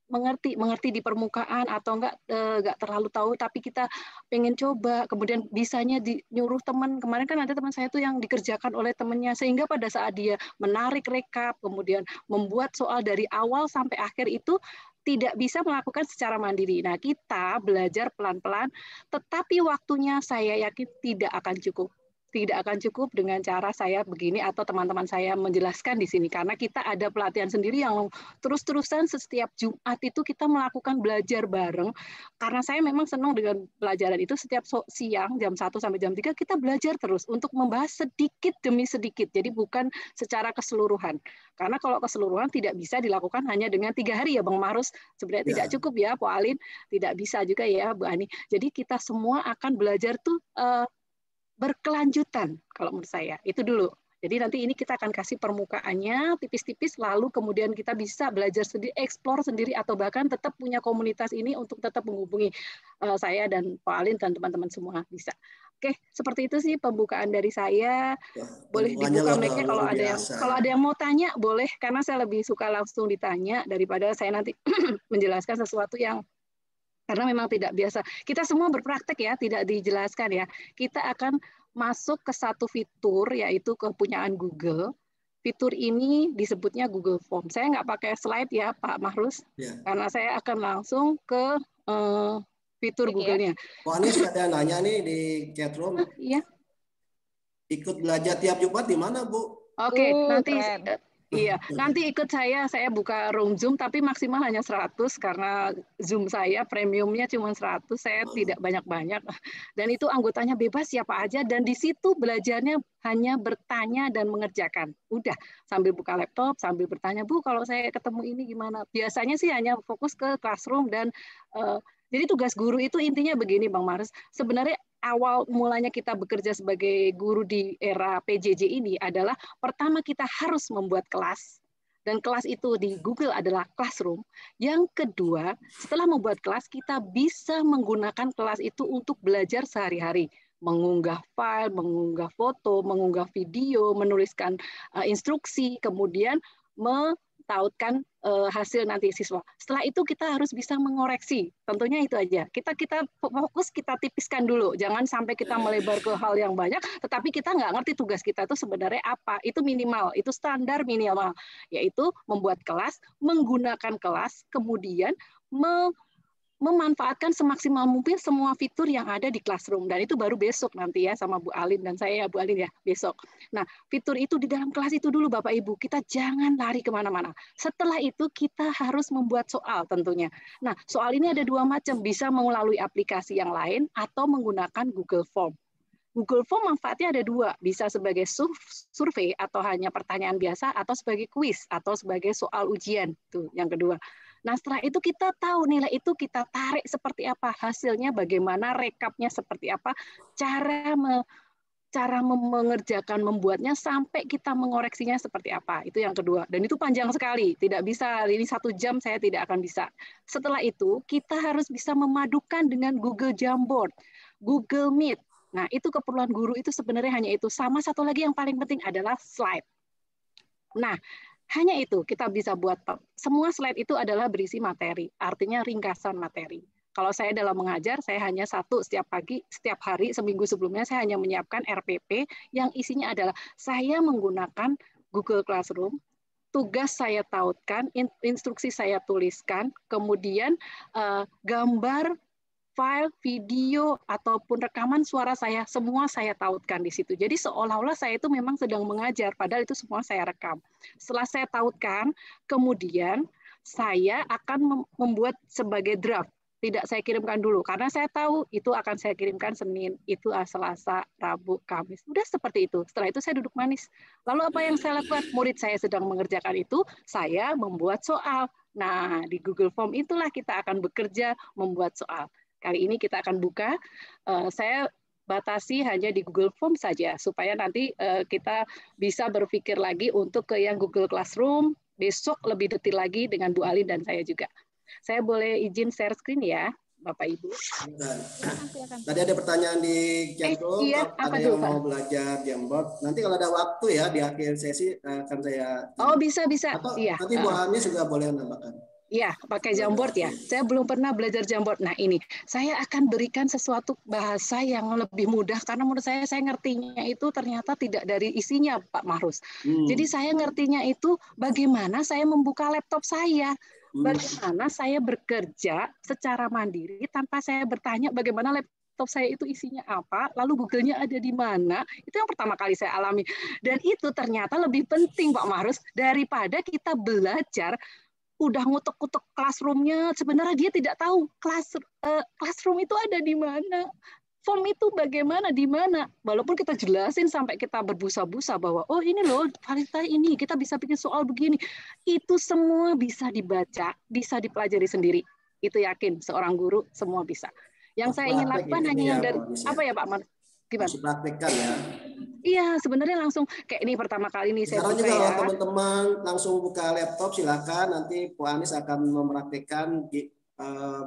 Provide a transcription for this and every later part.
mengerti di permukaan atau enggak terlalu tahu, tapi kita pengen coba, kemudian bisanya nyuruh teman. Kemarin kan ada teman saya tuh yang dikerjakan oleh temannya, sehingga pada saat dia menarik rekap, kemudian membuat soal dari awal sampai akhir itu tidak bisa melakukan secara mandiri. Nah, kita belajar pelan-pelan, tetapi waktunya saya yakin tidak akan cukup. Tidak akan cukup dengan cara saya begini atau teman-teman saya menjelaskan di sini, karena kita ada pelatihan sendiri yang terus-terusan setiap Jumat itu kita melakukan belajar bareng, karena saya memang senang dengan pelajaran itu. Setiap siang jam 1 sampai jam 3 kita belajar terus untuk membahas sedikit demi sedikit, jadi bukan secara keseluruhan, karena kalau keseluruhan tidak bisa dilakukan hanya dengan 3 hari ya Bang Marus, sebenarnya tidak cukup ya Bu Alin, tidak bisa juga ya Bu Ani. Jadi kita semua akan belajar tuh berkelanjutan kalau menurut saya. Itu dulu. Jadi nanti ini kita akan kasih permukaannya tipis-tipis, lalu kemudian kita bisa belajar sendiri, explore sendiri, atau bahkan tetap punya komunitas ini untuk tetap menghubungi saya dan Pak Alin dan teman-teman semua bisa. Oke, seperti itu sih pembukaan dari saya. Boleh dibuka mic-nya kalau ada yang mau tanya boleh, karena saya lebih suka langsung ditanya daripada saya nanti menjelaskan sesuatu yang karena memang tidak biasa. Kita semua berpraktek ya, tidak dijelaskan ya. Kita akan masuk ke satu fitur, yaitu kepunyaan Google. Fitur ini disebutnya Google Form. Saya nggak pakai slide ya, Pak Mahrus, karena saya akan langsung ke fitur Google-nya. Pak Anies ada yang nanya nih di chatroom. Iya. Ikut belajar tiap Jumat di mana, Bu? Oke, nanti iya, nanti ikut saya buka room Zoom, tapi maksimal hanya 100 karena Zoom saya premiumnya cuma 100, saya tidak banyak-banyak. Dan itu anggotanya bebas siapa aja, dan di situ belajarnya hanya bertanya dan mengerjakan. Udah, sambil buka laptop, sambil bertanya, Bu, kalau saya ketemu ini gimana? Biasanya sih hanya fokus ke classroom dan jadi tugas guru itu intinya begini Bang Maris, sebenarnya awal mulanya kita bekerja sebagai guru di era PJJ ini adalah pertama kita harus membuat kelas, dan kelas itu di Google adalah Classroom. Yang kedua, setelah membuat kelas, kita bisa menggunakan kelas itu untuk belajar sehari-hari, mengunggah file, mengunggah foto, mengunggah video, menuliskan instruksi, kemudian tautkan hasil nanti siswa. Setelah itu kita harus bisa mengoreksi. Tentunya itu aja. Kita fokus, kita tipiskan dulu. Jangan sampai kita melebar ke hal yang banyak, tetapi kita nggak ngerti tugas kita itu sebenarnya apa. Itu minimal, itu standar minimal. Yaitu membuat kelas, menggunakan kelas, kemudian memanfaatkan semaksimal mungkin semua fitur yang ada di Classroom, dan itu baru besok nanti ya sama Bu Alin dan saya ya Bu Alin ya besok. Nah, fitur itu di dalam kelas itu dulu Bapak Ibu, kita jangan lari kemana-mana. Setelah itu kita harus membuat soal tentunya. Nah, soal ini ada 2 macam, bisa melalui aplikasi yang lain atau menggunakan Google Form. Google Form manfaatnya ada 2, bisa sebagai survei atau hanya pertanyaan biasa, atau sebagai kuis atau sebagai soal ujian. Tuh yang kedua. Nah, setelah itu kita tahu nilai itu kita tarik seperti apa, hasilnya bagaimana, rekapnya seperti apa, cara mengerjakan, membuatnya, sampai kita mengoreksinya seperti apa. Itu yang kedua. Dan itu panjang sekali, tidak bisa ini 1 jam saya tidak akan bisa. Setelah itu kita harus bisa memadukan dengan Google Jamboard, Google Meet. Nah, itu keperluan guru itu sebenarnya hanya itu. Sama satu lagi yang paling penting adalah slide. Nah, hanya itu kita bisa buat. Semua slide itu adalah berisi materi, artinya ringkasan materi. Kalau saya dalam mengajar, saya hanya satu setiap pagi, setiap hari, seminggu sebelumnya saya hanya menyiapkan RPP yang isinya adalah saya menggunakan Google Classroom, tugas saya tautkan, instruksi saya tuliskan, kemudian gambar, file, video, ataupun rekaman suara saya, semua saya tautkan di situ. Jadi seolah-olah saya itu memang sedang mengajar, padahal itu semua saya rekam. Setelah saya tautkan, kemudian saya akan membuat sebagai draft. Tidak saya kirimkan dulu, karena saya tahu itu akan saya kirimkan Senin, itu Selasa, Rabu, Kamis. Udah seperti itu. Setelah itu saya duduk manis. Lalu apa yang saya lakukan? Murid saya sedang mengerjakan itu, saya membuat soal. Nah, di Google Form itulah kita akan bekerja membuat soal. Kali ini kita akan buka, saya batasi hanya di Google Form saja, supaya nanti kita bisa berpikir lagi untuk ke yang Google Classroom, besok lebih detail lagi dengan Bu Alin dan saya juga. Saya boleh izin share screen ya, Bapak Ibu. Tadi ada pertanyaan di chatroom, ada yang mau belajar Jamboard. Nanti kalau ada waktu ya, di akhir sesi akan saya... Oh, bisa. Atau iya. nanti Bu Anies juga boleh menambahkan. Iya, pakai Jamboard ya. Saya belum pernah belajar Jamboard. Nah, ini saya akan berikan sesuatu bahasa yang lebih mudah karena menurut saya ngertinya itu ternyata tidak dari isinya, Pak Mahrus. Jadi saya ngertinya itu bagaimana saya membuka laptop saya. Bagaimana saya bekerja secara mandiri tanpa saya bertanya bagaimana laptop saya itu isinya apa, lalu Google-nya ada di mana. Itu yang pertama kali saya alami. Dan itu ternyata lebih penting, Pak Mahrus, daripada kita belajar udah ngutek-ngutek classroom-nya, sebenarnya dia tidak tahu classroom itu ada di mana, form itu bagaimana, di mana. Walaupun kita jelasin sampai kita berbusa-busa bahwa, oh ini loh, varitas ini, kita bisa bikin soal begini. Itu semua bisa dibaca, bisa dipelajari sendiri. Itu yakin, seorang guru semua bisa. Yang saya ingin lakukan hanya yang dari, apa ya Pak Mar? Gimana? Masih praktekkan ya. Iya, sebenarnya langsung kayak ini pertama kali ini saya Sekarang buka juga ya. kalau teman-teman langsung buka laptop silakan, nanti Bu Anis akan mempraktikkan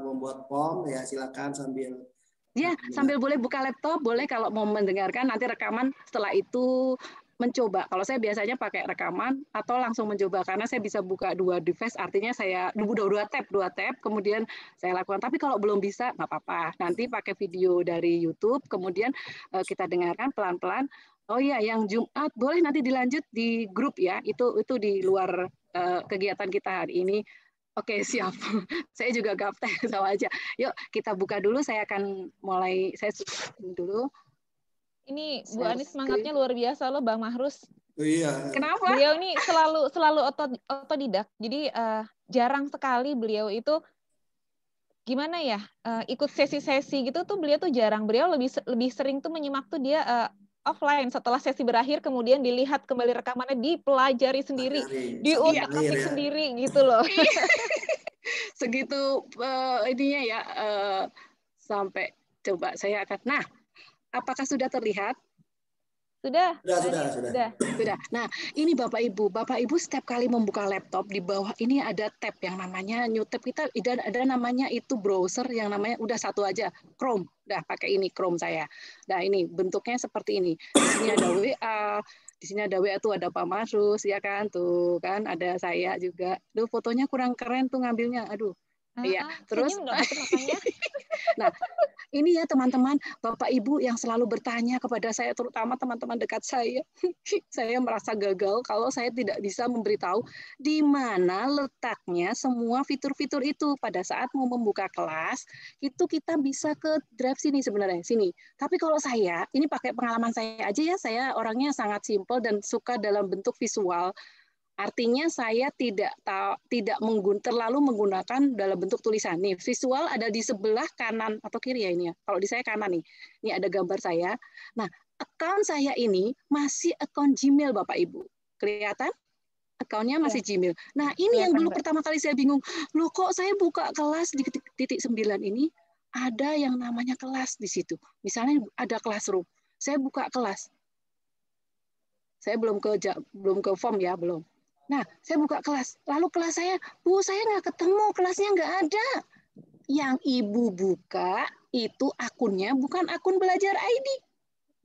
membuat form ya, silakan sambil ya sambil boleh buka laptop, boleh kalau mau mendengarkan nanti rekaman setelah itu mencoba. Kalau saya biasanya pakai rekaman atau langsung mencoba karena saya bisa buka 2 device, artinya saya dua tab, kemudian saya lakukan. Tapi kalau belum bisa nggak apa-apa. Nanti pakai video dari YouTube, kemudian kita dengarkan pelan-pelan. Oh iya, yang Jumat boleh nanti dilanjut di grup ya. Itu di luar kegiatan kita hari ini. Oke, siap. Saya juga gaptek sama aja. Yuk, kita buka dulu. Saya akan mulai, saya dulu. Ini Bu Anis semangatnya luar biasa loh, Bang Mahrus. Iya. Kenapa? Beliau ini selalu otodidak. Jadi jarang sekali beliau itu gimana ya ikut sesi-sesi gitu tuh beliau tuh jarang. Beliau lebih sering tuh menyimak tuh dia offline setelah sesi berakhir kemudian dilihat kembali rekamannya, dipelajari sendiri, diutak-atik sendiri gitu loh. Segitu ininya ya sampai coba saya akan. Nah, apakah sudah terlihat? Sudah. Nah, ini Bapak Ibu setiap kali membuka laptop di bawah ini ada tab yang namanya new tab. Kita ada namanya itu browser yang namanya udah satu aja, Chrome. Udah pakai ini Chrome saya. Nah, ini bentuknya seperti ini. Di sini ada WA, di sini ada WA tuh ada Pak Mahrus ya kan, tuh kan ada saya juga. Duh, fotonya kurang keren tuh ngambilnya. Aduh. Iya, terus nah, ini ya teman-teman, Bapak Ibu yang selalu bertanya kepada saya, terutama teman-teman dekat saya. Saya merasa gagal kalau saya tidak bisa memberitahu di mana letaknya semua fitur-fitur itu. Pada saat mau membuka kelas, itu kita bisa ke drive sini sebenarnya, sini. Tapi kalau saya, ini pakai pengalaman saya aja ya, saya orangnya sangat simpel dan suka dalam bentuk visual. Artinya saya tidak terlalu menggunakan dalam bentuk tulisan. Nih, visual ada di sebelah kanan atau kiri ya ini ya. Kalau di saya kanan nih. Ini ada gambar saya. Nah, account saya ini masih account Gmail Bapak Ibu. Kelihatan? Account-nya masih Gmail. Nah, ini yang dulu pertama kali saya bingung. Loh kok saya buka kelas di titik 9 ini ada yang namanya kelas di situ. Misalnya ada classroom. Saya buka kelas. Saya belum ke form ya, belum. Nah, saya buka kelas. Lalu kelas saya, Bu, saya nggak ketemu, kelasnya nggak ada. Yang Ibu buka itu akunnya bukan akun belajar ID.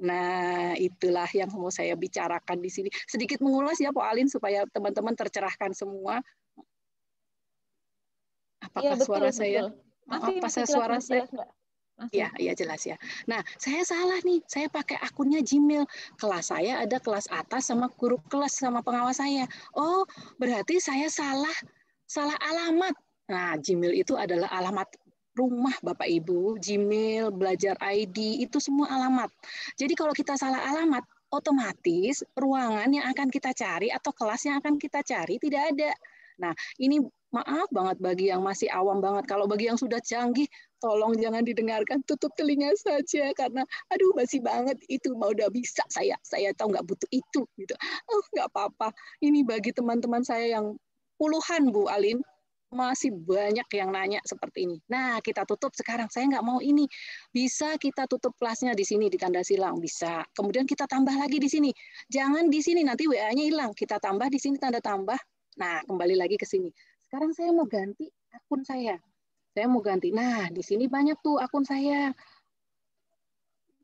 Nah, itulah yang mau saya bicarakan di sini. Sedikit mengulas ya, Pak Alin, supaya teman-teman tercerahkan semua. Apakah suara saya? Masih suara saya? Ya, jelas ya. Nah, saya salah nih. Saya pakai akunnya Gmail. Kelas saya ada kelas atas sama guru kelas sama pengawas saya. Oh, berarti saya salah alamat. Nah, Gmail itu adalah alamat rumah Bapak Ibu. Gmail, belajar ID, itu semua alamat. Jadi kalau kita salah alamat, otomatis ruangan yang akan kita cari atau kelas yang akan kita cari tidak ada. Nah, ini maaf banget bagi yang masih awam banget. Kalau bagi yang sudah canggih, tolong jangan didengarkan, tutup telinga saja karena aduh masih banget itu mau udah bisa saya tahu nggak butuh itu gitu. Oh nggak apa-apa. Ini bagi teman-teman saya yang puluhan Bu Alin masih banyak yang nanya seperti ini. Nah kita tutup sekarang. Saya nggak mau ini. Bisa kita tutup kelasnya di sini di tanda silang bisa. Kemudian kita tambah lagi di sini. Jangan di sini nanti WA-nya hilang. Kita tambah di sini tanda tambah. Nah kembali lagi ke sini. Sekarang saya mau ganti akun saya. Saya mau ganti. Nah, di sini banyak tuh akun saya.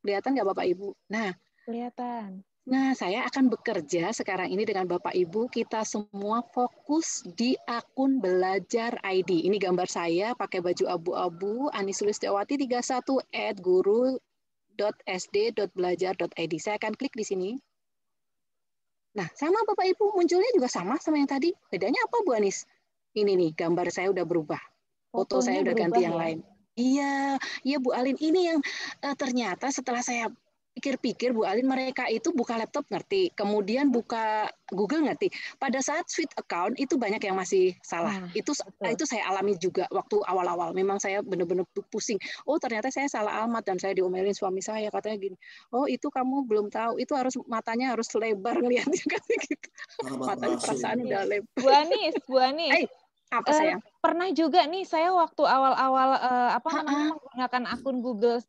Kelihatan nggak Bapak Ibu? Nah, kelihatan. Nah, saya akan bekerja sekarang ini dengan Bapak Ibu. Kita semua fokus di akun Belajar ID. Ini gambar saya pakai baju abu-abu, Anis Sulistiawati 31@guru.sd.belajar.id. Saya akan klik di sini. Nah, sama Bapak Ibu, munculnya juga sama yang tadi. Bedanya apa, Bu Anis? Ini nih, gambar saya udah berubah. Foto Fotonya saya udah berubah ganti yang ya? lain. Iya, iya Bu Alin. Ini yang ternyata setelah saya pikir-pikir, Bu Alin, mereka itu buka laptop ngerti, kemudian buka Google ngerti. Pada saat switch account itu banyak yang masih salah. Nah, Itu betul. saya alami juga waktu awal-awal. Memang saya benar-benar pusing. Oh, ternyata saya salah alamat dan saya diomelin suami saya, katanya gini. Oh, itu kamu belum tahu. Itu harus matanya harus lebar ngelihatnya katanya gitu. Alamat Matanya palsu. perasaan udah lebar. Bu Anis, Apa sayang? pernah juga nih saya waktu awal-awal Ha-ha. menggunakan akun Google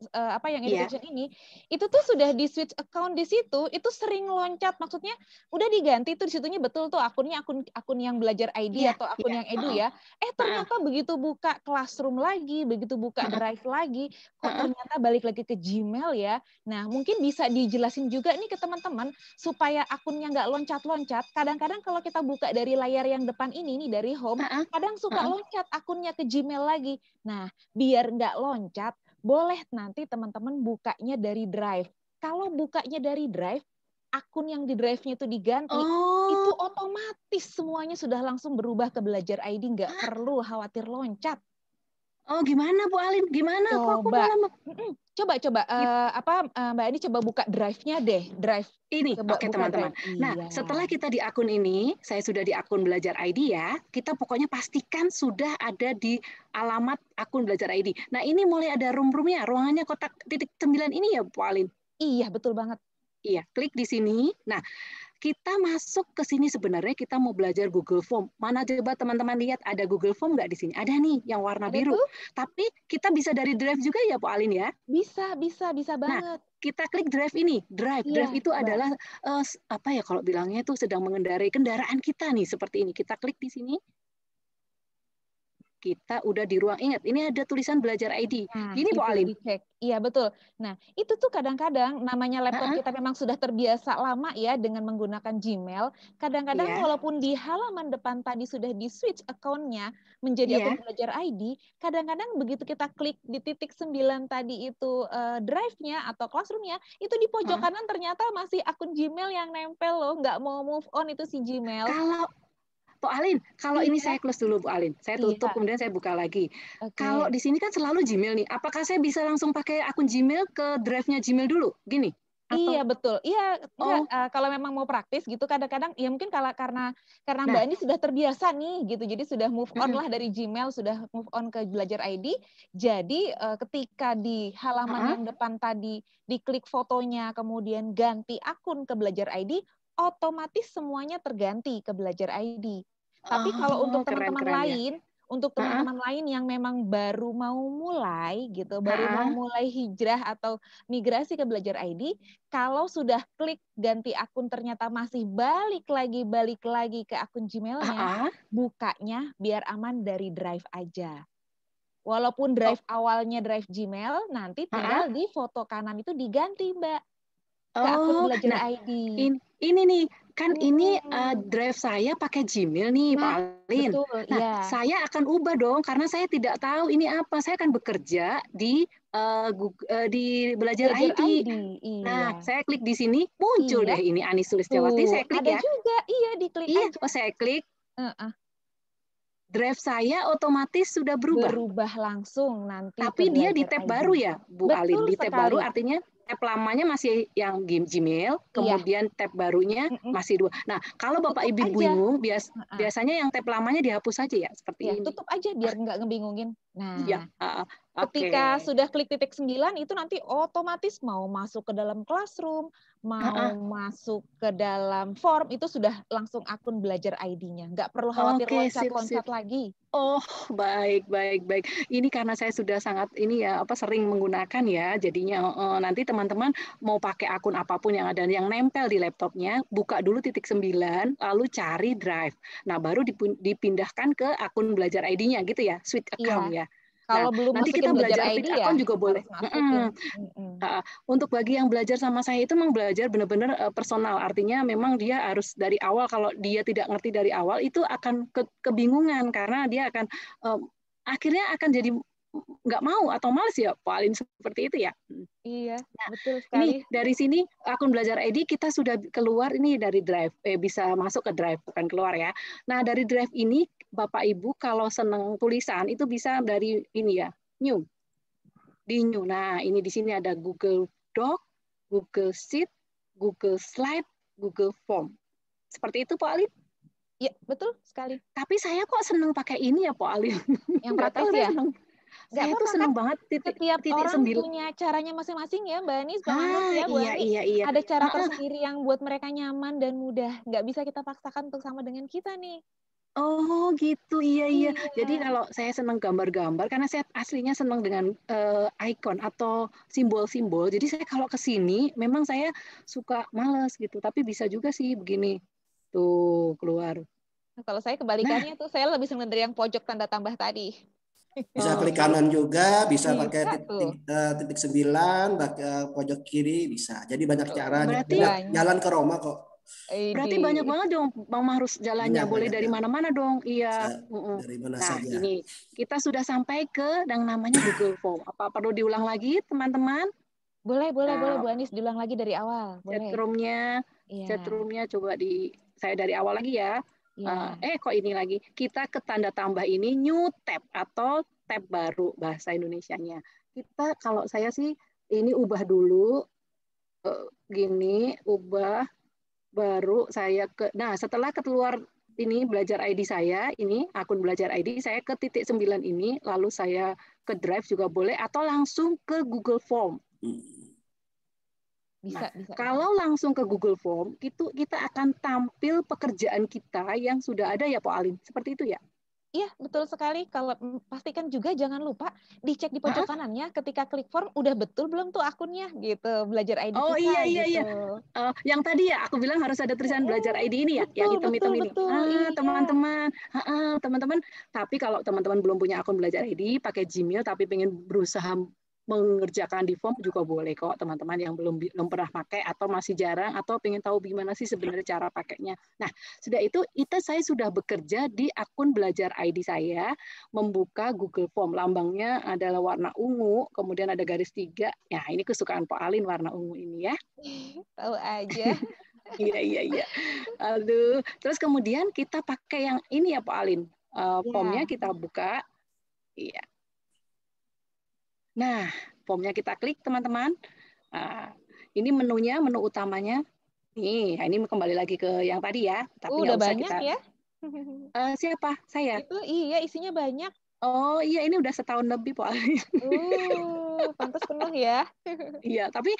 yang Iya. education ini, itu tuh sudah di switch account di situ, itu sering loncat, maksudnya udah diganti tuh di situnya betul tuh akunnya akun yang Belajar ID Iya, atau akun iya. yang edu ya. Ha-ha. Ternyata begitu buka Classroom lagi, begitu buka Ha-ha. Drive lagi, kok Ha-ha. ternyata balik lagi ke Gmail ya. Nah, mungkin bisa dijelasin juga nih ke teman-teman supaya akunnya nggak loncat-loncat. Kadang-kadang kalau kita buka dari layar yang depan ini nih dari home, Ha-ha. kadang suka Ha-ha. loncat akunnya ke Gmail lagi. Nah, biar nggak loncat, boleh nanti teman-teman bukanya dari Drive. Kalau bukanya dari Drive, akun yang di Drive-nya itu diganti, itu Oh, otomatis semuanya sudah langsung berubah ke Belajar ID, nggak perlu khawatir loncat. oh gimana Bu Alin? Gimana? Aku Coba, malah coba Mbak Eni coba buka Drive-nya deh, Drive. ini. Coba Oke buka teman-teman. Drive. Nah, Iya. setelah kita di akun ini, saya sudah di akun Belajar ID ya. Kita pokoknya pastikan sudah ada di alamat akun Belajar ID. Nah, ini mulai ada room-roomnya, ruangannya kotak titik 9 ini ya Bu Alin. Iya, betul banget. Iya, klik di sini. Nah, kita masuk ke sini sebenarnya kita mau belajar Google Form. Mana coba teman-teman lihat ada Google Form nggak di sini? Ada nih yang warna Ada biru. tuh? Tapi kita bisa dari Drive juga ya, Bu Alin ya. Bisa Nah, banget. kita klik Drive ini. Drive Iya, itu coba. adalah apa ya kalau bilangnya itu sedang mengendarai kendaraan kita nih seperti ini. Kita klik di sini. Kita udah di ruang, ingat ini ada tulisan Belajar ID. Nah, Gini Bu itu Alin. dicek. Iya, betul. Nah, itu tuh kadang-kadang namanya laptop Ha-ha, kita memang sudah terbiasa lama ya dengan menggunakan Gmail. Kadang-kadang iya, walaupun di halaman depan tadi sudah di-switch account-nya menjadi iya. akun Belajar ID, kadang-kadang begitu kita klik di titik 9 tadi itu Drive-nya atau Classroom-nya, itu di pojok Ha. kanan ternyata masih akun Gmail yang nempel loh, nggak mau move on itu si Gmail. Kalau Bu Alin, kalau ini Iya, saya close dulu Bu Alin. Saya tutup iya. kemudian saya buka lagi. Kalau Oke. di sini kan selalu Gmail nih. Apakah saya bisa langsung pakai akun Gmail ke drive-nya Gmail dulu? Gini. Iya Atau betul. Iya, enggak, oh, kalau memang mau praktis gitu kadang-kadang ya mungkin karena Mbak nah, Ani sudah terbiasa nih gitu. Jadi sudah move on mm-mm. lah dari Gmail, sudah move on ke Belajar ID. Jadi ketika di halaman Uh-uh. yang depan tadi diklik fotonya kemudian ganti akun ke Belajar ID, otomatis semuanya terganti ke Belajar ID. Tapi kalau Oh, keren-keren ya. untuk Uh-uh. teman-teman lain yang memang baru mau mulai gitu, baru mau Uh-uh. mulai hijrah atau migrasi ke Belajar ID, kalau sudah klik ganti akun ternyata masih balik lagi ke akun Gmail-nya, Uh-uh. bukanya biar aman dari Drive aja. Walaupun Oh, Drive awalnya Drive Gmail, nanti uh-uh. tinggal di foto kanan itu diganti, Mbak, ke akun Oh, Belajar nah ID. ini nih kan ini Hmm. drive saya pakai Gmail nih Pak Nah, Alin. betul, Nah, ya. saya akan ubah dong karena saya tidak tahu ini apa. Saya akan bekerja di di Belajar Belajar ID. ID, Nah, iya. saya klik di sini, muncul Iya, deh ini Anis Sulistiawati. tuh Saya klik ada ya. juga, iya diklik Iya, aja. oh saya klik, Heeh. drive saya otomatis sudah berubah. Berubah langsung nanti ke Tapi dia di Belajar tab ID. baru ya, Bu Alin. Betul Di tab baru sekali. artinya tab lamanya masih yang Gmail, Iya. kemudian tab barunya Mm-mm. masih 2. Nah, kalau Bapak Tutup Ibu aja. bingung, Heeh. biasanya yang tab lamanya dihapus saja ya, Ya, seperti ini. tutup aja biar nggak ngebingungin. Iya, Nah, oke. ketika sudah klik titik 9 itu nanti otomatis mau masuk ke dalam Classroom, mau masuk ke dalam form itu sudah langsung akun Belajar ID-nya. Nggak perlu khawatir Oke, sip, sip. loncat-loncat lagi. Oh, baik, baik, baik. Ini karena saya sudah sangat ini ya, sering menggunakan ya, jadinya nanti teman-teman mau pakai akun apapun yang ada yang nempel di laptopnya, buka dulu titik 9, lalu cari Drive. Nah, baru dipindahkan ke akun Belajar ID-nya gitu ya, switch account Iya, ya. Kalau belum nanti masukin kita belajar belajar ID pick ya, account juga boleh. harus masukin. Untuk bagi yang belajar sama saya itu memang belajar benar-benar personal. Artinya memang dia harus dari awal, kalau dia tidak ngerti dari awal itu akan kebingungan karena dia akan akhirnya akan jadi nggak mau atau males ya, Pak seperti itu ya. Iya, betul Ini sekali. dari sini akun belajar ID kita sudah keluar ini dari Drive, bisa masuk ke Drive, bukan keluar ya. Nah dari Drive ini Bapak Ibu kalau senang tulisan itu bisa dari ini ya, New. Di New. Nah, ini di sini ada Google Doc, Google Sheet, Google Slide, Google Form. Seperti itu, Pak Ali? Iya, betul sekali. Tapi saya kok senang pakai ini ya, Pak Ali? Yang praktis ya? Saya tuh senang banget setiap orang 9. punya caranya masing-masing ya, Mbak Anis, Bang Agus ya, Bu Ani. Iya. Ada cara tersendiri yang buat mereka nyaman dan mudah. Nggak bisa kita paksakan untuk sama dengan kita nih. Oh gitu, iya. Jadi kalau saya senang gambar-gambar, karena saya aslinya senang dengan icon atau simbol-simbol. Jadi saya kalau ke sini, memang saya suka males gitu. Tapi bisa juga sih begini. Tuh, keluar. Nah, kalau saya kebalikannya tuh, saya lebih senang dari yang pojok tanda tambah tadi. Bisa klik kanan juga, bisa pakai titik 9, pojok kiri bisa. Jadi banyak cara. Berarti jalan ke Roma kok. Berarti banyak banget dong Bang Mahrus jalannya, boleh dari mana-mana dong. Iya. Dari mana nah, saja. Ini kita sudah sampai ke yang namanya Google Form. Apa perlu diulang lagi, teman-teman? Boleh Bu Anis, diulang lagi dari awal. Chatroomnya coba saya dari awal lagi ya. Kok ini lagi? Kita ke tanda tambah ini new tab atau tab baru bahasa Indonesianya. Kita kalau saya sih ini ubah dulu gini, ubah baru saya setelah keluar ini belajar ID saya, ini akun belajar ID saya ke titik 9 ini, lalu saya ke Drive juga boleh atau langsung ke Google Form. Bisa. Kalau langsung ke Google Form, itu kita akan tampil pekerjaan kita yang sudah ada ya, Pak Alin. Seperti itu ya? Iya, betul sekali. Kalau pastikan juga jangan lupa dicek di pojok kanannya ketika klik form udah betul belum tuh akunnya gitu, belajar ID kita. Iya. Yang tadi ya aku bilang harus ada tulisan belajar ID ini ya, yang hitam-hitam ini. Teman-teman. Tapi kalau teman-teman belum punya akun belajar ID, pakai Gmail tapi pengen berusaha mengerjakan di form juga boleh kok, teman-teman yang belum pernah pakai atau masih jarang atau pengen tahu gimana sih sebenarnya cara pakainya. Nah, sudah itu saya sudah bekerja di akun belajar ID saya, membuka Google Form. Lambangnya adalah warna ungu, kemudian ada garis 3. Ya, ini kesukaan Pak Alin warna ungu ini ya. Tahu aja. Iya. Aduh, terus kemudian kita pakai yang ini ya Pak Alin. Formnya kita buka. Iya. Nah, formnya kita klik, teman-teman. Ini menunya, menu utamanya. Nih, ini kembali lagi ke yang tadi ya. Tapi udah banyak ya? Siapa? Saya? Itu iya, isinya banyak. Oh iya, ini udah setahun lebih, Pak. Pantas penuh ya. Iya, tapi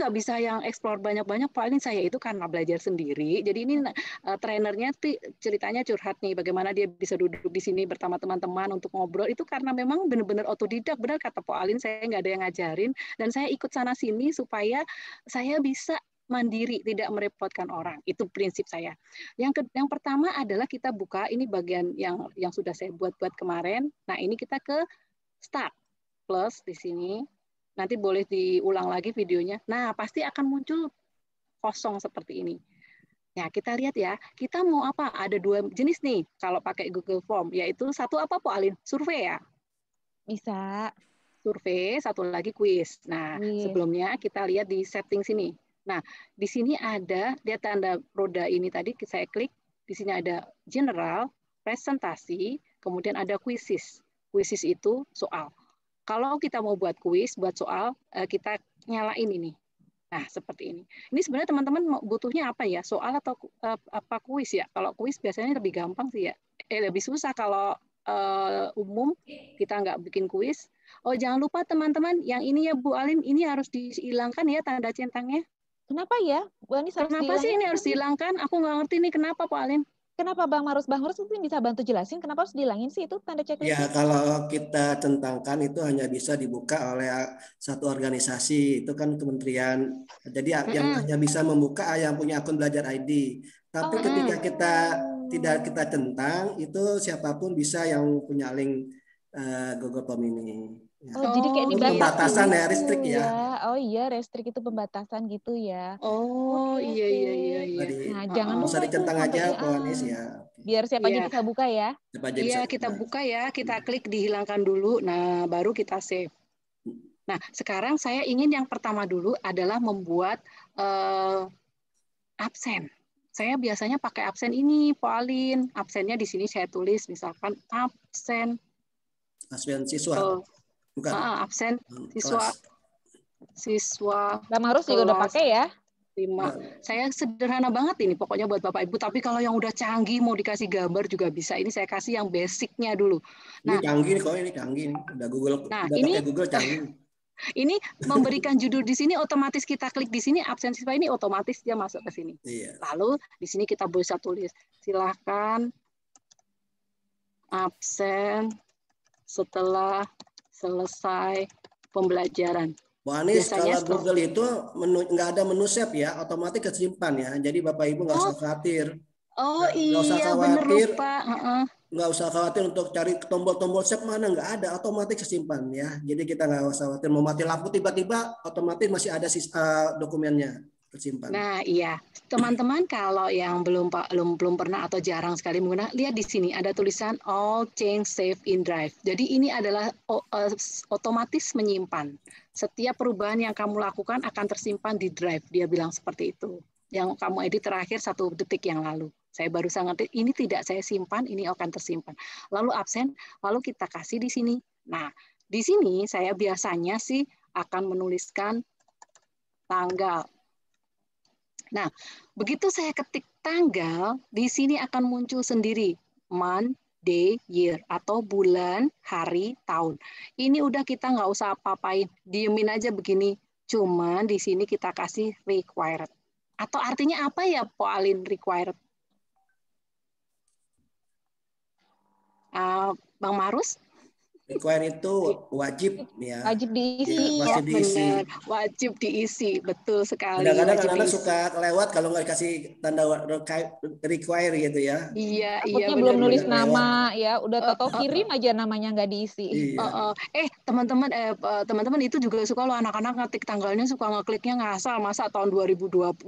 nggak bisa yang explore banyak-banyak, Pak. Ini saya itu karena belajar sendiri. Jadi ini trainernya ceritanya curhat nih, bagaimana dia bisa duduk di sini bersama teman-teman untuk ngobrol. Itu karena memang benar-benar otodidak, benar kata Pak Alin, saya nggak ada yang ngajarin. Dan saya ikut sana-sini supaya saya bisa mandiri, tidak merepotkan orang. Itu prinsip saya. Yang pertama adalah kita buka, ini bagian yang sudah saya buat kemarin. Nah, ini kita ke start plus di sini. Nanti boleh diulang lagi videonya. Nah, pasti akan muncul kosong seperti ini. Nah, kita lihat ya. Kita mau apa? Ada 2 jenis nih kalau pakai Google Form, yaitu satu apa, Pak Alin? Survei ya? Bisa. Survei, satu lagi kuis. Nah, sebelumnya kita lihat di setting sini. Nah, di sini ada dia tanda roda ini tadi saya klik. Di sini ada general, presentasi, kemudian ada quizzes. Quizzes itu soal. Kalau kita mau buat kuis, buat soal, kita nyalain ini. Nah, seperti ini. Ini sebenarnya teman-teman butuhnya apa ya? Soal atau apa kuis ya? Kalau kuis biasanya lebih gampang sih ya. Lebih susah kalau umum kita nggak bikin kuis. Oh, jangan lupa teman-teman, yang ini ya Bu Alin, ini harus dihilangkan ya tanda centangnya. Kenapa ya? Bu Anis harus kenapa sih ini harus dihilangkan? Aku nggak ngerti nih kenapa Pak Alin. Kenapa Bang Marus mungkin bisa bantu jelasin kenapa harus dihilangin sih itu tanda checklist? Ya, kalau kita centangkan itu hanya bisa dibuka oleh satu organisasi, itu kan kementerian. Jadi yang hanya bisa membuka yang punya akun belajar ID. Tapi ketika kita tidak kita centang, itu siapapun bisa yang punya link Google Form ini. Ya. Oh, jadi kayak Itu dibatasi pembatasan ya, gitu restrik ya. Oh iya, restrik itu pembatasan gitu ya. Oh, Oke, iya, oke. iya, iya, iya. Nah, jangan Usah lupa tuh dicentang sampai aja, Pak Anies ya. biar siapa aja Iya. bisa buka ya. Siapa aja Iya, bisa kita buka. buka ya, kita klik dihilangkan dulu. Nah, baru kita save. Nah, sekarang saya ingin yang pertama dulu adalah membuat absen. Saya biasanya pakai absen ini, Pauline. Absennya di sini saya tulis misalkan absen. Absen siswa, bukan absen siswa. kelas. Siswa Bang Marus juga udah kelas pakai ya. 5. Saya sederhana banget ini pokoknya buat Bapak Ibu. Tapi kalau yang udah canggih mau dikasih gambar juga bisa. Ini saya kasih yang basicnya dulu. Ini Nah, canggih nih, kok ini canggih nih. Udah pakai Google canggih. Ini memberikan judul di sini otomatis kita klik di sini absen siswa ini otomatis dia masuk ke sini. Iya. Lalu di sini kita bisa tulis silakan absen setelah selesai pembelajaran. Bu Anies, Biasanya kalau Google itu nggak ada menu save ya, otomatis kesimpan ya. Jadi Bapak Ibu nggak usah khawatir. Nggak usah iya bener khawatir. lupa. Nggak usah khawatir untuk cari tombol-tombol save mana, nggak ada, otomatis kesimpan ya. Jadi kita nggak usah khawatir mau mati lampu tiba-tiba otomatis masih ada dokumennya tersimpan. Nah iya, teman-teman kalau yang belum pernah atau jarang sekali menggunakan, lihat di sini ada tulisan all change save in drive. Jadi ini adalah otomatis menyimpan. Setiap perubahan yang kamu lakukan akan tersimpan di drive. Dia bilang seperti itu. Yang kamu edit terakhir 1 detik yang lalu. Saya baru ngetik, ini tidak saya simpan, ini akan tersimpan. Lalu absen, lalu kita kasih di sini. Nah, di sini saya biasanya sih akan menuliskan tanggal. Nah, begitu saya ketik tanggal, di sini akan muncul sendiri month, day, year, atau bulan, hari, tahun. Ini udah kita nggak usah apa-apain, diemin aja begini. Cuman di sini kita kasih required. Atau artinya apa ya, Pauline, required? Bang Marus? Require itu wajib ya. Wajib diisi. Ya, wajib diisi. Benar, wajib diisi, betul sekali. Kadang-kadang anak-anak suka kelewat kalau nggak dikasih tanda require gitu ya. Iya, Takutnya benar, belum nulis benar. nama ya, udah tahu kirim aja namanya nggak diisi. Iya. Teman-teman itu juga suka loh anak-anak ngetik tanggalnya suka ngekliknya ngasal, masa tahun 2020.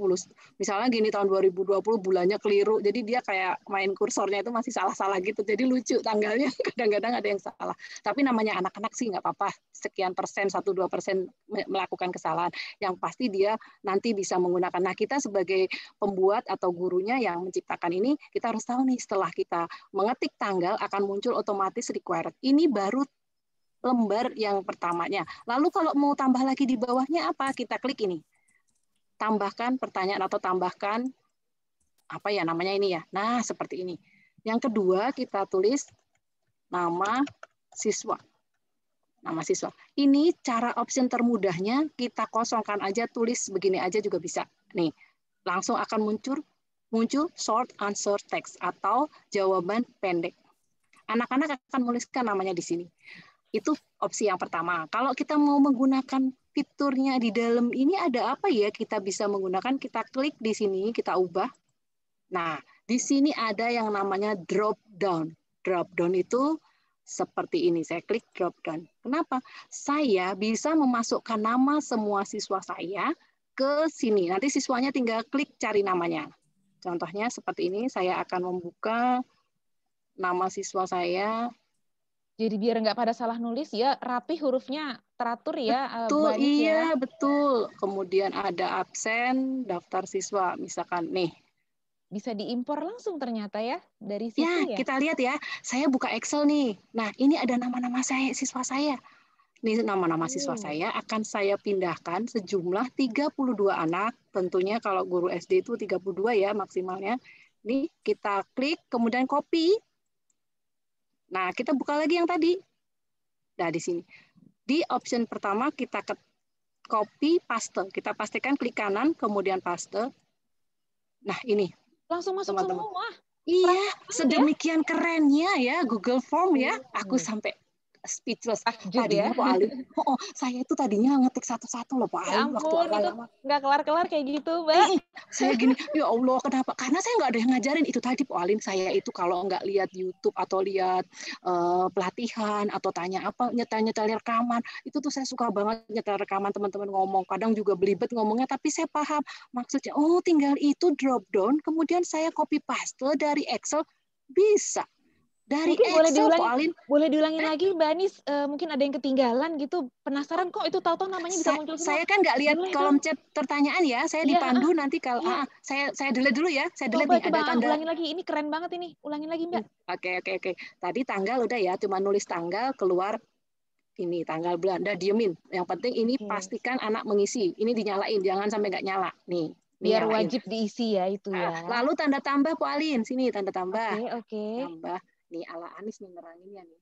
Misalnya gini tahun 2020 bulannya keliru, jadi dia kayak main kursornya itu masih salah-salah gitu. Jadi lucu tanggalnya kadang-kadang ada yang salah. Tapi namanya anak-anak sih nggak apa-apa, sekian persen, 1-2% melakukan kesalahan. Yang pasti dia nanti bisa menggunakan. Nah, kita sebagai pembuat atau gurunya yang menciptakan ini, kita harus tahu nih setelah kita mengetik tanggal akan muncul otomatis required. Ini baru lembar yang pertamanya. Lalu kalau mau tambah lagi di bawahnya apa? Kita klik ini. Tambahkan pertanyaan atau tambahkan apa ya namanya ini ya. Nah, seperti ini. Yang kedua kita tulis nama siswa. Nama siswa. Ini cara option termudahnya, kita kosongkan aja, tulis begini aja juga bisa. Nih, langsung akan muncul short answer text atau jawaban pendek. Anak-anak akan menuliskan namanya di sini. Itu opsi yang pertama. Kalau kita mau menggunakan fiturnya di dalam ini ada apa ya? Kita bisa menggunakan, kita klik di sini, kita ubah. Nah, di sini ada yang namanya drop down. Drop down itu seperti ini, saya klik drop down. Kenapa? Saya bisa memasukkan nama semua siswa saya ke sini. Nanti siswanya tinggal klik cari namanya. Contohnya seperti ini, saya akan membuka nama siswa saya. Jadi biar nggak pada salah nulis ya, rapi hurufnya teratur ya. Betul, ya. iya betul. Kemudian ada absen, daftar siswa, misalkan nih. Bisa diimpor langsung ternyata ya dari situ ya. Kita lihat ya. Saya buka Excel nih. Nah, ini ada nama-nama siswa saya. Nih nama-nama siswa saya akan saya pindahkan sejumlah 32 anak. Tentunya kalau guru SD itu 32 ya maksimalnya. Nih kita klik kemudian copy. Nah, kita buka lagi yang tadi. Nah, di sini. Di option pertama kita copy paste. Kita pastikan klik kanan kemudian paste. Nah, ini langsung masuk semua. Iya, sedemikian kerennya ya Google Form ya. Aku sampai speechless. Takjub Tadinya ya. Pak Alin, saya itu tadinya ngetik satu-satu loh Pak Ya Alin waktu ampun, itu awal-awal. nggak kelar-kelar kayak gitu, Mbak. Saya gini, ya Allah kenapa? Karena saya nggak ada yang ngajarin itu tadi Pak Alin. Saya itu kalau nggak lihat YouTube atau lihat pelatihan atau tanya apa nyetel rekaman, itu tuh saya suka banget nyetel rekaman teman-teman ngomong. Kadang juga belibet ngomongnya, tapi saya paham maksudnya. Oh, tinggal itu drop down, kemudian saya copy paste dari Excel bisa. Dari Mungkin Excel Pak Alin. boleh diulangin lagi Mbak Anis, mungkin ada yang ketinggalan gitu. Penasaran kok itu tahu-tahu namanya bisa muncul semua. Saya kan nggak lihat Boleh kolom dong. chat pertanyaan ya, saya Iya, dipandu nanti kalau iya. saya delete dulu ya, saya delete nih Coba ada tanda. ulangin lagi, ini keren banget ini. Ulangin lagi Mbak. Oke. Tadi tanggal udah ya, cuma nulis tanggal keluar ini tanggal bulan, udah diemin. Yang penting ini pastikan anak mengisi, ini dinyalain, jangan sampai nggak nyala. Nih Biar nyalain. wajib diisi ya itu ya. Lalu tanda tambah Bu Alin, sini tanda tambah. Oke. Tambah nih ala Anis nih neranginnya nih.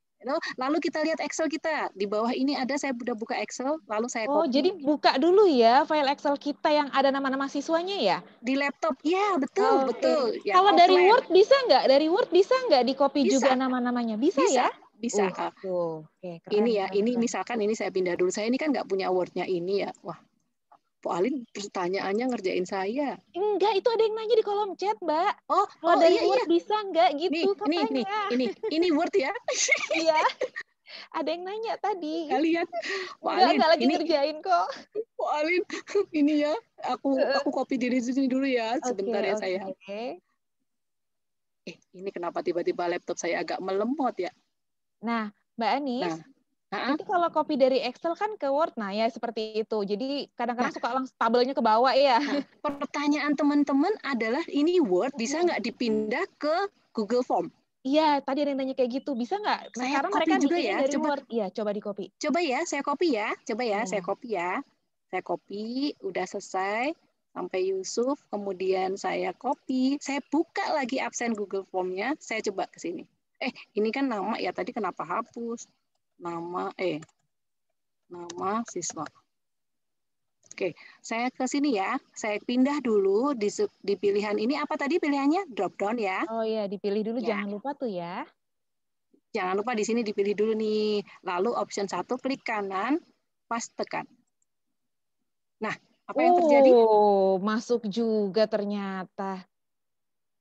Lalu kita lihat Excel kita. Di bawah ini ada saya udah buka Excel, lalu saya copy. Jadi buka dulu ya file Excel kita yang ada nama-nama siswanya ya? Di laptop. Ya, betul. Ya, kalau dari Word bisa nggak? Dari Word bisa nggak di-copy juga nama-namanya? Bisa ya? Bisa. Oke, keren, ini ya, keren, ini keren. Misalkan ini saya pindah dulu. Saya ini kan nggak punya Word-nya ini ya. Wah, Bu Alin pertanyaannya ngerjain saya. Enggak, itu ada yang nanya di kolom chat, Mbak. Kalau dari iya, Word bisa nggak gitu katanya. Ini Word ya. Iya. Ada yang nanya tadi. Lihat. Enggak lagi ngerjain kok. Bu Alin, ini ya. Aku copy diri sini dulu ya. Sebentar ya saya. Ini kenapa tiba-tiba laptop saya agak melemot ya? Nah, Mbak Anis, itu kalau copy dari Excel kan ke Word, nah ya seperti itu. Jadi kadang-kadang suka langsung tabelnya ke bawah ya. Pertanyaan teman-teman adalah ini Word bisa nggak dipindah ke Google Form? Iya, tadi ada yang nanya kayak gitu. Bisa nggak? Sekarang mereka juga bikinnya ya. dari Word. Iya, coba di copy. Coba ya, saya copy ya. Saya copy ya. Saya copy, udah selesai. Sampai Yusuf, kemudian saya copy. Saya buka lagi absen Google Form-nya. Saya coba ke sini. Ini kan nama ya. Tadi kenapa hapus? Nama siswa. Oke, saya ke sini ya. Saya pindah dulu di pilihan ini. Apa tadi pilihannya? Drop down ya. Oh iya, dipilih dulu. Ya. Jangan lupa tuh ya. Jangan lupa di sini dipilih dulu nih. Lalu option 1 klik kanan, pas tekan. Nah, apa yang terjadi? Masuk juga ternyata.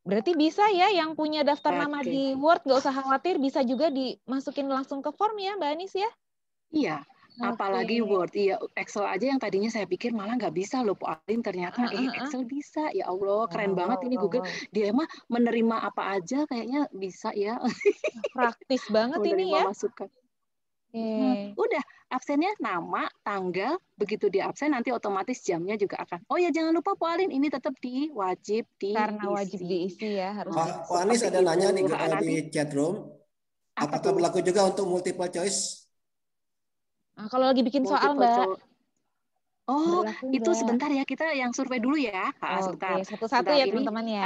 Berarti bisa ya yang punya daftar nama di Word, nggak usah khawatir, bisa juga dimasukin langsung ke form ya, Mbak Anis ya? Iya, apalagi Word. Iya, Excel aja yang tadinya saya pikir malah nggak bisa loh, Bu Alin. Ternyata Excel bisa. Ya Allah, keren banget ini Google. Dia mah menerima apa aja kayaknya bisa ya. Praktis banget ini ya. Masukan. Udah, absennya nama, tanggal, begitu dia absen nanti otomatis jamnya juga akan. Oh ya jangan lupa Bu Alin, ini tetap wajib diisi. Karena wajib diisi ya, harus Pak Anis ada nanya di chat room, apakah berlaku juga untuk multiple choice? Kalau lagi bikin soal, Mbak. Itu sebentar ya, kita yang survei dulu ya. Sebentar. Satu-satu ya teman-teman ya.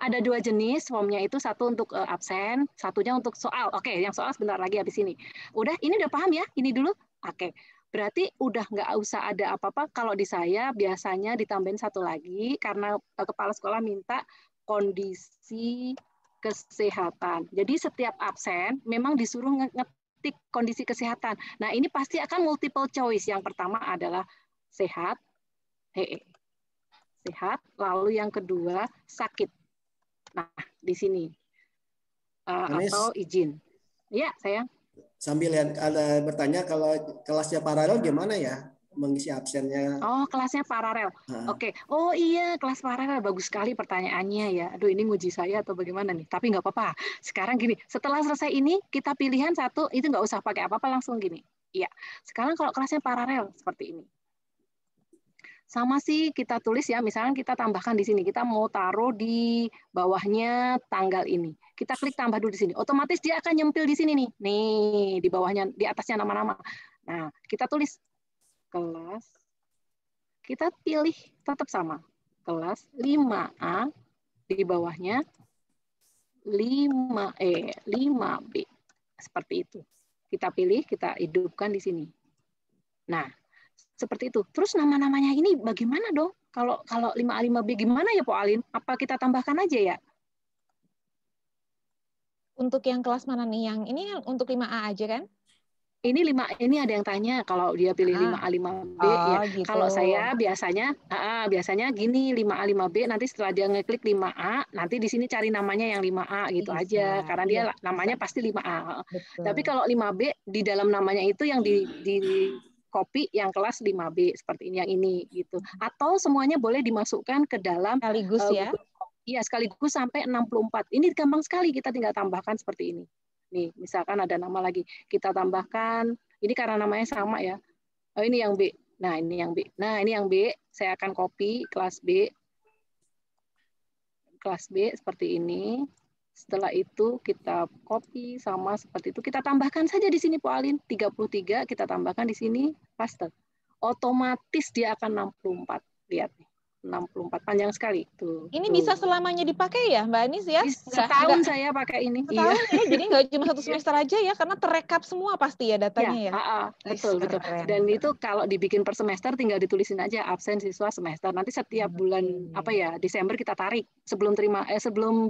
Ada dua jenis formnya itu, satu untuk absen, satunya untuk soal. Oke, yang soal sebentar lagi habis ini. Ini udah paham ya? Ini dulu. Oke. Berarti udah nggak usah ada apa-apa. Kalau di saya biasanya ditambahin satu lagi karena kepala sekolah minta kondisi kesehatan. Jadi setiap absen memang disuruh ngetik kondisi kesehatan. Nah, ini pasti akan multiple choice. Yang pertama adalah sehat, sehat. Lalu yang kedua sakit. Nah, di sini atau izin. Iya, sayang. Sambil ada bertanya, kalau kelasnya paralel gimana ya mengisi absennya? Kelasnya paralel. Oke. Oh iya, kelas paralel. Bagus sekali pertanyaannya ya. Aduh, ini nguji saya atau bagaimana nih? Tapi nggak apa-apa. Sekarang gini, setelah selesai ini, kita pilihan satu, itu nggak usah pakai apa-apa, langsung gini. Iya. Sekarang kalau kelasnya paralel, seperti ini. Sama sih kita tulis ya, misalnya kita tambahkan di sini. Kita mau taruh di bawahnya tanggal ini. Kita klik tambah dulu di sini. Otomatis dia akan nyempil di sini nih. Nih, di bawahnya, di atasnya nama-nama. Nah, kita tulis kelas, kita pilih tetap sama. Kelas 5A, di bawahnya 5B. Seperti itu. Kita pilih, kita hidupkan di sini. Nah, seperti itu. Terus nama-namanya ini bagaimana dong? Kalau 5A 5B gimana ya, Po Alin? Apa kita tambahkan aja ya? untuk yang kelas mana nih? Yang ini untuk 5A aja kan? Ini ada yang tanya kalau dia pilih 5A 5B ya. Gitu. Kalau saya biasanya gini 5A 5B, nanti setelah dia ngeklik 5A, nanti di sini cari namanya yang 5A gitu Bisa. aja karena dia namanya bisa. pasti 5A. Betul. Tapi kalau 5B di dalam namanya itu yang di copy yang kelas 5B seperti ini yang ini gitu. Atau semuanya boleh dimasukkan ke dalam sekaligus ya. Iya, sekaligus sampai 64. Ini gampang sekali, kita tinggal tambahkan seperti ini. Nih, misalkan ada nama lagi, kita tambahkan, ini karena namanya sama ya. Oh, ini yang B. Nah, ini yang B. Nah, ini yang B, saya akan copy kelas B. Kelas B seperti ini. Setelah itu kita copy sama seperti itu. Kita tambahkan saja di sini, Po Alin. 33 kita tambahkan di sini, paste. Otomatis dia akan 64. Lihat nih. 64 panjang sekali tuh. Ini bisa selamanya dipakai ya, Mbak Anis ya? Setahun saya pakai ini. Setahun ya, jadi nggak cuma 1 semester aja ya, karena terekap semua pasti ya datanya ya. Betul. Dan itu kalau dibikin per semester tinggal ditulisin aja absen siswa semester. Nanti setiap bulan Desember kita tarik sebelum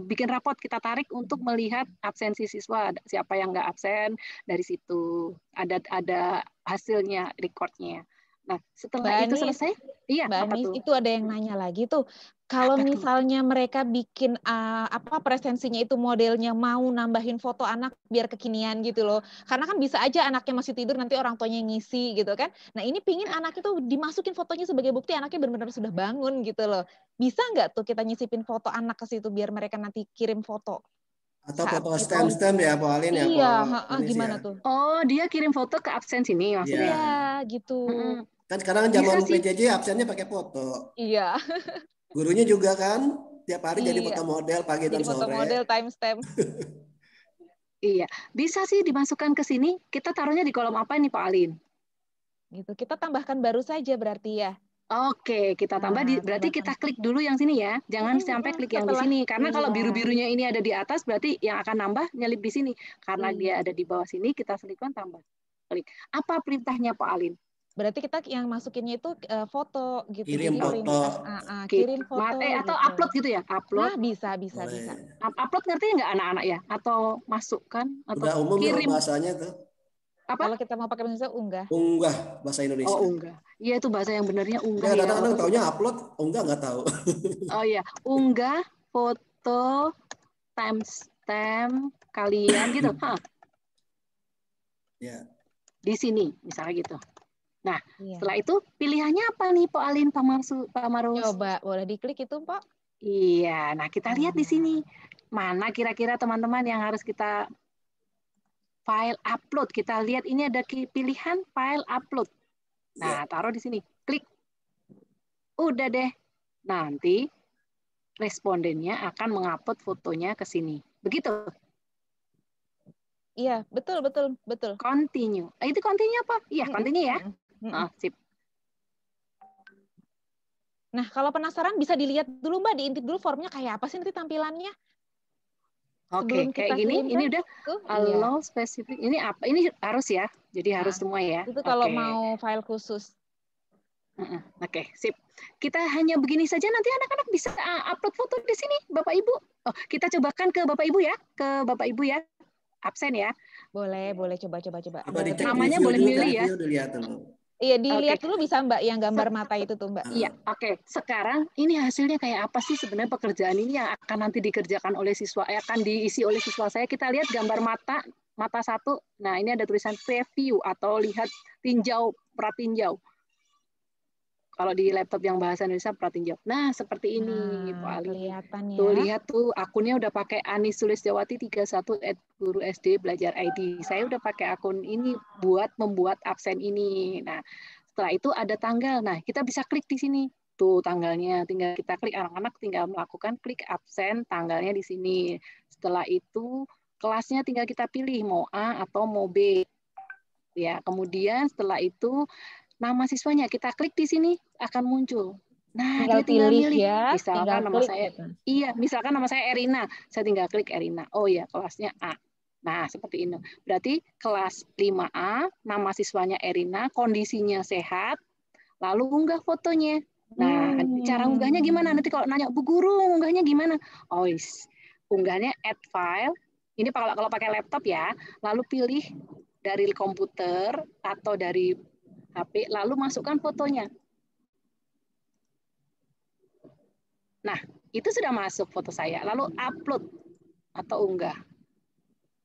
bikin rapot kita tarik untuk melihat absensi siswa, siapa yang nggak absen, dari situ ada hasilnya, recordnya. Nah, setelah itu selesai, Mbak Anis, itu ada yang nanya lagi tuh. Kalau misalnya mereka bikin presensinya itu modelnya mau nambahin foto anak biar kekinian gitu loh. Karena kan bisa aja anaknya masih tidur, nanti orang tuanya ngisi gitu kan. Nah, ini pingin anak itu dimasukin fotonya sebagai bukti anaknya benar-benar sudah bangun gitu loh. Bisa nggak tuh kita nyisipin foto anak ke situ biar mereka nanti kirim foto? Atau foto stem ya, Po Alin ya? Iya, gimana tuh? Oh, dia kirim foto ke absen sini maksudnya? Iya, gitu. Kan sekarang zaman PJJ absennya pakai foto. Iya. Gurunya juga kan tiap hari jadi foto model pagi dan sore. Foto model timestamp. Iya, bisa sih dimasukkan ke sini. Kita taruhnya di kolom apa nih, Pak Alin? Gitu. Kita tambahkan baru saja berarti ya. Oke, kita tambah berarti kita klik dulu yang sini ya. Jangan sampai klik yang di sini karena kalau biru-birunya ini ada di atas berarti yang akan nambah nyelip di sini. Karena dia ada di bawah sini, kita selipkan tambah. Klik. Apa perintahnya, Pak Alin? Berarti kita yang masukinnya itu foto gitu. Kirim foto. Kirim foto atau gitu. Upload gitu ya? Upload. Nah, bisa. Upload ngerti nggak anak-anak ya? Atau masukkan atau udah umum kirim bahasanya tuh. Apa? Kalau kita mau pakai bahasa Indonesia unggah. Unggah bahasa Indonesia. Oh, unggah. Iya, itu bahasa yang benernya unggah ya. Kadang-kadang taunya upload, unggah nggak tahu. Oh iya, unggah foto timestamp kalian gitu. Ya. Di sini misalnya gitu. Nah, setelah itu pilihannya apa nih, Pak Alin, Pak Marus? Coba, boleh diklik itu, Pak? Iya, nah kita lihat di sini. Mana kira-kira teman-teman yang harus kita file upload. Kita lihat ini ada pilihan file upload. Nah, taruh di sini. Klik. Udah deh. Nanti respondennya akan mengupload fotonya ke sini. Begitu? Iya, betul. Continue. Itu continue apa? Iya, continue ya. Sip. Nah, kalau penasaran bisa dilihat dulu, Mbak, diintip dulu formnya kayak apa sih nanti tampilannya. Oke, kayak gini, ini udah allow spesifik. Ini apa? Ini harus ya. Jadi harus semua ya. Itu kalau mau file khusus. Oke, sip. Kita hanya begini saja, nanti anak-anak bisa upload foto di sini, Bapak Ibu. Oh, kita cobakan ke Bapak Ibu ya. Ke Bapak Ibu ya. Absen ya. Boleh coba. Namanya boleh milih ya. Iya, dilihat dulu bisa, Mbak, yang gambar mata itu tuh, Mbak. Iya, oke. Sekarang ini hasilnya kayak apa sih sebenarnya pekerjaan ini yang akan nanti dikerjakan oleh siswa, akan diisi oleh siswa saya. Kita lihat gambar mata satu. Nah, ini ada tulisan preview atau lihat pratinjau. Kalau di laptop yang bahasa Indonesia pratinjau. Nah, seperti ini, Pak Ali. Kelihatan ya. Tuh, lihat tuh, akunnya udah pakai Anis Sulistiawati 31@guru-sd-belajar-id. Saya udah pakai akun ini buat membuat absen ini. Nah, setelah itu ada tanggal. Nah, kita bisa klik di sini. Tuh, tanggalnya. Tinggal kita klik, anak-anak tinggal melakukan klik absen, tanggalnya di sini. Setelah itu, kelasnya tinggal kita pilih, mau A atau mau B. Ya, kemudian setelah itu, nama siswanya kita klik di sini akan muncul. Nah, tinggal milih ya. Misalkan nama saya misalkan nama saya Erina. Saya tinggal klik Erina. Oh ya, kelasnya A. Nah, seperti ini. Berarti kelas 5A, nama siswanya Erina, kondisinya sehat, lalu unggah fotonya. Nah, cara unggahnya gimana? Nanti kalau nanya, Bu Guru, unggahnya gimana? Oh, unggahnya add file, Ini kalau pakai laptop ya, lalu pilih dari komputer atau dari HP, lalu masukkan fotonya. Nah, itu sudah masuk foto saya. Lalu upload atau unggah.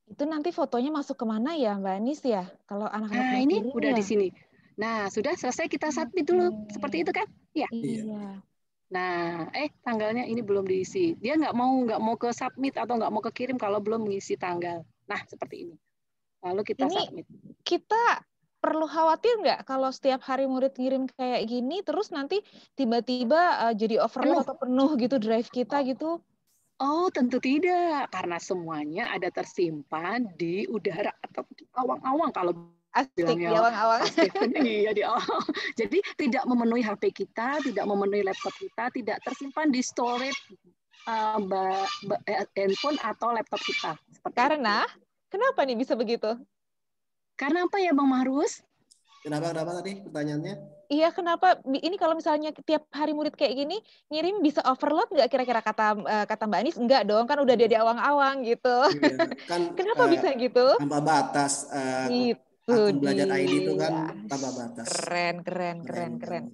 Itu nanti fotonya masuk kemana ya, Mbak Anis ya? Kalau anak-anak Nah, mau ini kirim udah ya? di sini. Nah, sudah selesai kita submit dulu. Seperti itu kan? Ya. Iya. Nah, tanggalnya ini belum diisi. Dia nggak mau ke submit atau nggak mau kekirim kalau belum mengisi tanggal. Nah, seperti ini. Lalu kita Ini submit. kita perlu khawatir nggak kalau setiap hari murid ngirim kayak gini, terus nanti tiba-tiba jadi overload atau penuh gitu drive kita gitu? Oh, tentu tidak. Karena semuanya ada tersimpan di udara atau di awang-awang. Kalau Asik di bilangnya awang-awang. iya di awang. Jadi tidak memenuhi HP kita, tidak memenuhi laptop kita, tidak tersimpan di storage handphone atau laptop kita. Karena, kenapa nih bisa begitu? Karena apa ya Bang Mahrus? Kenapa tadi pertanyaannya? Iya, kenapa ini kalau misalnya tiap hari murid kayak gini ngirim bisa overload nggak kira-kira kata Mbak Anis? Enggak dong, kan udah dia di awang-awang gitu. Iya, kan Kenapa bisa gitu? tanpa batas Itu akun belajar ID itu dia. kan tanpa batas. Keren.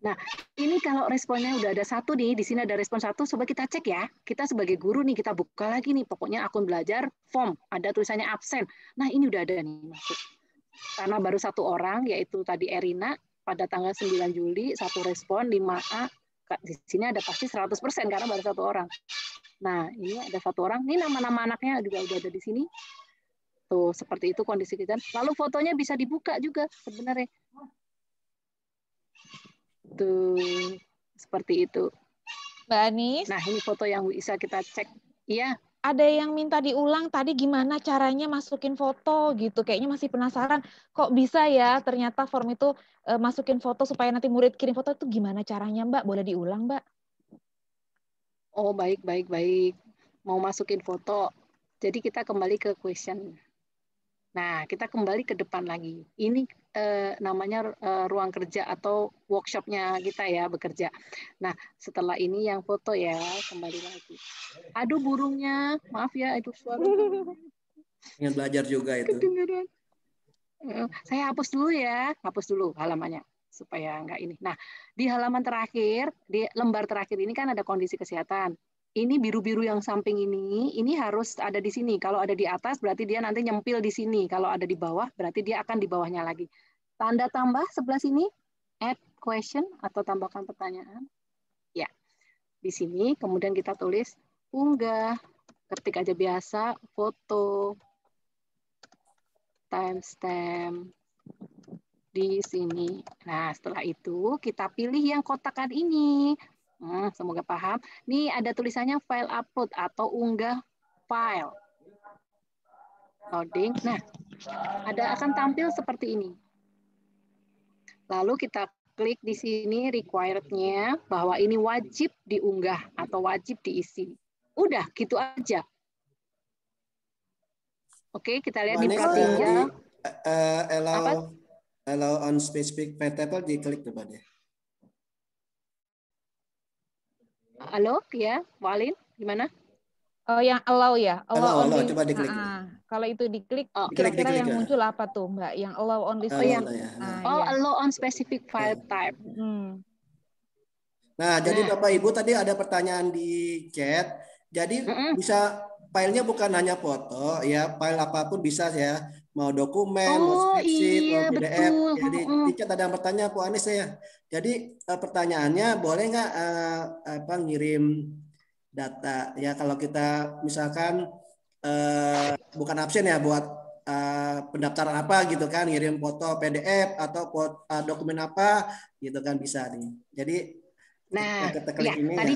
Nah, ini kalau responnya udah ada satu nih, di sini ada respon satu, coba kita cek ya. Kita sebagai guru nih, kita buka lagi nih, pokoknya akun belajar, form, ada tulisannya absen. Nah, ini udah ada nih masuk. Karena baru satu orang, yaitu tadi Erina, pada tanggal 9 Juli, satu respon, 5A, di sini ada pasti 100% karena baru satu orang. Nah, ini ada satu orang, ini nama-nama anaknya juga udah ada di sini. Tuh, seperti itu kondisi kita. Lalu fotonya bisa dibuka juga sebenarnya. Tuh, seperti itu. Mbak Anis. Nah, ini foto yang bisa kita cek. Iya. Ada yang minta diulang tadi gimana caranya masukin foto gitu. Kayaknya masih penasaran. Kok bisa ya ternyata form itu masukin foto supaya nanti murid kirim foto itu gimana caranya Mbak? Boleh diulang Mbak? Oh, baik. Mau masukin foto. Jadi kita kembali ke question. Nah, kita kembali ke depan lagi. Ini namanya ruang kerja atau workshopnya kita ya, bekerja. Nah, setelah ini yang foto ya, kembali lagi. Aduh, burungnya. Maaf ya, itu suara. Ingin belajar juga itu. Kedengeran. Saya hapus dulu ya. Hapus dulu halamannya. Supaya enggak ini. Nah, di halaman terakhir, di lembar terakhir ini kan ada kondisi kesehatan. Ini biru-biru yang samping ini harus ada di sini. Kalau ada di atas berarti dia nanti nyempil di sini. Kalau ada di bawah berarti dia akan di bawahnya lagi. Tanda tambah sebelah sini, add question atau tambahkan pertanyaan. Ya, di sini kemudian kita tulis unggah, ketik aja biasa, foto, timestamp di sini. Nah, setelah itu kita pilih yang kotakan ini. Semoga paham. Nih ada tulisannya file upload atau unggah file. Loading. Nah, akan tampil seperti ini. Lalu kita klik di sini required-nya bahwa ini wajib diunggah atau wajib diisi. Udah, gitu aja. Oke, kita lihat di pratingga. Allow on specific file table diklik tuh Pak. Halo, ya, Walin, gimana? Oh, yang allow ya? Allow, coba diklik. Kalau itu diklik, kira-kira yang muncul apa tuh, Mbak? Yang allow only allow on specific file type. Nah, jadi Bapak Ibu tadi ada pertanyaan di chat. Jadi bisa filenya bukan hanya foto, ya, file apapun bisa ya. Mau dokumen, mau spreadsheet, mau PDF. Betul. Jadi di chat ada yang bertanya, Bu Anis ya. Jadi pertanyaannya boleh nggak ngirim data ya kalau kita misalkan bukan absen ya buat pendaftaran apa gitu kan, ngirim foto PDF atau dokumen apa gitu kan bisa nih. Jadi nah, ya, tadi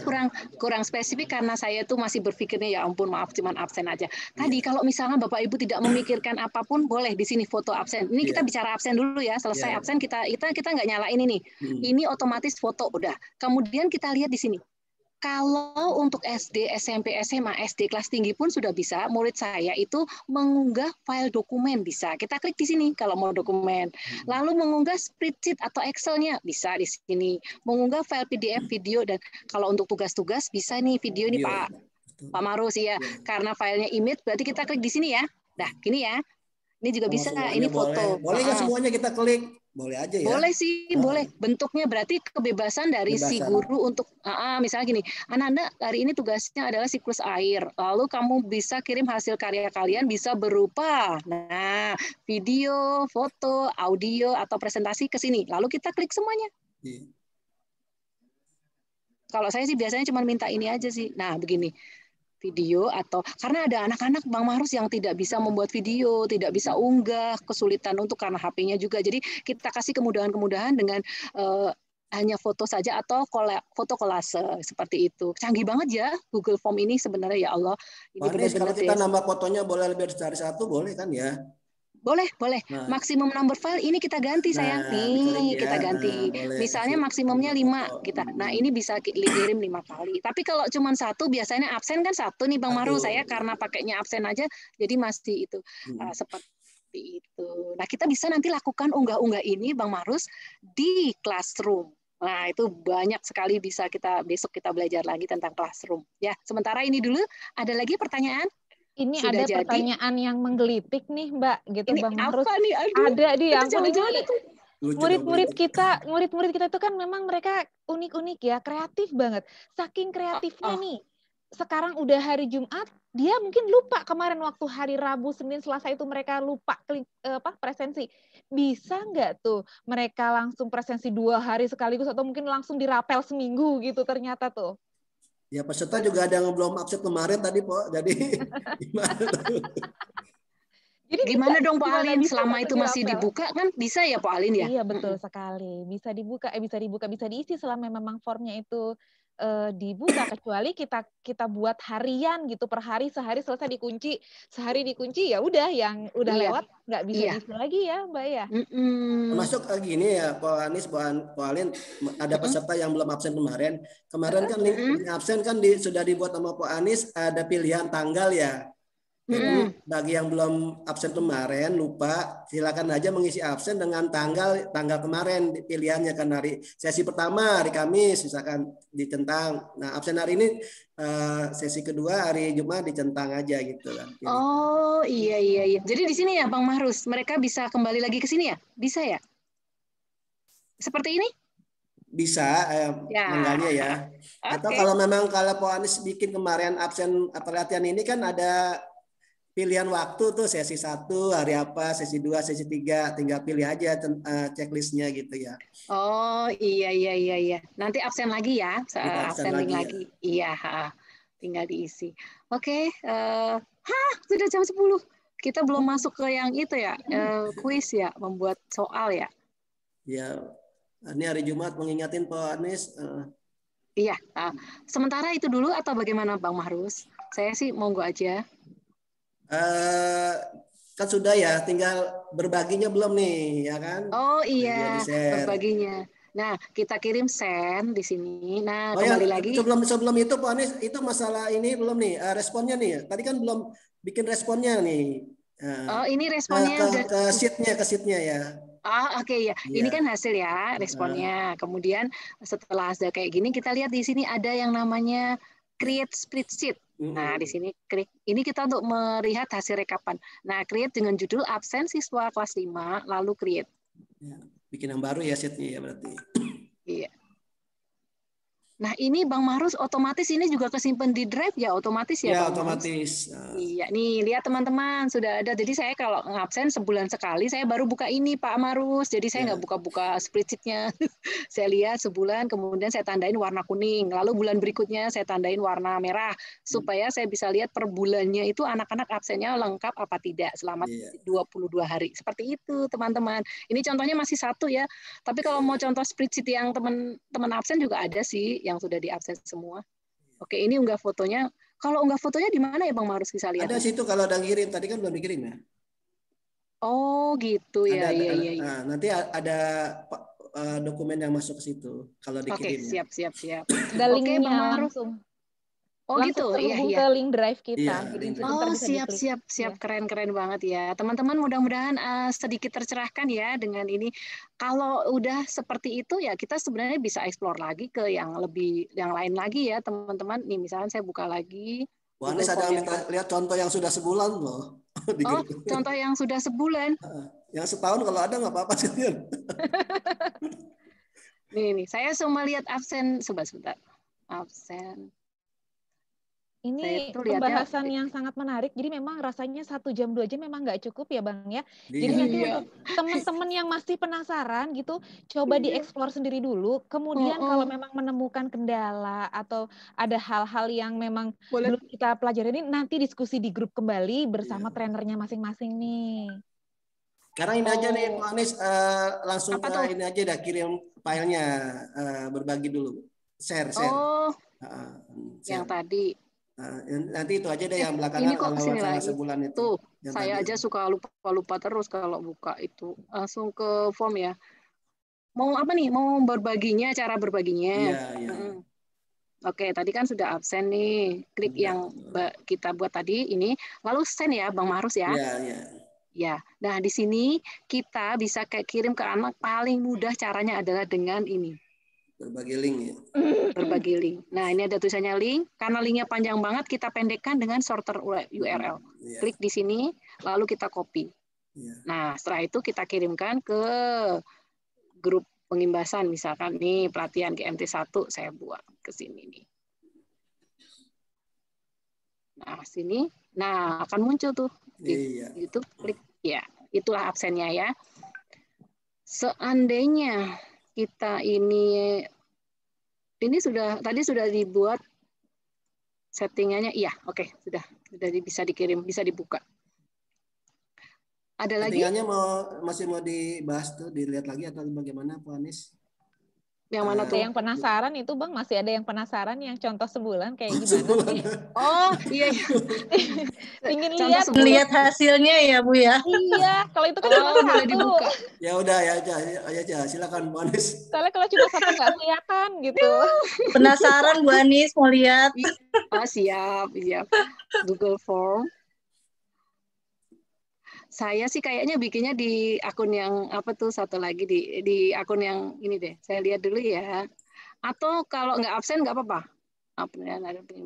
kurang spesifik karena saya tuh masih berpikirnya ya ampun maaf cuman absen aja. Tadi kalau misalnya Bapak Ibu tidak memikirkan apapun boleh di sini foto absen. Ini kita bicara absen dulu ya. Selesai absen kita nggak nyalain ini. Ini otomatis foto udah. Kemudian kita lihat di sini. Kalau untuk SD, SMP, SMA, SD kelas tinggi pun sudah bisa. Murid saya itu mengunggah file dokumen bisa. Kita klik di sini kalau mau dokumen. Lalu mengunggah spreadsheet atau Excel-nya bisa di sini. Mengunggah file PDF, video dan kalau untuk tugas-tugas bisa nih video ini Pak. Pak Marus ya. Karena filenya image, berarti kita klik di sini ya. Nah, gini ya. Ini juga bisa. Ini foto. Boleh nggak semuanya kita klik? Boleh aja ya. Boleh sih, boleh. Bentuknya berarti kebebasan dari si guru untuk, misalnya gini, anak-anak hari ini tugasnya adalah siklus air. Lalu kamu bisa kirim hasil karya kalian bisa berupa, video, foto, audio, atau presentasi ke sini. Lalu kita klik semuanya. Kalau saya sih biasanya cuma minta ini aja sih. Nah, begini. Video atau karena ada anak-anak Bang Mahrus yang tidak bisa membuat video, tidak bisa unggah, kesulitan untuk karena HP-nya juga. Jadi kita kasih kemudahan-kemudahan dengan hanya foto saja atau foto kolase seperti itu. Canggih banget ya Google Form ini sebenarnya, ya Allah. Ini kalau kita nambah fotonya boleh lebih dari satu, boleh kan ya? Boleh. Maksimum number file ini kita ganti sayang. Nih, kita ganti. Misalnya maksimumnya 5 kita. Nah, ini bisa kirim 5 kali. Tapi kalau cuma satu, biasanya absen kan satu nih Bang Mahrus. Saya karena pakainya absen aja, jadi masih itu. Seperti itu. Nah, kita bisa nanti lakukan unggah-unggah ini Bang Mahrus di Classroom. Nah, itu banyak sekali bisa besok kita belajar lagi tentang Classroom. Ya, sementara ini dulu. Ada lagi pertanyaan? Ini sudah ada pertanyaan yang menggelitik nih Mbak, gitu ini Bang Mahrus. Apa nih? Aduh, ada di yang murid-murid kita itu kan memang mereka unik-unik ya, kreatif banget. Saking kreatifnya nih, sekarang udah hari Jumat, dia mungkin lupa kemarin waktu hari Rabu, Senin, Selasa itu mereka lupa presensi. Bisa nggak tuh mereka langsung presensi 2 hari sekaligus atau mungkin langsung dirapel seminggu gitu ternyata tuh? Ya peserta juga ada yang belum absen kemarin tadi, Po. Jadi gimana tuh? Jadi gimana dong Pak Alin? Selama itu masih dibuka kan bisa ya Pak Alin ya? Iya betul sekali. Bisa dibuka, bisa diisi selama memang formnya itu dibuka, kecuali kita buat harian gitu, per hari, sehari selesai dikunci, sehari dikunci, ya udah yang udah lewat nggak bisa diisi lagi ya Mbak ya. Termasuk gini ya Pak Anis, Pak Alin, ada peserta yang belum absen kemarin. Kemarin kan link absen kan sudah dibuat sama Pak Anis, ada pilihan tanggal ya. Jadi bagi yang belum absen kemarin lupa, silakan aja mengisi absen dengan tanggal kemarin pilihannya, kan hari sesi pertama hari Kamis misalkan dicentang. Nah, absen hari ini sesi kedua hari Jumat dicentang aja gitu kan. Oh, iya. Jadi di sini ya Bang Mahrus, mereka bisa kembali lagi ke sini ya? Bisa ya? Seperti ini? Bisa, tanggalnya ya. Atau kalau memang kalau Pak Anies bikin kemarin absen pelatihan ini kan ada pilihan waktu tuh, sesi 1 hari apa, sesi 2, sesi 3, tinggal pilih aja checklistnya gitu ya. Oh iya. Nanti absen lagi ya, absen lagi. Iya, tinggal diisi. Oke, sudah jam 10. Kita belum masuk ke yang itu ya, kuis ya, membuat soal ya. Ya, ini hari Jumat mengingatin Pak Anies. Iya, sementara itu dulu atau bagaimana Bang Mahrus? Saya sih monggo aja. Kan sudah ya, tinggal berbaginya belum nih, ya kan? Oh iya, berbaginya. Nah, kita kirim send di sini. Nah, kembali lagi. Sebelum itu Pak Anies, itu masalah ini belum nih, responnya nih. Tadi kan belum bikin responnya nih. Oh, ini responnya ke sheet-nya ya. Oke ya. Ini kan hasil ya responnya. Kemudian setelah hasil kayak gini, kita lihat di sini ada yang namanya create spreadsheet. Nah, di sini klik. Ini kita untuk melihat hasil rekapan. Nah, create dengan judul absen siswa kelas 5, lalu create. Ya, bikin yang baru ya sheet-nya ya berarti. Iya. Nah, ini Bang Mahrus otomatis ini juga kesimpan di drive ya, otomatis ya, ya Bang otomatis. Iya, nih lihat teman-teman sudah ada. Jadi saya kalau ngabsen sebulan sekali, saya baru buka ini Pak Mahrus. Jadi saya nggak buka-buka spreadsheet-nya. Saya lihat sebulan, kemudian saya tandain warna kuning. Lalu bulan berikutnya saya tandain warna merah, supaya saya bisa lihat per bulannya itu anak-anak absennya lengkap apa tidak selama 22 hari. Seperti itu teman-teman. Ini contohnya masih 1 ya. Tapi kalau mau contoh spreadsheet yang teman-teman absen juga ada sih, yang sudah diabsen semua. Oke, ini unggah fotonya. Kalau unggah fotonya di mana ya Bang Mahrus bisa lihat? Ada situ kalau udah ngirim. Tadi kan belum dikirim ya. Oh gitu ya. Iya. Nah, nanti ada dokumen yang masuk ke situ kalau dikirim. Oke, siap. Ada linknya langsung. Oh gitu, terhubung ke link drive kita. Oh siap, keren banget ya. Teman-teman mudah-mudahan sedikit tercerahkan ya dengan ini. Kalau udah seperti itu ya kita sebenarnya bisa explore lagi ke yang lain lagi ya teman-teman. Nih misalnya saya buka lagi. Bu Anies ada yang minta lihat contoh yang sudah sebulan loh. Oh, contoh yang sudah sebulan. Yang setahun kalau ada nggak apa-apa sekalian. Nih, saya cuma lihat absen sebentar. Absen. Ini pembahasan yang sangat menarik. Jadi memang rasanya 1 jam 2 jam memang nggak cukup ya Bang ya. Jadi nanti untuk teman-teman yang masih penasaran gitu, coba dieksplor sendiri dulu. Kemudian kalau memang menemukan kendala atau ada hal-hal yang memang belum kita pelajari, ini nanti diskusi di grup kembali bersama trainernya masing-masing nih. Karena ini aja nih Pak Anies, langsung ke ini aja dah, kirim filenya, berbagi dulu, share. Oh, share. Yang tadi. Nanti itu aja deh yang belakangan kalau masalah sebulan itu. Tuh, saya aja suka lupa terus kalau buka itu. Langsung ke form ya. Mau apa nih? Mau berbaginya, cara berbaginya. Iya. Oke, tadi kan sudah absen nih. Klik yang kita buat tadi ini, lalu send ya Bang Marus ya. Iya. Ya, nah di sini kita bisa kirim ke anak, paling mudah caranya adalah dengan ini. Berbagi link ya. Berbagi link. Nah, ini ada tulisannya link. Karena linknya panjang banget, kita pendekkan dengan sorter URL. Klik di sini, lalu kita copy. Nah, setelah itu kita kirimkan ke grup pengimbasan. Misalkan nih, pelatihan GMT1 saya buat ke sini nih. Nah, sini. Nah, akan muncul tuh. Di YouTube, klik. Ya, itulah absennya ya. Seandainya kita ini tadi sudah dibuat settingannya, iya, oke, sudah bisa dikirim, bisa dibuka. Ada lagi? Settingannya masih mau dibahas tuh, dilihat lagi atau bagaimana Pak Anies? Yang mana tuh? Yang penasaran itu Bang, masih ada yang penasaran yang contoh sebulan kayak gimana sih? Oh iya. Ingin lihat hasilnya ya Bu ya. Iya, kalau itu kan cuma boleh dibuka. Ya udah ya aja, silakan Bu Anies. Soalnya kalau cuma satu nggak kelihatan gitu. Penasaran Bu Anies mau lihat. Oh siap. Google Form. Saya sih kayaknya bikinnya di akun yang apa tuh, satu lagi di akun yang ini deh. Saya lihat dulu ya. Atau kalau nggak absen nggak apa-apa.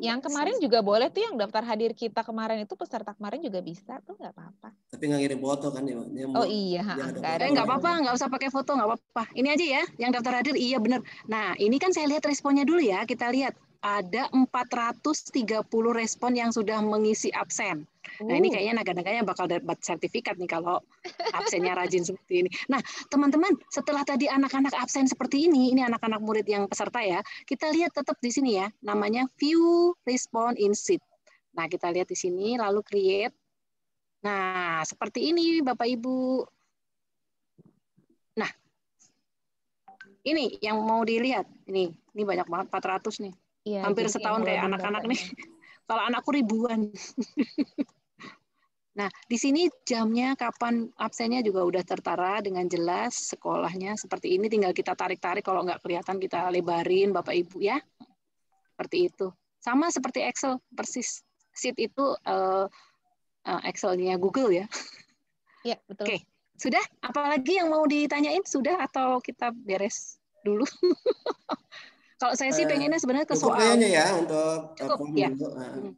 Yang kemarin juga boleh tuh, yang daftar hadir kita kemarin itu peserta kemarin juga bisa tuh, nggak apa-apa. Tapi nggak ngirim foto kan ya? Oh iya, nggak apa-apa, nggak usah pakai foto, nggak apa-apa. Ini aja ya, yang daftar hadir, iya benar. Nah ini kan saya lihat responnya dulu ya. Kita lihat ada 430 respon yang sudah mengisi absen. Nah ini kayaknya naga-naganya bakal dapat sertifikat nih kalau absennya rajin seperti ini. Nah teman-teman, setelah tadi anak-anak absen seperti ini anak-anak murid yang peserta ya, kita lihat tetap di sini ya, namanya view respond in sheet. Nah kita lihat di sini, lalu create. Nah seperti ini Bapak Ibu. Nah ini yang mau dilihat, ini banyak banget, 400 nih. Ya, hampir setahun kayak anak-anak nih. Kalau anakku ribuan. Nah, di sini jamnya kapan absennya juga udah tertara dengan jelas, sekolahnya seperti ini. Tinggal kita tarik-tarik, kalau nggak kelihatan kita lebarin Bapak Ibu ya. Seperti itu. Sama seperti Excel, persis. Sheet itu Excel-nya Google ya. Iya, betul. Oke, sudah? Apalagi yang mau ditanyain? Sudah atau kita beres dulu? Kalau saya sih pengennya sebenarnya ke soal. Kayaknya ya untuk cukup ya.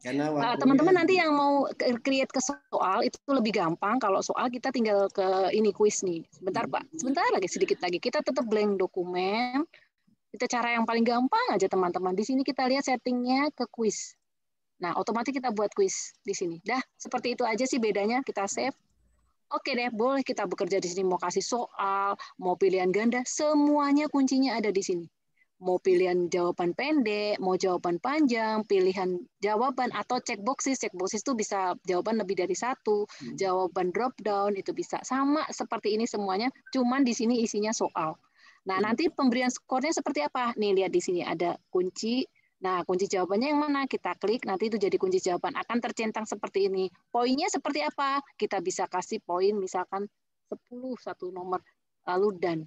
Karena teman-teman nanti yang mau create ke soal itu lebih gampang. Kalau soal kita tinggal ke ini kuis nih. Sebentar Pak, sebentar lagi, sedikit lagi. Kita tetap blank dokumen. Itu cara yang paling gampang aja teman-teman. Di sini kita lihat settingnya ke kuis. Nah, otomatis kita buat kuis di sini. Dah, seperti itu aja sih bedanya. Kita save. Oke deh, boleh kita bekerja di sini. Mau kasih soal, mau pilihan ganda, semuanya kuncinya ada di sini. Mau pilihan jawaban pendek, mau jawaban panjang, pilihan jawaban atau checkboxes. Checkboxes itu bisa jawaban lebih dari satu, jawaban drop down itu bisa. Sama seperti ini semuanya, cuman di sini isinya soal. Nah, nanti pemberian skornya seperti apa? Nih, lihat di sini ada kunci. Nah, kunci jawabannya yang mana? Kita klik, nanti itu jadi kunci jawaban. Akan tercentang seperti ini. Poinnya seperti apa? Kita bisa kasih poin misalkan 10, satu nomor, lalu dan.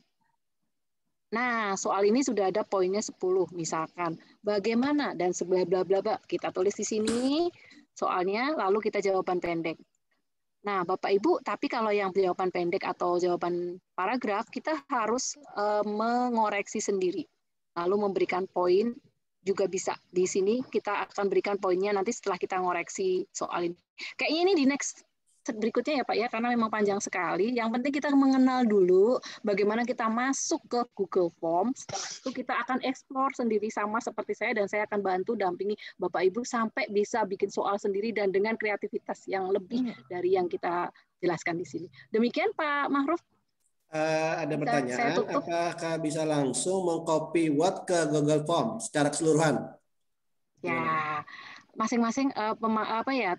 Nah, soal ini sudah ada poinnya 10 misalkan. Bagaimana dan sebelah bla bla bla. Kita tulis di sini soalnya, lalu kita jawaban pendek. Nah, Bapak Ibu, tapi kalau yang jawaban pendek atau jawaban paragraf, kita harus mengoreksi sendiri. Lalu memberikan poin juga bisa. Di sini kita akan berikan poinnya nanti setelah kita ngoreksi soal ini. Kayaknya ini di next berikutnya ya Pak ya, karena memang panjang sekali. Yang penting kita mengenal dulu bagaimana kita masuk ke Google Form. Setelah itu kita akan explore sendiri sama seperti saya, dan saya akan bantu dampingi Bapak Ibu sampai bisa bikin soal sendiri dan dengan kreativitas yang lebih dari yang kita jelaskan di sini. Demikian Pak Mahruf. Ada pertanyaan, apakah bisa langsung mengcopy Word ke Google Form secara keseluruhan? Ya, masing-masing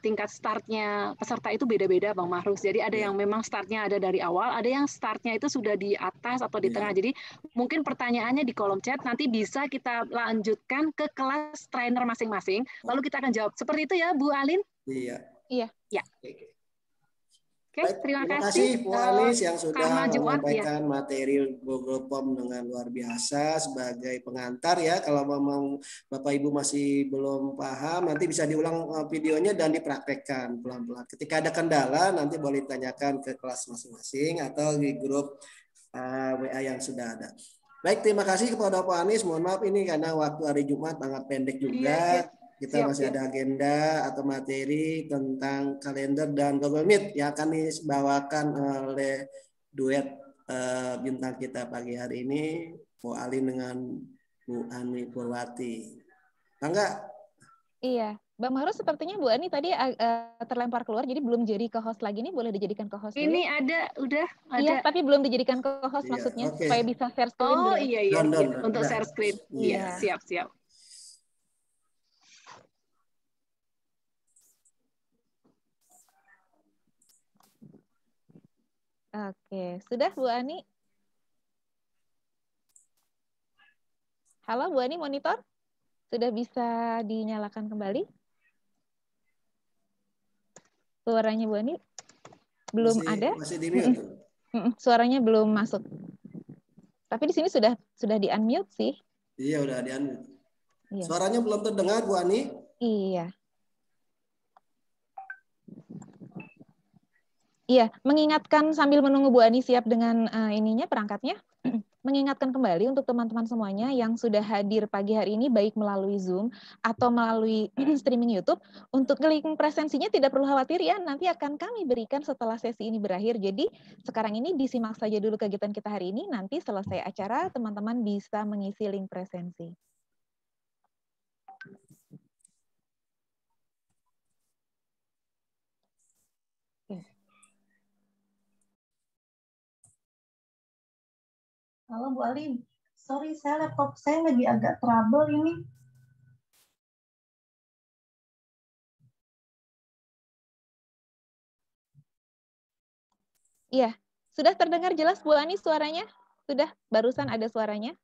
tingkat startnya peserta itu beda-beda Bang Mahruf. Jadi ada yang memang startnya ada dari awal, ada yang startnya itu sudah di atas atau di tengah. Jadi mungkin pertanyaannya di kolom chat, nanti bisa kita lanjutkan ke kelas trainer masing-masing. Lalu kita akan jawab. Seperti itu ya Bu Alin? Iya. Ya. Oke, terima kasih Bu Anis yang sudah menyampaikan materi Google Form dengan luar biasa sebagai pengantar ya. Kalau memang Bapak Ibu masih belum paham, nanti bisa diulang videonya dan dipraktekkan pelan-pelan. Ketika ada kendala, nanti boleh ditanyakan ke kelas masing-masing atau di grup WA yang sudah ada. Baik, terima kasih kepada Pak Anis. Mohon maaf ini karena waktu hari Jumat sangat pendek juga. Kita masih ada agenda atau materi tentang kalender dan Google Meet yang akan dibawakan oleh duet bintang kita pagi hari ini, Bu Alin dengan Bu Ani Purwati. Enggak? Iya, Bang Mahruf sepertinya Bu Ani tadi terlempar keluar, jadi belum jadi co-host lagi nih, boleh dijadikan co-host dulu? Ini udah ada. Iya, tapi belum dijadikan co-host maksudnya, supaya bisa share screen dulu. Oh iya, untuk share screen. Iya, siap. Oke, sudah Bu Ani? Halo Bu Ani, monitor? Sudah bisa dinyalakan kembali? Suaranya Bu Ani belum ada? Masih di mute. Suaranya belum masuk. Tapi di sini sudah di-unmute sih. Iya, udah di-unmute. Iya. Suaranya belum terdengar Bu Ani? Iya. Iya, mengingatkan sambil menunggu Bu Ani siap dengan perangkatnya, mengingatkan kembali untuk teman-teman semuanya yang sudah hadir pagi hari ini, baik melalui Zoom atau melalui streaming YouTube, untuk link presensinya tidak perlu khawatir ya, nanti akan kami berikan setelah sesi ini berakhir. Jadi sekarang ini disimak saja dulu kegiatan kita hari ini, nanti selesai acara teman-teman bisa mengisi link presensi. Halo Bu Alin, sorry saya laptop saya lagi agak trouble ini. Iya, sudah terdengar jelas Bu Ani suaranya? Sudah, barusan ada suaranya?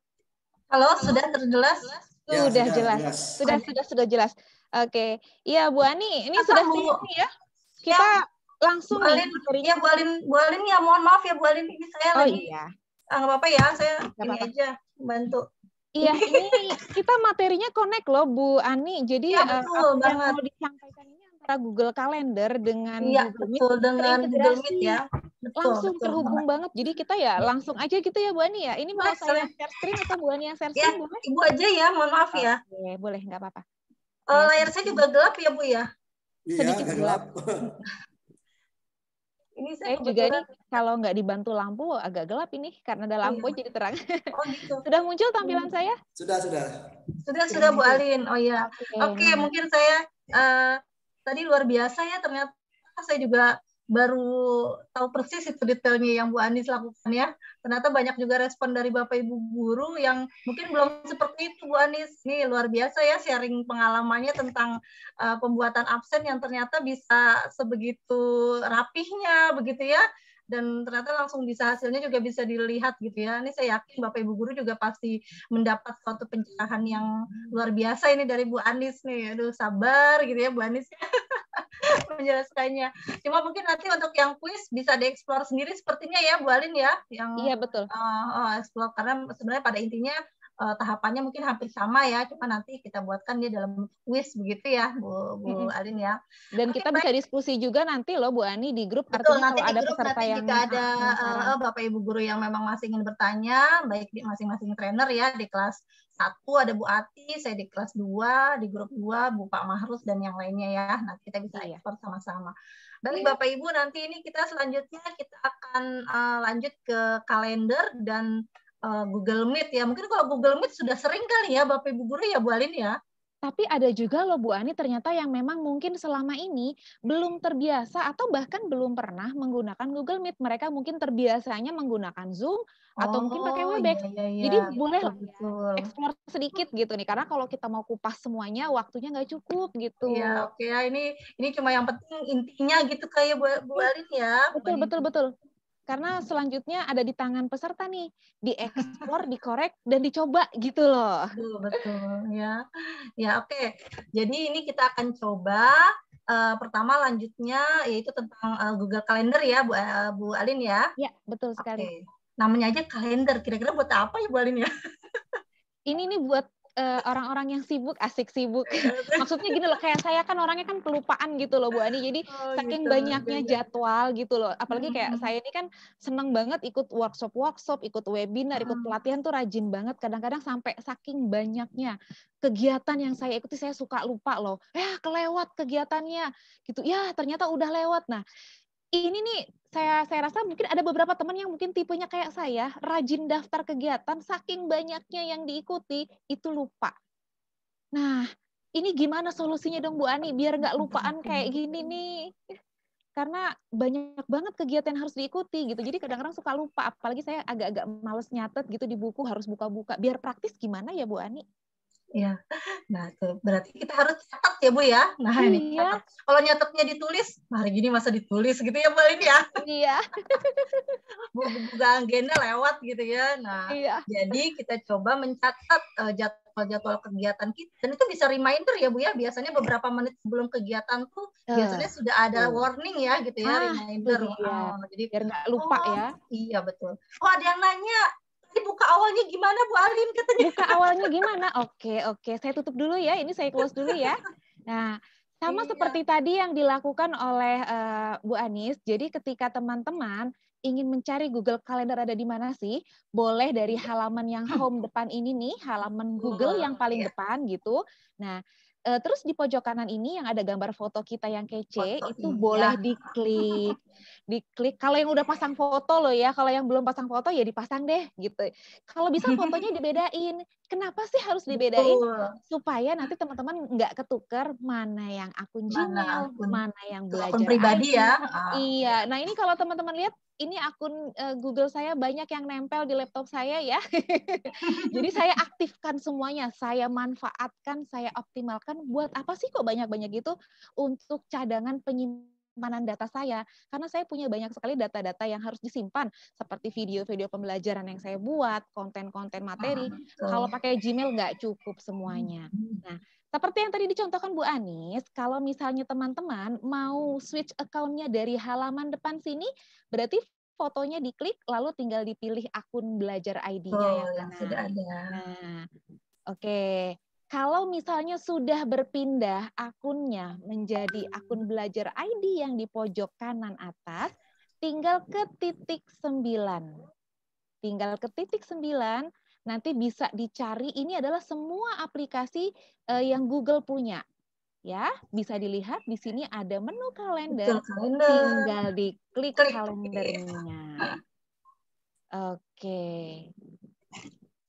Halo, sudah terjelas? Sudah jelas. Sudah jelas. Oke. Iya Bu Ani, ini sudah siap ya. Kita langsung Bu Alin, ya Bu Alin ya, mohon maaf ya Bu Alin, ini saya lagi. Iya. Nggak apa-apa ya, saya ini aja bantu. Iya, ini kita materinya connect loh Bu Ani. Jadi ya, betul yang mau disampaikan ini antara Google Calendar dengan Google Meet. Betul, dengan Google Meet ya. Langsung terhubung banget. Jadi kita ya langsung aja gitu ya Bu Ani ya. Ini mau saya share screen atau Bu Ani yang share screen? Ya, Ibu aja ya, mohon maaf ya. Oke, boleh, nggak apa-apa. Layar saya juga gelap ya Bu ya? Sedikit gelap. Ini saya juga nih kalau nggak dibantu lampu agak gelap ini karena ada lampu jadi terang. Oh gitu. Sudah muncul tampilan saya? Sudah Bu Alin. Oh ya. Oke, mungkin saya tadi luar biasa ya, ternyata saya juga baru tahu persis itu detailnya yang Bu Anis lakukan ya. Ternyata banyak juga respon dari Bapak Ibu guru yang mungkin belum seperti itu Bu Anis. Nih luar biasa ya sharing pengalamannya tentang pembuatan absen yang ternyata bisa sebegitu rapihnya begitu ya. Dan ternyata langsung bisa hasilnya juga bisa dilihat gitu ya. Ini saya yakin Bapak Ibu guru juga pasti mendapat suatu pencerahan yang luar biasa ini dari Bu Anis nih. Aduh sabar gitu ya Bu Anis menjelaskannya. Cuma mungkin nanti untuk yang kuis bisa dieksplor sendiri sepertinya ya Bu Alin ya. Yang, iya betul. Explore karena sebenarnya pada intinya tahapannya mungkin hampir sama ya, cuma nanti kita buatkan dia dalam quiz begitu ya, Bu Alin ya. Dan kita bisa diskusi juga nanti loh Bu Ani di grup. Betul, Artinya nanti kalau di ada grup peserta nanti yang jika ada penasaran. Bapak Ibu guru yang memang masih ingin bertanya, baik di masing-masing trainer ya, di kelas 1 ada Bu Ati, saya di kelas 2, di grup 2 Bu Pak Mahrus dan yang lainnya ya. Nanti kita bisa ekspor sama-sama. Baik Bapak Ibu, nanti ini kita selanjutnya kita akan lanjut ke kalender dan Google Meet ya. Mungkin kalau Google Meet sudah sering kali ya Bapak Ibu guru ya Bu Alin ya. Tapi ada juga loh Bu Ani ternyata yang memang mungkin selama ini belum terbiasa atau bahkan belum pernah menggunakan Google Meet. Mereka mungkin terbiasanya menggunakan Zoom atau mungkin pakai Webex. Jadi boleh lah ya, explore sedikit gitu nih. Karena kalau kita mau kupas semuanya waktunya nggak cukup gitu. Iya, oke ya. Ini cuma yang penting intinya gitu kayak Bu Alin ya. Betul. Karena selanjutnya ada di tangan peserta nih, dieksplor, dikorek, dan dicoba gitu loh. Betul ya. Ya oke. Jadi ini kita akan coba pertama lanjutnya yaitu tentang Google Calendar ya Bu Alin ya. Ya betul sekali. Oke. Namanya aja kalender. Kira-kira buat apa ya Bu Alin ya? Ini nih buat orang-orang yang sibuk, asik sibuk. Maksudnya gini loh, kayak saya kan orangnya kan pelupaan gitu loh Bu Ani. Jadi saking gitu, banyaknya jadwal gitu loh. Apalagi kayak saya ini kan seneng banget ikut workshop, ikut webinar, ikut pelatihan tuh rajin banget. Kadang-kadang sampai saking banyaknya kegiatan yang saya ikuti saya suka lupa loh. Kelewat kegiatannya gitu. Ya ternyata udah lewat. Nah ini nih saya rasa mungkin ada beberapa teman yang mungkin tipenya kayak saya, rajin daftar kegiatan, saking banyaknya yang diikuti, itu lupa. Nah, ini gimana solusinya dong Bu Ani, biar nggak lupaan kayak gini nih? Karena banyak banget kegiatan yang harus diikuti gitu, jadi kadang-kadang suka lupa, apalagi saya agak-agak males nyatet gitu di buku, harus buka-buka. Biar praktis gimana ya Bu Ani? Ya, nah tuh berarti kita harus catat ya Bu ya. Nah ini catat. Kalau nyatetnya ditulis, hari gini masa ditulis gitu ya Bu ini ya. Iya. Buka agenda lewat gitu ya. Nah, jadi kita coba mencatat jadwal kegiatan kita. Dan itu bisa reminder ya Bu ya. Biasanya beberapa menit sebelum kegiatan tuh biasanya sudah ada warning ya gitu ya, reminder. Jadi biar nggak lupa ya. Iya betul. Oh ada yang nanya. Buka awalnya gimana Bu Alin katanya? Buka awalnya gimana? Oke. Saya tutup dulu ya. Ini saya close dulu ya. Nah, sama seperti tadi yang dilakukan oleh Bu Anis. Jadi ketika teman-teman ingin mencari Google Calendar ada di mana sih? Boleh dari halaman yang home depan ini nih, halaman Google yang paling depan gitu. Nah, terus di pojok kanan ini yang ada gambar foto kita yang kece, itu boleh diklik. Kalau yang udah pasang foto loh ya, kalau yang belum pasang foto ya dipasang deh gitu. Kalau bisa fotonya dibedain. Kenapa sih harus dibedain? Supaya nanti teman-teman nggak ketukar mana yang akun Gmail, mana yang belajar akun pribadi ID. Ya. Iya. Nah ini kalau teman-teman lihat, ini akun Google saya banyak yang nempel di laptop saya ya. Jadi saya aktifkan semuanya, saya manfaatkan, saya optimalkan. Buat apa sih kok banyak-banyak gitu? Untuk cadangan penyimpanan data saya. Karena saya punya banyak sekali data-data yang harus disimpan. Seperti video-video pembelajaran yang saya buat, konten-konten materi. Kalau pakai Gmail nggak cukup semuanya. Nah, seperti yang tadi dicontohkan Bu Anis, kalau misalnya teman-teman mau switch account-nya dari halaman depan sini, berarti fotonya diklik, lalu tinggal dipilih akun belajar ID-nya yang sudah ada. Nah, oke. Kalau misalnya sudah berpindah akunnya menjadi akun belajar ID yang di pojok kanan atas, tinggal ke titik 9. Tinggal ke titik 9, nanti bisa dicari, ini adalah semua aplikasi yang Google punya. Ya, bisa dilihat di sini ada menu kalender, tinggal diklik kalendernya. Oke.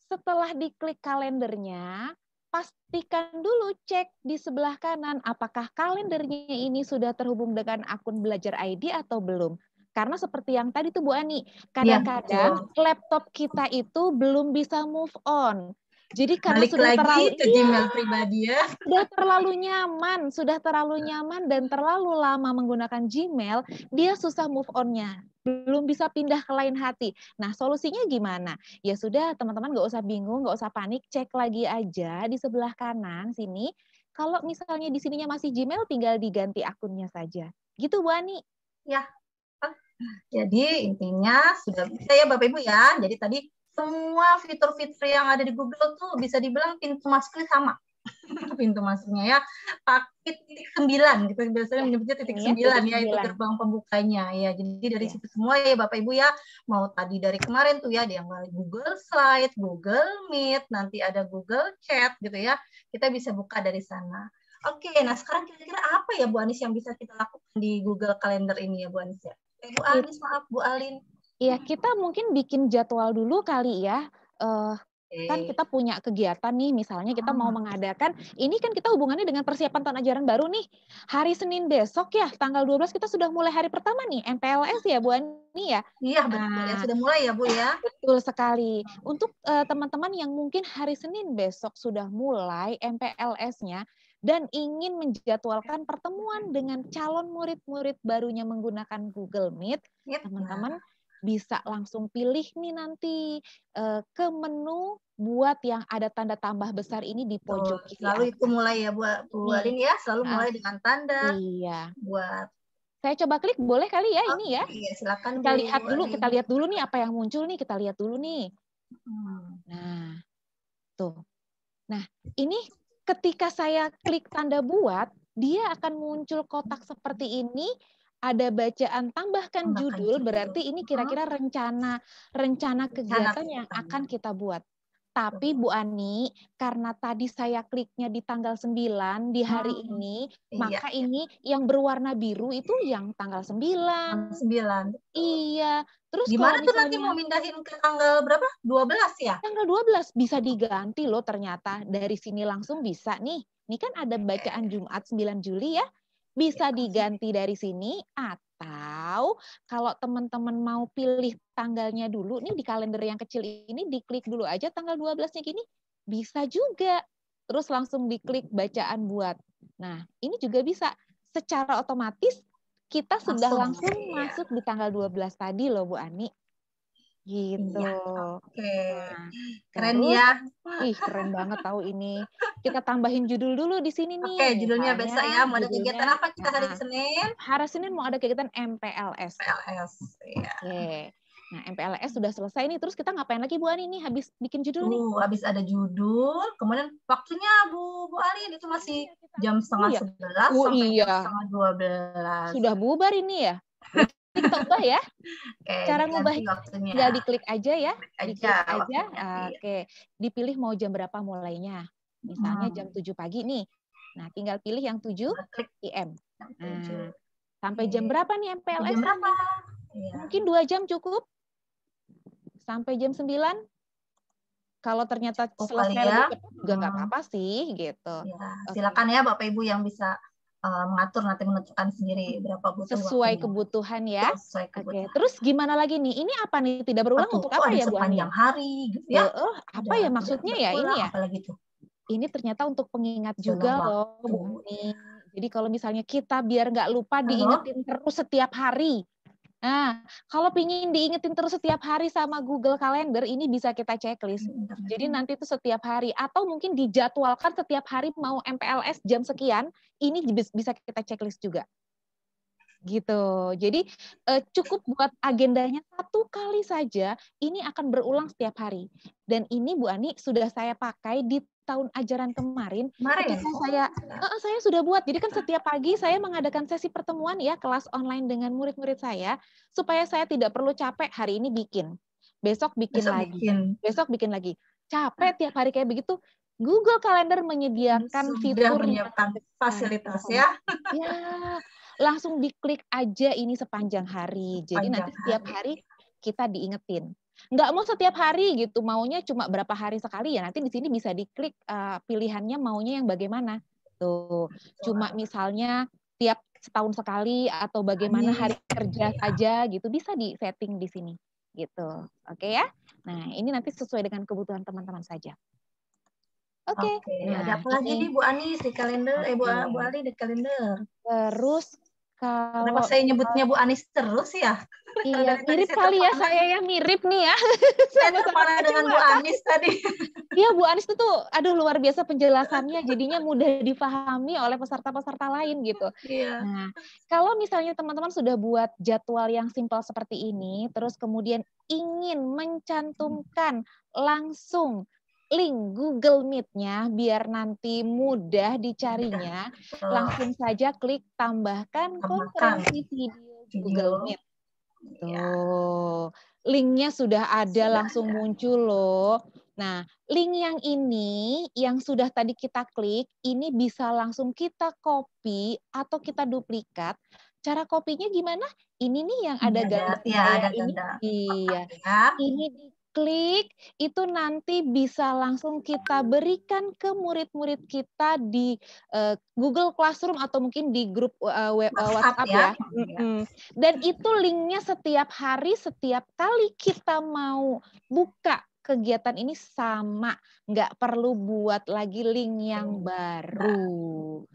Setelah diklik kalendernya, pastikan dulu cek di sebelah kanan apakah kalendernya ini sudah terhubung dengan akun belajar ID atau belum. Karena seperti yang tadi tuh Bu Ani, kadang-kadang laptop kita itu belum bisa move on. Jadi karena sudah terlalu ke Gmail pribadi ya. Sudah terlalu nyaman dan terlalu lama menggunakan Gmail, dia susah move on-nya. Belum bisa pindah ke lain hati. Nah, solusinya gimana? Ya sudah, teman-teman nggak usah bingung, nggak usah panik, cek lagi aja di sebelah kanan sini. Kalau misalnya di sininya masih Gmail, tinggal diganti akunnya saja. Gitu, Bu Ani. Ya. Jadi intinya sudah bisa ya Bapak Ibu ya. Jadi tadi semua fitur-fitur yang ada di Google tuh bisa dibilang pintu masuknya sama. Pintu masuknya ya pakai titik 9 gitu, biasanya menyebutnya titik 9 ya, itu gerbang pembukanya ya. Jadi dari situ semua ya Bapak Ibu ya, mau tadi dari kemarin tuh ya, ada yang Google Slide, Google Meet, nanti ada Google Chat gitu ya, kita bisa buka dari sana. Oke, nah sekarang kira-kira apa ya Bu Anis yang bisa kita lakukan di Google Calendar ini ya Bu Anis ya? Bu Anis, maaf Bu Alin. Iya, kita mungkin bikin jadwal dulu kali ya. Kan kita punya kegiatan nih, misalnya kita mau mengadakan, ini kan kita hubungannya dengan persiapan tahun ajaran baru nih. Hari Senin besok ya, tanggal 12 kita sudah mulai hari pertama nih, MPLS ya Bu Ani ya? Iya betul ya, sudah mulai ya Bu ya? Betul sekali. Untuk teman-teman yang mungkin hari Senin besok sudah mulai MPLS-nya, dan ingin menjadwalkan pertemuan dengan calon murid-murid barunya menggunakan Google Meet, teman-teman bisa langsung pilih nih nanti ke menu buat yang ada tanda tambah besar ini di pojok kiri. Lalu itu mulai ya Bu Alin ya, selalu mulai dengan tanda. Iya. Buat saya coba klik boleh kali ya ini ya. Iya, silakan. Kita lihat dulu nih apa yang muncul nih, kita lihat dulu nih. Nah, tuh. Nah, ini ketika saya klik tanda buat, dia akan muncul kotak seperti ini. Ada bacaan tambahkan judul, berarti ini kira-kira rencana kegiatan yang akan kita buat. Tapi Bu Ani, karena tadi saya kliknya di tanggal 9 di hari ini, maka ini yang berwarna biru itu yang tanggal 9. 9. Iya. Terus gimana tuh nanti mau mindahin ke tanggal berapa? 12 ya? Tanggal 12 bisa diganti loh ternyata. Dari sini langsung bisa nih. Ini kan ada bacaan Jumat 9 Juli ya. Bisa diganti dari sini, atau kalau teman-teman mau pilih tanggalnya dulu, nih di kalender yang kecil ini diklik dulu aja tanggal 12-nya gini, bisa juga. Terus langsung diklik bacaan buat. Nah, ini juga bisa. Secara otomatis kita sudah langsung masuk di tanggal 12 tadi loh Bu Ani. Gitu. Iya, oke. Nah, keren ya. Ih, keren banget tahu ini. Kita tambahin judul dulu di sini nih. Oke, judulnya besok ya. Mau ada kegiatan apa kita hari Senin? Hari Senin mau ada kegiatan MPLS. MPLS, ya. Oke. Nah, MPLS sudah selesai nih. Terus kita ngapain lagi Bu Ani nih habis bikin judul nih? Habis ada judul, kemudian waktunya Bu Ali itu masih jam setengah 11 sampai jam setengah 12. Sudah bubar ini ya? Kita ubah ya. Cara ngubahnya tinggal diklik aja ya. Diklik aja. Oke. Dipilih mau jam berapa mulainya. Misalnya jam 7 pagi nih. Nah, tinggal pilih yang 7 PM. Nah, sampai jam berapa nih MPLS? Jam berapa? Mungkin 2 jam cukup. Sampai jam 9. Kalau ternyata selesai lebih cepat juga nggak apa-apa sih gitu. Ya, silakan ya Bapak Ibu yang bisa mengatur, nanti menentukan sendiri berapa butuh sesuai waktunya. kebutuhan ya. Sesuai kebutuhan. Oke, terus gimana lagi nih? Ini apa nih? Tidak berulang untuk apa ya Bu Ani? Sepanjang hari gitu ya. Apa ya maksudnya ya ini ya? Apalagi tuh? Ini ternyata untuk pengingat juga loh Bu Ani. Jadi kalau misalnya kita biar nggak lupa diingetin terus setiap hari. Nah, kalau pingin diingetin terus setiap hari sama Google Calendar, ini bisa kita checklist. Jadi nanti itu setiap hari, atau mungkin dijadwalkan setiap hari mau MPLS jam sekian, ini bisa kita checklist juga. Gitu. Jadi cukup buat agendanya 1 kali saja, ini akan berulang setiap hari. Dan ini Bu Ani sudah saya pakai di tahun ajaran kemarin. Saya sudah buat. Jadi kan setiap pagi saya mengadakan sesi pertemuan ya, kelas online dengan murid-murid saya, supaya saya tidak perlu capek hari ini bikin. Besok bikin lagi. Besok bikin lagi. Capek tiap hari kayak begitu. Google Calendar menyediakan fitur fasilitas ya. Ya, langsung diklik aja ini sepanjang hari. Jadi nanti setiap hari kita diingetin. Nggak mau setiap hari gitu, maunya cuma berapa hari sekali ya. Nanti di sini bisa diklik pilihannya maunya yang bagaimana. Tuh, cuma misalnya tiap setahun sekali atau bagaimana hari kerja saja gitu, bisa di setting di sini gitu. Oke ya. Nah, ini nanti sesuai dengan kebutuhan teman-teman saja. Oke. Nah, ada apa lagi nih Bu Ani di kalender? Bu Ali di kalender. Terus kenapa saya nyebutnya Bu Anis terus ya? Iya, mirip kali ya saya ya, mirip nih ya. Saya terpana dengan Bu Anis tadi. Iya, Bu Anis itu tuh, aduh luar biasa penjelasannya, jadinya mudah dipahami oleh peserta-peserta lain gitu. Iya. Nah, kalau misalnya teman-teman sudah buat jadwal yang simpel seperti ini, terus kemudian ingin mencantumkan langsung link Google Meet-nya biar nanti mudah dicarinya, langsung saja klik tambahkan konferensi video Google Meet. Tuh, linknya sudah ada, langsung muncul loh. Nah, link yang ini yang sudah tadi kita klik, ini bisa langsung kita copy atau kita duplikat. Cara kopinya gimana? Ini nih yang ada gambar saya ini. Iya. Ini diklik, itu nanti bisa langsung kita berikan ke murid-murid kita di Google Classroom atau mungkin di grup WhatsApp ya. Dan itu linknya setiap hari, setiap kali kita mau buka kegiatan ini sama, nggak perlu buat lagi link yang baru.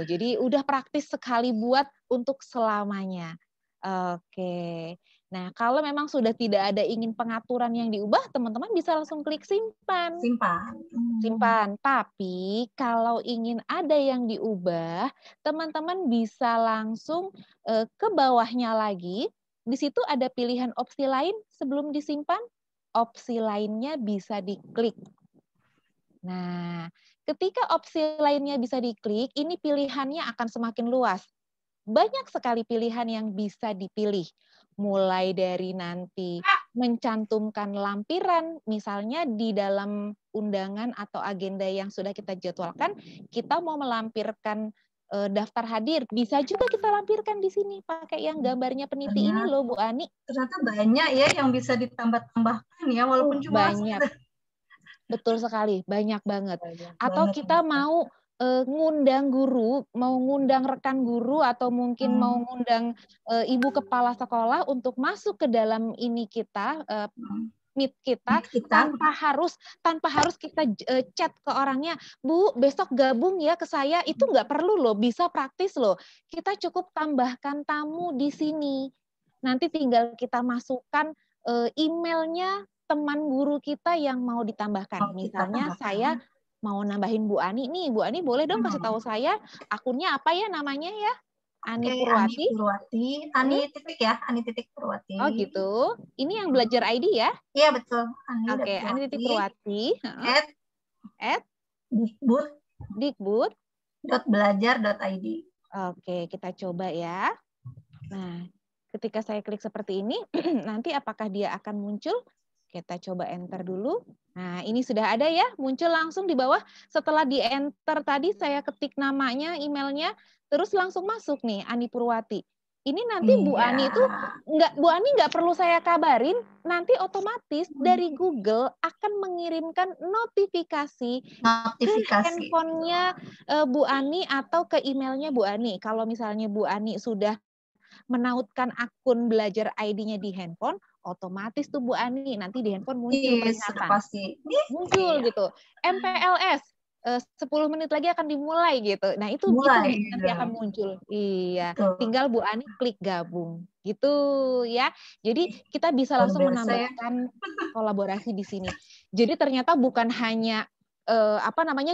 Jadi udah praktis sekali buat untuk selamanya. Oke. Nah, kalau memang sudah tidak ada ingin pengaturan yang diubah, teman-teman bisa langsung klik simpan. Simpan. Tapi kalau ingin ada yang diubah, teman-teman bisa langsung ke bawahnya lagi. Di situ ada pilihan opsi lain sebelum disimpan. Opsi lainnya bisa diklik. Nah, ketika opsi lainnya bisa diklik, ini pilihannya akan semakin luas. Banyak sekali pilihan yang bisa dipilih. Mulai dari nanti mencantumkan lampiran, misalnya di dalam undangan atau agenda yang sudah kita jadwalkan, kita mau melampirkan daftar hadir, bisa juga kita lampirkan di sini pakai yang gambarnya peniti ini loh, Bu Ani. Ternyata banyak ya yang bisa ditambah-tambahkan ya, walaupun cuma banyak. Betul sekali, banyak banget. Atau kita mau ngundang guru, mau ngundang rekan guru, atau mungkin mau ngundang ibu kepala sekolah untuk masuk ke dalam ini kita, Meet kita, tanpa harus kita chat ke orangnya, Bu, besok gabung ya ke saya, itu nggak perlu loh, bisa praktis loh. Kita cukup tambahkan tamu di sini. Nanti tinggal kita masukkan emailnya teman guru kita yang mau ditambahkan. Misalnya saya mau nambahin Bu Ani nih, Bu Ani boleh dong kasih tahu saya akunnya apa ya namanya ya? Ani Purwati. Ani titik ya, Ani titik Purwati. Oh gitu. Ini yang belajar ID ya? Iya betul. Oke, Ani titik Purwati. At Dikbud.belajar.id. Oke, kita coba ya. Nah, ketika saya klik seperti ini, nanti apakah dia akan muncul? Kita coba enter dulu. Nah, ini sudah ada ya, muncul langsung di bawah. Setelah di enter tadi saya ketik namanya, emailnya, terus langsung masuk nih Ani Purwati. Ini nanti Bu Ani itu Bu Ani nggak perlu saya kabarin, nanti otomatis dari Google akan mengirimkan notifikasi ke handphonenya Bu Ani atau ke emailnya Bu Ani. Kalau misalnya Bu Ani sudah menautkan akun belajar ID-nya di handphone, otomatis tuh Bu Ani nanti di handphone muncul peringatan. Muncul gitu. MPLS 10 menit lagi akan dimulai gitu. Nah, itu nanti akan muncul. Iya. Tinggal Bu Ani klik gabung. Gitu ya. Jadi kita bisa langsung menambahkan kolaborasi di sini. Jadi ternyata bukan hanya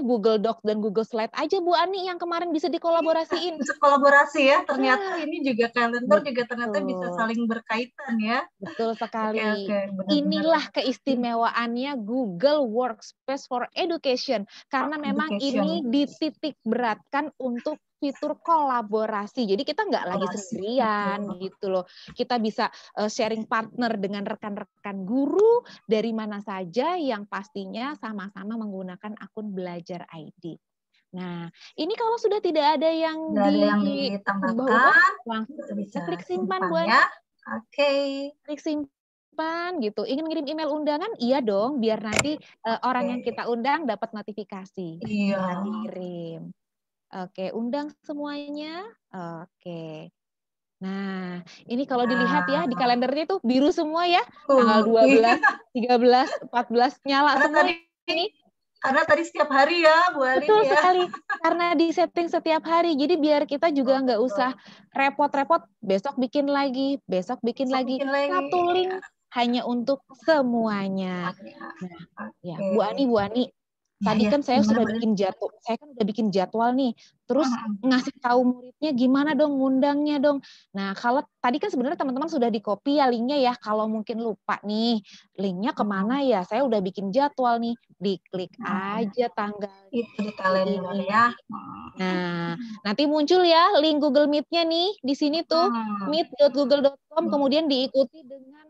Google Docs dan Google Slide aja Bu Ani yang kemarin bisa dikolaborasiin. Bisa kolaborasi ya, ternyata ini juga kalender juga ternyata bisa saling berkaitan ya. Betul sekali. Inilah keistimewaannya Google Workspace for Education karena memang ini dititik beratkan untuk fitur kolaborasi. Jadi kita nggak lagi sendirian gitu loh. Kita bisa sharing partner dengan rekan-rekan guru dari mana saja yang pastinya sama-sama menggunakan akun belajar ID. Nah, ini kalau sudah tidak ada yang ditambahkan, langsung kita klik simpan Bu Ani. Klik simpan gitu. Ingin ngirim email undangan? Iya dong, biar nanti orang yang kita undang dapat notifikasi. Kita kirim. Oke, undang semuanya. Oke. Nah, ini kalau dilihat ya di kalendernya tuh biru semua ya. Tanggal 12, 13, 14 nyala semua ini. Karena tadi setiap hari ya, Bu Alin. Betul sekali. Karena di setting setiap hari. Jadi biar kita juga nggak usah repot-repot. Besok bikin lagi. Satu link hanya untuk semuanya. Nah, ya, Bu Ani, tadi kan saya sudah bikin jadwal, saya kan udah bikin jadwal nih, terus ngasih tahu muridnya gimana dong, ngundangnya dong. Nah, kalau tadi kan sebenarnya teman-teman sudah di-copy ya linknya ya, kalau mungkin lupa nih, linknya kemana ya, saya udah bikin jadwal nih, diklik aja tanggal itu di kalender ya. Nah, nanti muncul ya link Google Meet-nya nih di sini tuh, meet.google.com, kemudian diikuti dengan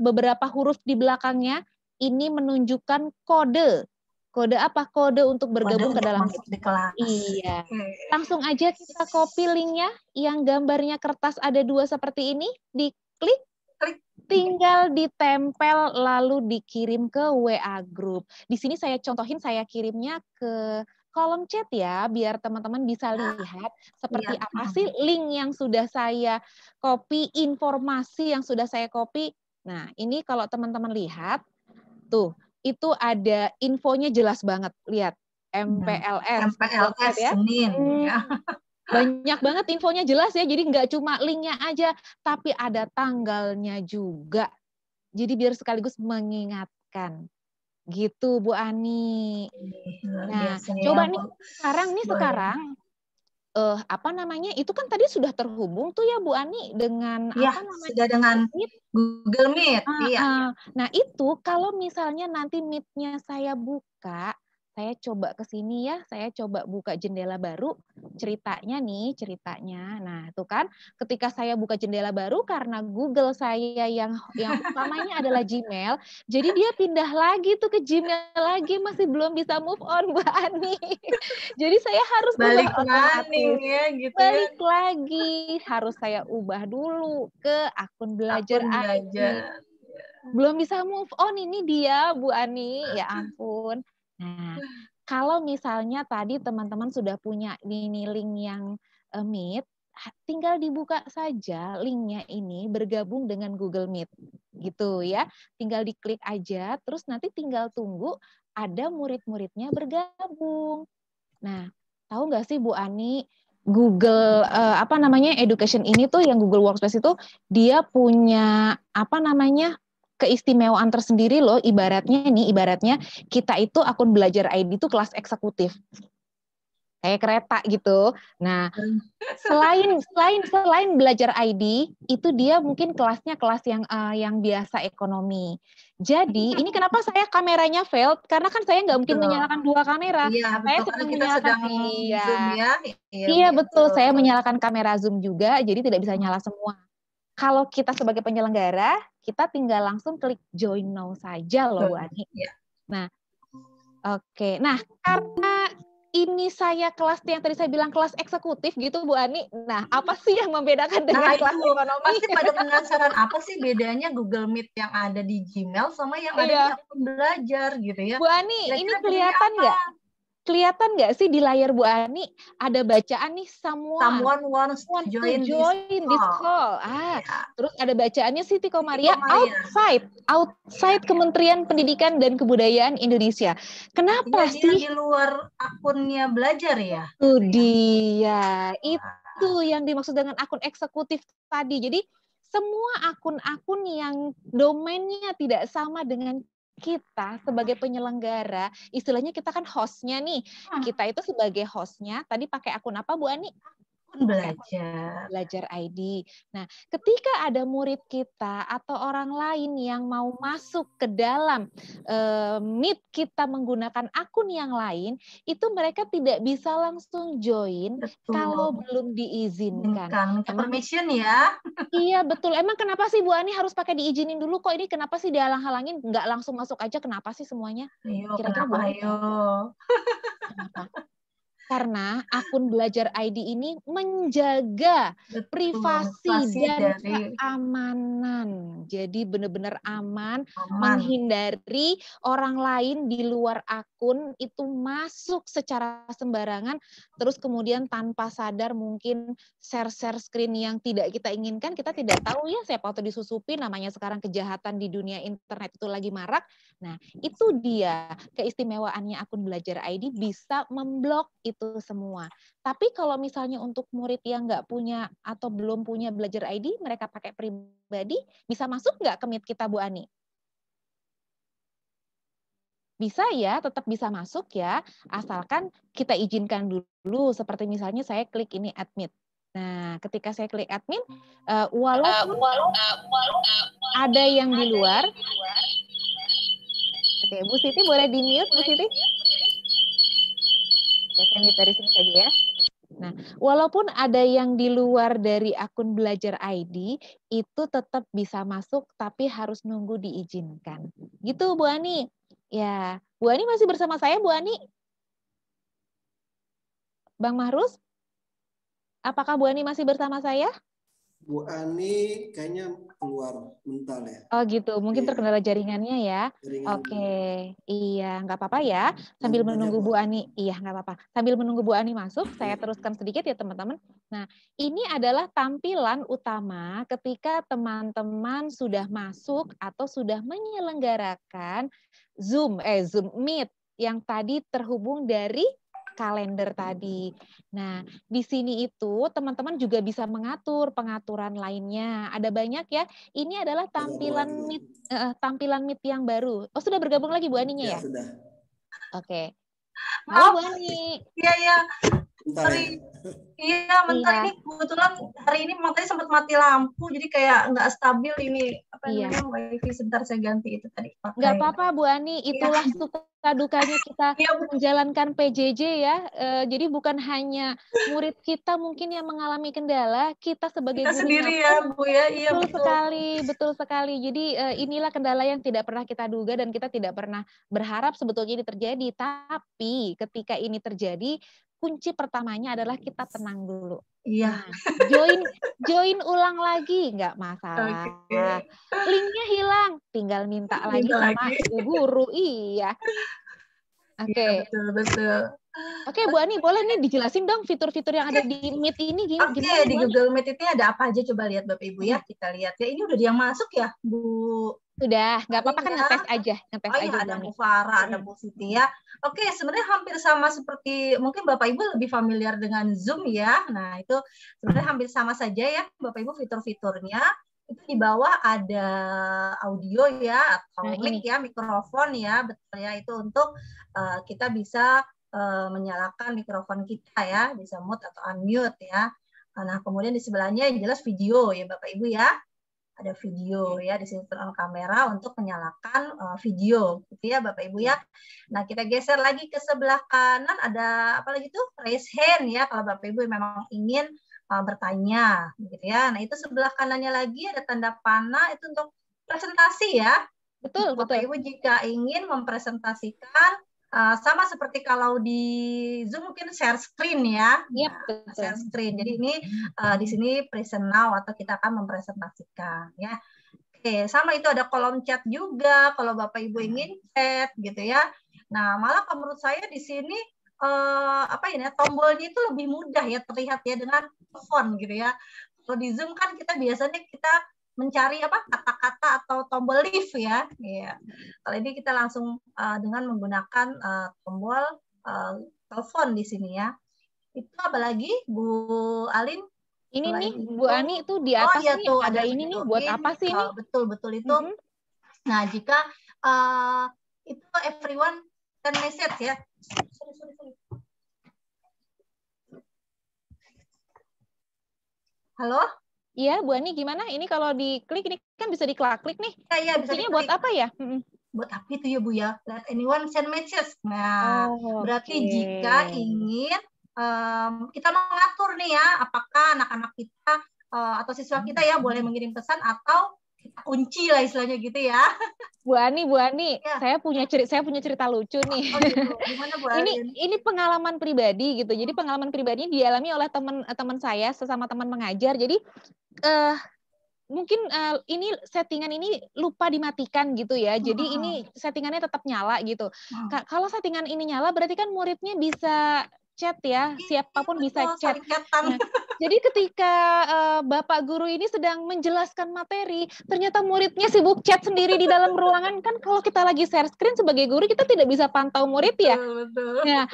beberapa huruf di belakangnya, ini menunjukkan kode. Kode apa? Kode untuk bergabung ke dalam masuk di kelas. Iya. Langsung aja kita copy linknya yang gambarnya kertas ada 2 seperti ini, diklik, tinggal ditempel lalu dikirim ke WA group. Di sini saya contohin, saya kirimnya ke kolom chat ya, biar teman-teman bisa lihat seperti apa sih link yang sudah saya copy, informasi yang sudah saya copy. Nah, ini kalau teman-teman lihat, tuh, itu ada infonya jelas banget. Lihat, MPLS ya. Senin. Banyak banget infonya jelas ya, jadi nggak cuma linknya aja, tapi ada tanggalnya juga. Jadi biar sekaligus mengingatkan. Gitu, Bu Ani. Nah, coba nih sekarang itu kan tadi sudah terhubung tuh ya Bu Ani dengan sudah dengan Google Meet. Nah, itu kalau misalnya nanti Meet-nya saya buka, saya coba ke sini ya, saya coba buka jendela baru, ceritanya. Nah, itu kan ketika saya buka jendela baru karena Google saya yang utamanya adalah Gmail, jadi dia pindah lagi tuh ke Gmail lagi, masih belum bisa move on, Mbak Ani. Jadi saya harus balik lagi, harus saya ubah dulu ke akun belajar ID. Belum bisa move on ini dia, Bu Ani, ya ampun. Nah, kalau misalnya tadi teman-teman sudah punya ini link yang Meet, tinggal dibuka saja linknya ini bergabung dengan Google Meet, gitu ya. Tinggal diklik aja, terus nanti tinggal tunggu ada murid-muridnya bergabung. Nah, tahu nggak sih Bu Ani, Google Education ini tuh yang Google Workspace itu dia punya keistimewaan tersendiri loh, ibaratnya kita itu akun belajar ID itu kelas eksekutif. Kayak kereta gitu. Nah, selain belajar ID, itu dia mungkin kelasnya kelas yang biasa ekonomi. Jadi, ini kenapa saya kameranya failed? Karena kan saya nggak mungkin menyalakan 2 kamera. Iya, saya sedang menyalakan Zoom ya. Iya, betul. Saya menyalakan kamera Zoom juga, jadi tidak bisa nyala semua. Kalau kita sebagai penyelenggara, kita tinggal langsung klik join now saja loh, Bu Ani. Nah, oke. Nah, karena ini saya kelas yang tadi saya bilang kelas eksekutif gitu, Bu Ani. Nah, apa sih yang membedakan dengan kelas ekonomi? Pasti pada penasaran apa sih bedanya Google Meet yang ada di Gmail sama yang ada di akun belajar gitu ya. Bu Ani, ini kelihatan nggak? Kelihatan nggak sih di layar Bu Ani ada bacaan nih someone wants to join this call. Terus ada bacaannya Siti Komaria outside Kementerian Pendidikan dan Kebudayaan Indonesia. Kenapa sih? Di luar akunnya belajar ya? Itu dia. Itu yang dimaksud dengan akun eksekutif tadi. Jadi semua akun-akun yang domainnya tidak sama dengan kita sebagai penyelenggara, istilahnya kita kan hostnya nih, kita itu sebagai hostnya, tadi pakai akun apa Bu Ani? Belajar ID. Nah, ketika ada murid kita atau orang lain yang mau masuk ke dalam Meet kita menggunakan akun yang lain, itu mereka tidak bisa langsung join kalau belum diizinkan. Permission ya? Iya betul. Emang kenapa sih Bu Ani harus pakai diizinin dulu? Kok ini kenapa sih dihalang-halangin? Nggak langsung masuk aja? Kenapa sih semuanya? Kira-kira Bu Ani kenapa? Karena akun belajar ID ini menjaga privasi dan keamanan. Jadi benar-benar aman, menghindari orang lain di luar akun itu masuk secara sembarangan, terus kemudian tanpa sadar mungkin share screen yang tidak kita inginkan, kita tidak tahu ya siapa waktu disusupi, namanya sekarang kejahatan di dunia internet itu lagi marak. Nah, itu dia keistimewaannya akun belajar ID bisa memblok itu itu semua. Tapi kalau misalnya untuk murid yang nggak punya atau belum punya Belajar ID, mereka pakai pribadi, bisa masuk nggak ke Meet kita, Bu Ani? Bisa ya, tetap bisa masuk ya, asalkan kita izinkan dulu, seperti misalnya saya klik ini admit. Nah, ketika saya klik admin, walaupun ada yang di luar, oke, Bu Siti boleh di-mute, Bu Siti? Oke, saya mute dari sini saja ya. Nah, walaupun ada yang di luar dari akun Belajar ID, itu tetap bisa masuk, tapi harus nunggu diizinkan. Gitu, Bu Ani. Ya, Bu Ani masih bersama saya, Bu Ani? Bang Mahrus? Apakah Bu Ani masih bersama saya? Bu Ani kayaknya keluar mental ya. Oh gitu, mungkin Iya. terkendala jaringannya ya. Jaringan. Oke, iya nggak apa-apa ya. Sambil menunggu Bu Ani, iya nggak apa-apa. Sambil menunggu Bu Ani masuk, saya teruskan sedikit ya teman-teman. Nah, ini adalah tampilan utama ketika teman-teman sudah masuk atau sudah menyelenggarakan Zoom Meet yang tadi terhubung dari kalender tadi. Nah, di sini itu teman-teman juga bisa mengatur pengaturan lainnya. Ada banyak ya. Ini adalah tampilan Meet yang baru. Oh, sudah bergabung lagi Bu Aninya ya? Sudah. Oke. Halo Bu Ani. Iya. Sorry. Iya, bentar ini kebetulan hari ini matanya sempat mati lampu, jadi kayak nggak stabil ini namanya wifi. Sebentar saya ganti itu tadi. Nggak apa-apa Bu Ani, itulah suka dukanya kita menjalankan PJJ ya. Jadi bukan hanya murid kita mungkin yang mengalami kendala, kita sebagai kita gurunya sendiri ya Bu ya. Iya betul sekali. Jadi inilah kendala yang tidak pernah kita duga dan kita tidak pernah berharap sebetulnya ini terjadi. Tapi ketika ini terjadi, kunci pertamanya adalah kita tenang dulu. Iya. Nah, join ulang lagi, nggak masalah. Okay. Linknya hilang, tinggal minta lagi sama guru. Iya. Oke. Iya, betul. Oke, Bu Ani, boleh nih dijelasin dong fitur-fitur yang ada di Meet ini gimana? Oke, di Google Meet ini ada apa aja? Coba lihat Bapak Ibu ya. Kita lihat ya. Ini udah yang masuk ya, Bu. Sudah, nggak apa-apa kan ngetes aja. Ada Bu Farah, ada Bu Siti ya. Oke, sebenarnya hampir sama seperti mungkin Bapak Ibu lebih familiar dengan Zoom ya. Nah, itu sebenarnya hampir sama saja ya Bapak Ibu fitur-fiturnya. Itu di bawah ada audio ya atau mic ya, mikrofon ya, betul ya. Itu untuk kita bisa menyalakan mikrofon kita ya, bisa mute atau unmute ya. Nah, kemudian di sebelahnya yang jelas video ya Bapak Ibu ya. Ada video ya di sini kamera untuk menyalakan video gitu ya Bapak Ibu ya. Nah, kita geser lagi ke sebelah kanan ada apa lagi tuh? Raise hand ya kalau Bapak Ibu memang ingin bertanya gitu ya. Nah, itu sebelah kanannya lagi ada tanda panah itu untuk presentasi ya. Betul. Bapak Ibu jika ingin mempresentasikan sama seperti kalau di Zoom mungkin share screen ya. Yep, share screen. Jadi ini di sini present now atau kita akan mempresentasikan ya. Oke, sama itu ada kolom chat juga kalau Bapak Ibu ingin chat gitu ya. Nah, malah menurut saya di sini tombolnya itu lebih mudah ya terlihat ya dengan telepon gitu ya. Kalau di Zoom kan kita biasanya mencari kata-kata atau tombol leave ya. Iya. Kalau ini kita langsung dengan menggunakan tombol telepon di sini ya. Itu apa lagi Bu Alin? Ini nih Bu Ani itu di atas nih tuh, ada ini nih buat apa sih ini? Betul itu. Nah, jika itu everyone can message ya. Sorry. Halo? Iya, Bu Ani gimana? Ini kalau diklik ini kan bisa diklik nih. Iya, bisa diklik. Buat apa ya? Buat apa itu ya Bu ya? Let anyone send messages. Nah, berarti jika ingin kita mengatur nih ya, apakah anak-anak kita atau siswa kita ya boleh mengirim pesan atau kita kunci lah istilahnya gitu ya. Bu Ani, ya. saya punya cerita lucu nih. Oh, gitu. Gimana Bu Alin? Ini pengalaman pribadi gitu. Jadi pengalaman pribadinya dialami oleh teman saya sesama teman mengajar. Jadi mungkin ini settingan ini lupa dimatikan gitu ya. Jadi ini settingannya tetap nyala gitu. Kalau settingan ini nyala berarti kan muridnya bisa chat ya. Siapapun bisa chat. Jadi ketika Bapak guru ini sedang menjelaskan materi, ternyata muridnya sibuk chat sendiri di dalam ruangan. Kan kalau kita lagi share screen sebagai guru, kita tidak bisa pantau murid ya. Betul. Nah,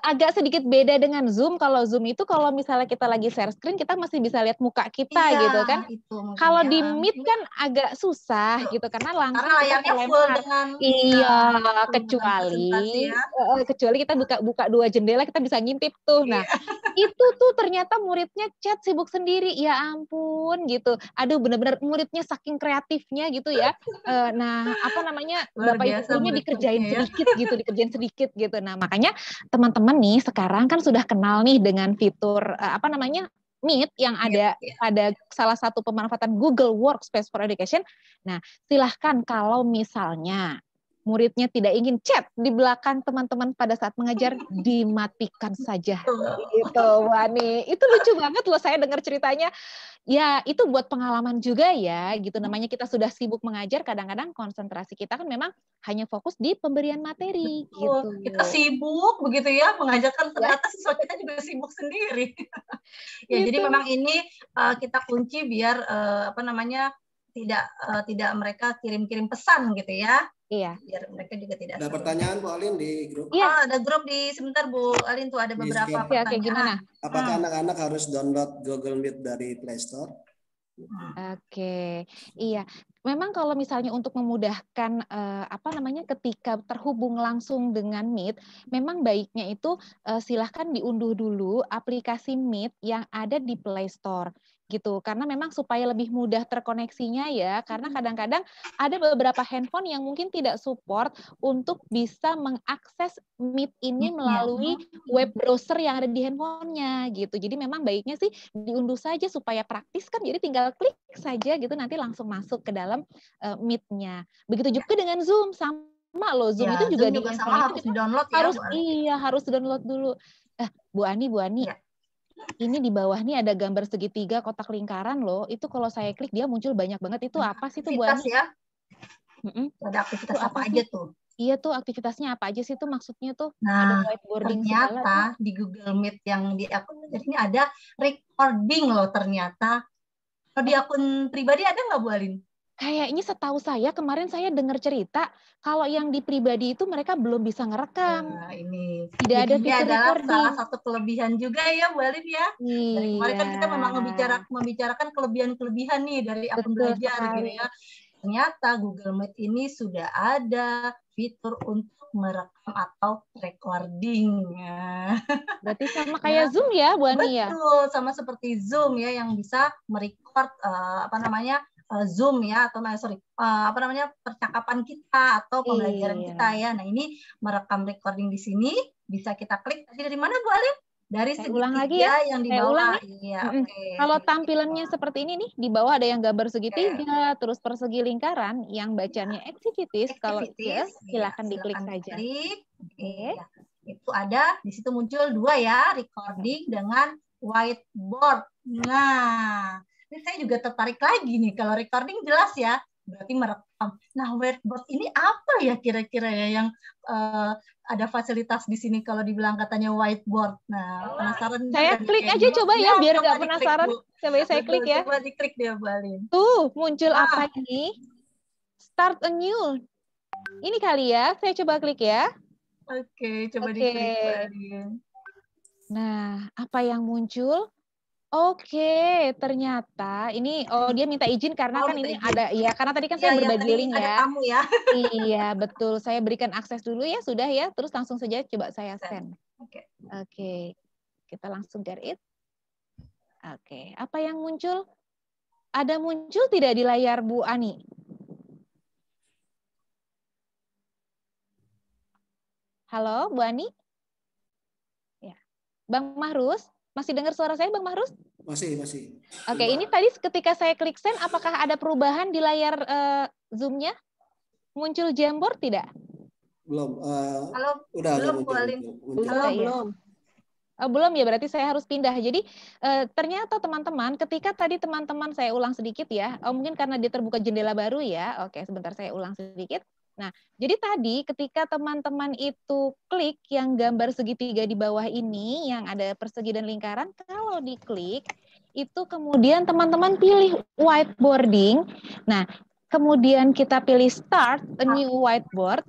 agak sedikit beda dengan Zoom. Kalau Zoom itu kalau misalnya kita lagi share screen, kita masih bisa lihat muka kita gitu kan. Itu Kalau di Meet kan agak susah gitu karena langsung karena kita layarnya full terlempar. dengan Iya, presentasi ya. kecuali kita buka dua jendela, kita bisa ngintip tuh. Nah, itu tuh ternyata muridnya chat sibuk sendiri. Ya ampun gitu. Aduh, benar-benar muridnya saking kreatifnya gitu ya. Nah, apa namanya, Luar Bapak Ibu biasa gurunya dikerjain murid-muridnya ya. dikerjain sedikit gitu. Nah, makanya teman-teman nih sekarang kan sudah kenal nih dengan fitur apa namanya, Meet yang ada pada salah satu pemanfaatan Google Workspace for Education. Nah, silahkan kalau misalnya muridnya tidak ingin chat di belakang teman-teman pada saat mengajar, dimatikan saja. Gitu, Wani. Itu lucu banget loh saya dengar ceritanya. Ya, itu buat pengalaman juga ya, gitu. Namanya kita sudah sibuk mengajar, kadang-kadang konsentrasi kita kan memang hanya fokus di pemberian materi. Gitu. Kita sibuk begitu ya, mengajarkan ternyata siswa kita juga sibuk sendiri. Ya, gitu. Jadi memang ini kita kunci biar apa namanya tidak mereka kirim-kirim pesan gitu ya. Iya. Biar mereka juga tidak. Ada pertanyaan Bu Alin di grup? Iya. Ada grup sebentar Bu Alin tuh ada beberapa pertanyaan. Oke, gimana? Apakah anak-anak harus download Google Meet dari Play Store? Oke, iya. Memang kalau misalnya untuk memudahkan apa namanya ketika terhubung langsung dengan Meet, memang baiknya itu silahkan diunduh dulu aplikasi Meet yang ada di Play Store gitu. Karena memang supaya lebih mudah terkoneksinya ya. Karena kadang-kadang ada beberapa handphone yang mungkin tidak support untuk bisa mengakses Meet ini melalui web browser yang ada di handphonenya gitu. Jadi memang baiknya sih diunduh saja supaya praktis kan. Jadi tinggal klik saja gitu nanti langsung masuk ke dalam Meet-nya. Begitu juga dengan Zoom, sama loh. Zoom itu juga Zoom di handphone itu harus di-download ya. Harus download dulu. Bu Ani. Ya. Ini di bawah nih ada gambar segitiga kotak lingkaran loh. Itu kalau saya klik dia muncul banyak banget. Itu apa sih tuh Bu Ani? Ya. Ada aktivitas apa aja tuh? Iya tuh aktivitasnya apa aja sih tuh maksudnya tuh? Nah, ada whiteboarding ternyata di Google Meet yang di akun ini ada recording loh ternyata. Kalau di akun pribadi ada nggak Bu Alin? Kayaknya setahu saya kemarin saya dengar cerita kalau yang di pribadi itu mereka belum bisa ngerekam. Nah, ini tidak ada fitur recording. Salah satu kelebihan juga ya Bu Alin ya. Dari kemarin kan kita memang membicarakan kelebihan-kelebihan nih dari akun belajar gitu ya. Ternyata Google Meet ini sudah ada fitur untuk merekam atau recording. Berarti sama kayak Zoom ya, Bu Ani ya? Betul, sama seperti Zoom ya yang bisa merecord apa namanya Zoom ya atau apa namanya percakapan kita atau pembelajaran kita ya. Nah ini merekam recording di sini bisa kita klik. Tadi dari mana Bu Alin? Dari ulang lagi ya yang di bawah. Iya, kalau tampilannya seperti ini nih, di bawah ada yang gambar segitiga, terus persegi lingkaran, yang bacanya activities. Kalau ya, silakan diklik saja. Itu ada di situ muncul dua ya, recording dengan whiteboard. Nah, ini saya juga tertarik lagi nih. Kalau recording jelas ya, berarti merekam. Nah, whiteboard ini apa ya kira-kira ya yang ada fasilitas di sini kalau dibilang katanya whiteboard. Nah, penasaran. Saya klik aja coba ya, biar nggak penasaran. Coba saya klik ya. Coba diklik dia, Bu Alin. Tuh, muncul apa ini? Start a new. Ini kali ya, saya coba klik ya. Oke, coba diklik, Bu Alin. Nah, apa yang muncul? Oke, ternyata ini dia minta izin karena kan ini ada ya karena tadi kan saya berbagi link ya. Kamu ya. Iya, betul. Saya berikan akses dulu ya, sudah ya. Terus langsung saja coba saya send. Oke. Kita langsung get it. Oke, apa yang muncul? Ada muncul tidak di layar Bu Ani? Halo, Bu Ani? Ya. Bang Mahrus? Masih dengar suara saya, Bang Mahrus? Masih. Oke, ini tadi ketika saya klik send, apakah ada perubahan di layar Zoom-nya? Muncul Jamboard tidak? Belum. Belum, Bu Alin. Belum. Belum ya, berarti saya harus pindah. Jadi ternyata teman-teman, ketika tadi teman-teman saya ulang sedikit ya, mungkin karena dia terbuka jendela baru ya. Oke, sebentar saya ulang sedikit. Nah, jadi tadi ketika teman-teman itu klik yang gambar segitiga di bawah ini, yang ada persegi dan lingkaran, kalau diklik, itu kemudian teman-teman pilih whiteboarding. Nah, kemudian kita pilih start a new whiteboard.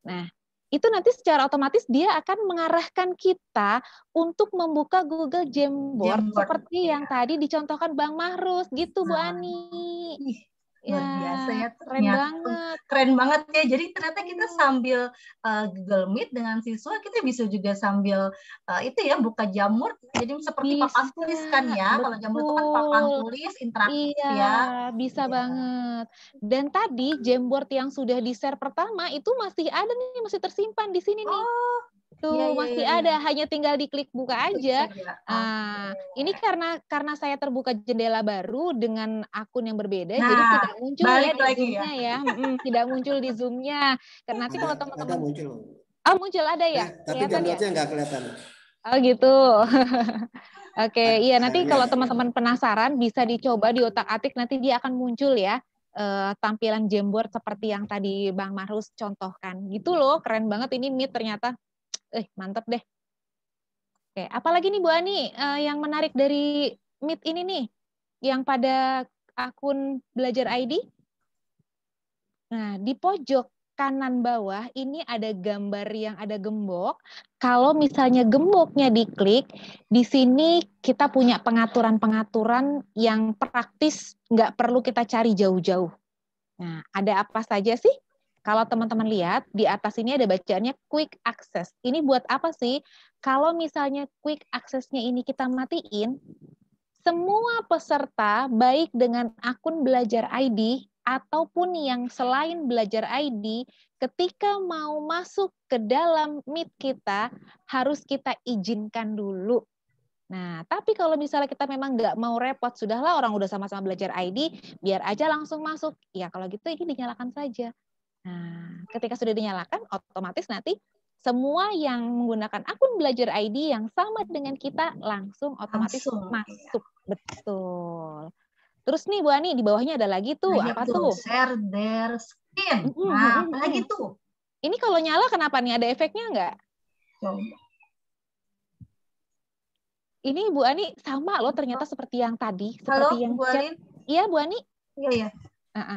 Nah, itu nanti secara otomatis dia akan mengarahkan kita untuk membuka Google Jamboard seperti yang tadi dicontohkan Bang Mahrus gitu, Bu Ani. Luar biasa ya, keren banget. Keren banget ya. Jadi ternyata kita sambil Google Meet dengan siswa, kita bisa juga sambil itu ya buka Jamboard. Jadi seperti papan tulis kan ya. Kalau Jamboard itu kan papan tulis interaktif ya. Bisa banget. Dan tadi Jamboard yang sudah di-share pertama itu masih ada nih, masih tersimpan di sini nih. Tuh masih ada, hanya tinggal diklik buka aja. Ini karena saya terbuka jendela baru dengan akun yang berbeda, jadi tidak muncul ya di Zoom-nya ya. Tidak muncul di Zoom-nya. Karena nanti kalau teman-teman muncul ada ya. Tapi Jamboardnya nggak kelihatan. Oh gitu. Oke, iya nanti kalau teman-teman penasaran bisa dicoba di otak-atik, nanti dia akan muncul ya. Tampilan Jamboard seperti yang tadi Bang Mahrus contohkan. Gitu loh, keren banget ini Meet ternyata. Mantap deh. Oke, apalagi nih Bu Ani yang menarik dari Meet ini nih, yang pada akun Belajar ID? Nah, di pojok kanan bawah ini ada gambar yang ada gembok. Kalau misalnya gemboknya diklik, di sini kita punya pengaturan-pengaturan yang praktis, nggak perlu kita cari jauh-jauh. Nah, ada apa saja sih? Kalau teman-teman lihat, di atas ini ada bacaannya quick access. Ini buat apa sih? Kalau misalnya quick access-nya ini kita matiin, semua peserta, baik dengan akun Belajar ID, ataupun yang selain Belajar ID, ketika mau masuk ke dalam Meet kita, harus kita izinkan dulu. Nah, tapi kalau misalnya kita memang nggak mau repot, sudahlah orang udah sama-sama Belajar ID, biar aja langsung masuk. Ya, kalau gitu ini dinyalakan saja. Nah, ketika sudah dinyalakan, otomatis nanti semua yang menggunakan akun Belajar ID yang sama dengan kita langsung otomatis masuk. Betul. Terus nih Bu Ani, di bawahnya ada lagi tuh. Apa tuh? Share their screen. Nah, apa lagi tuh? Ini kalau nyala kenapa nih? Ada efeknya nggak? Ini Bu Ani sama loh ternyata seperti yang tadi. Seperti yang Bu Alin? Iya Bu Ani? Iya.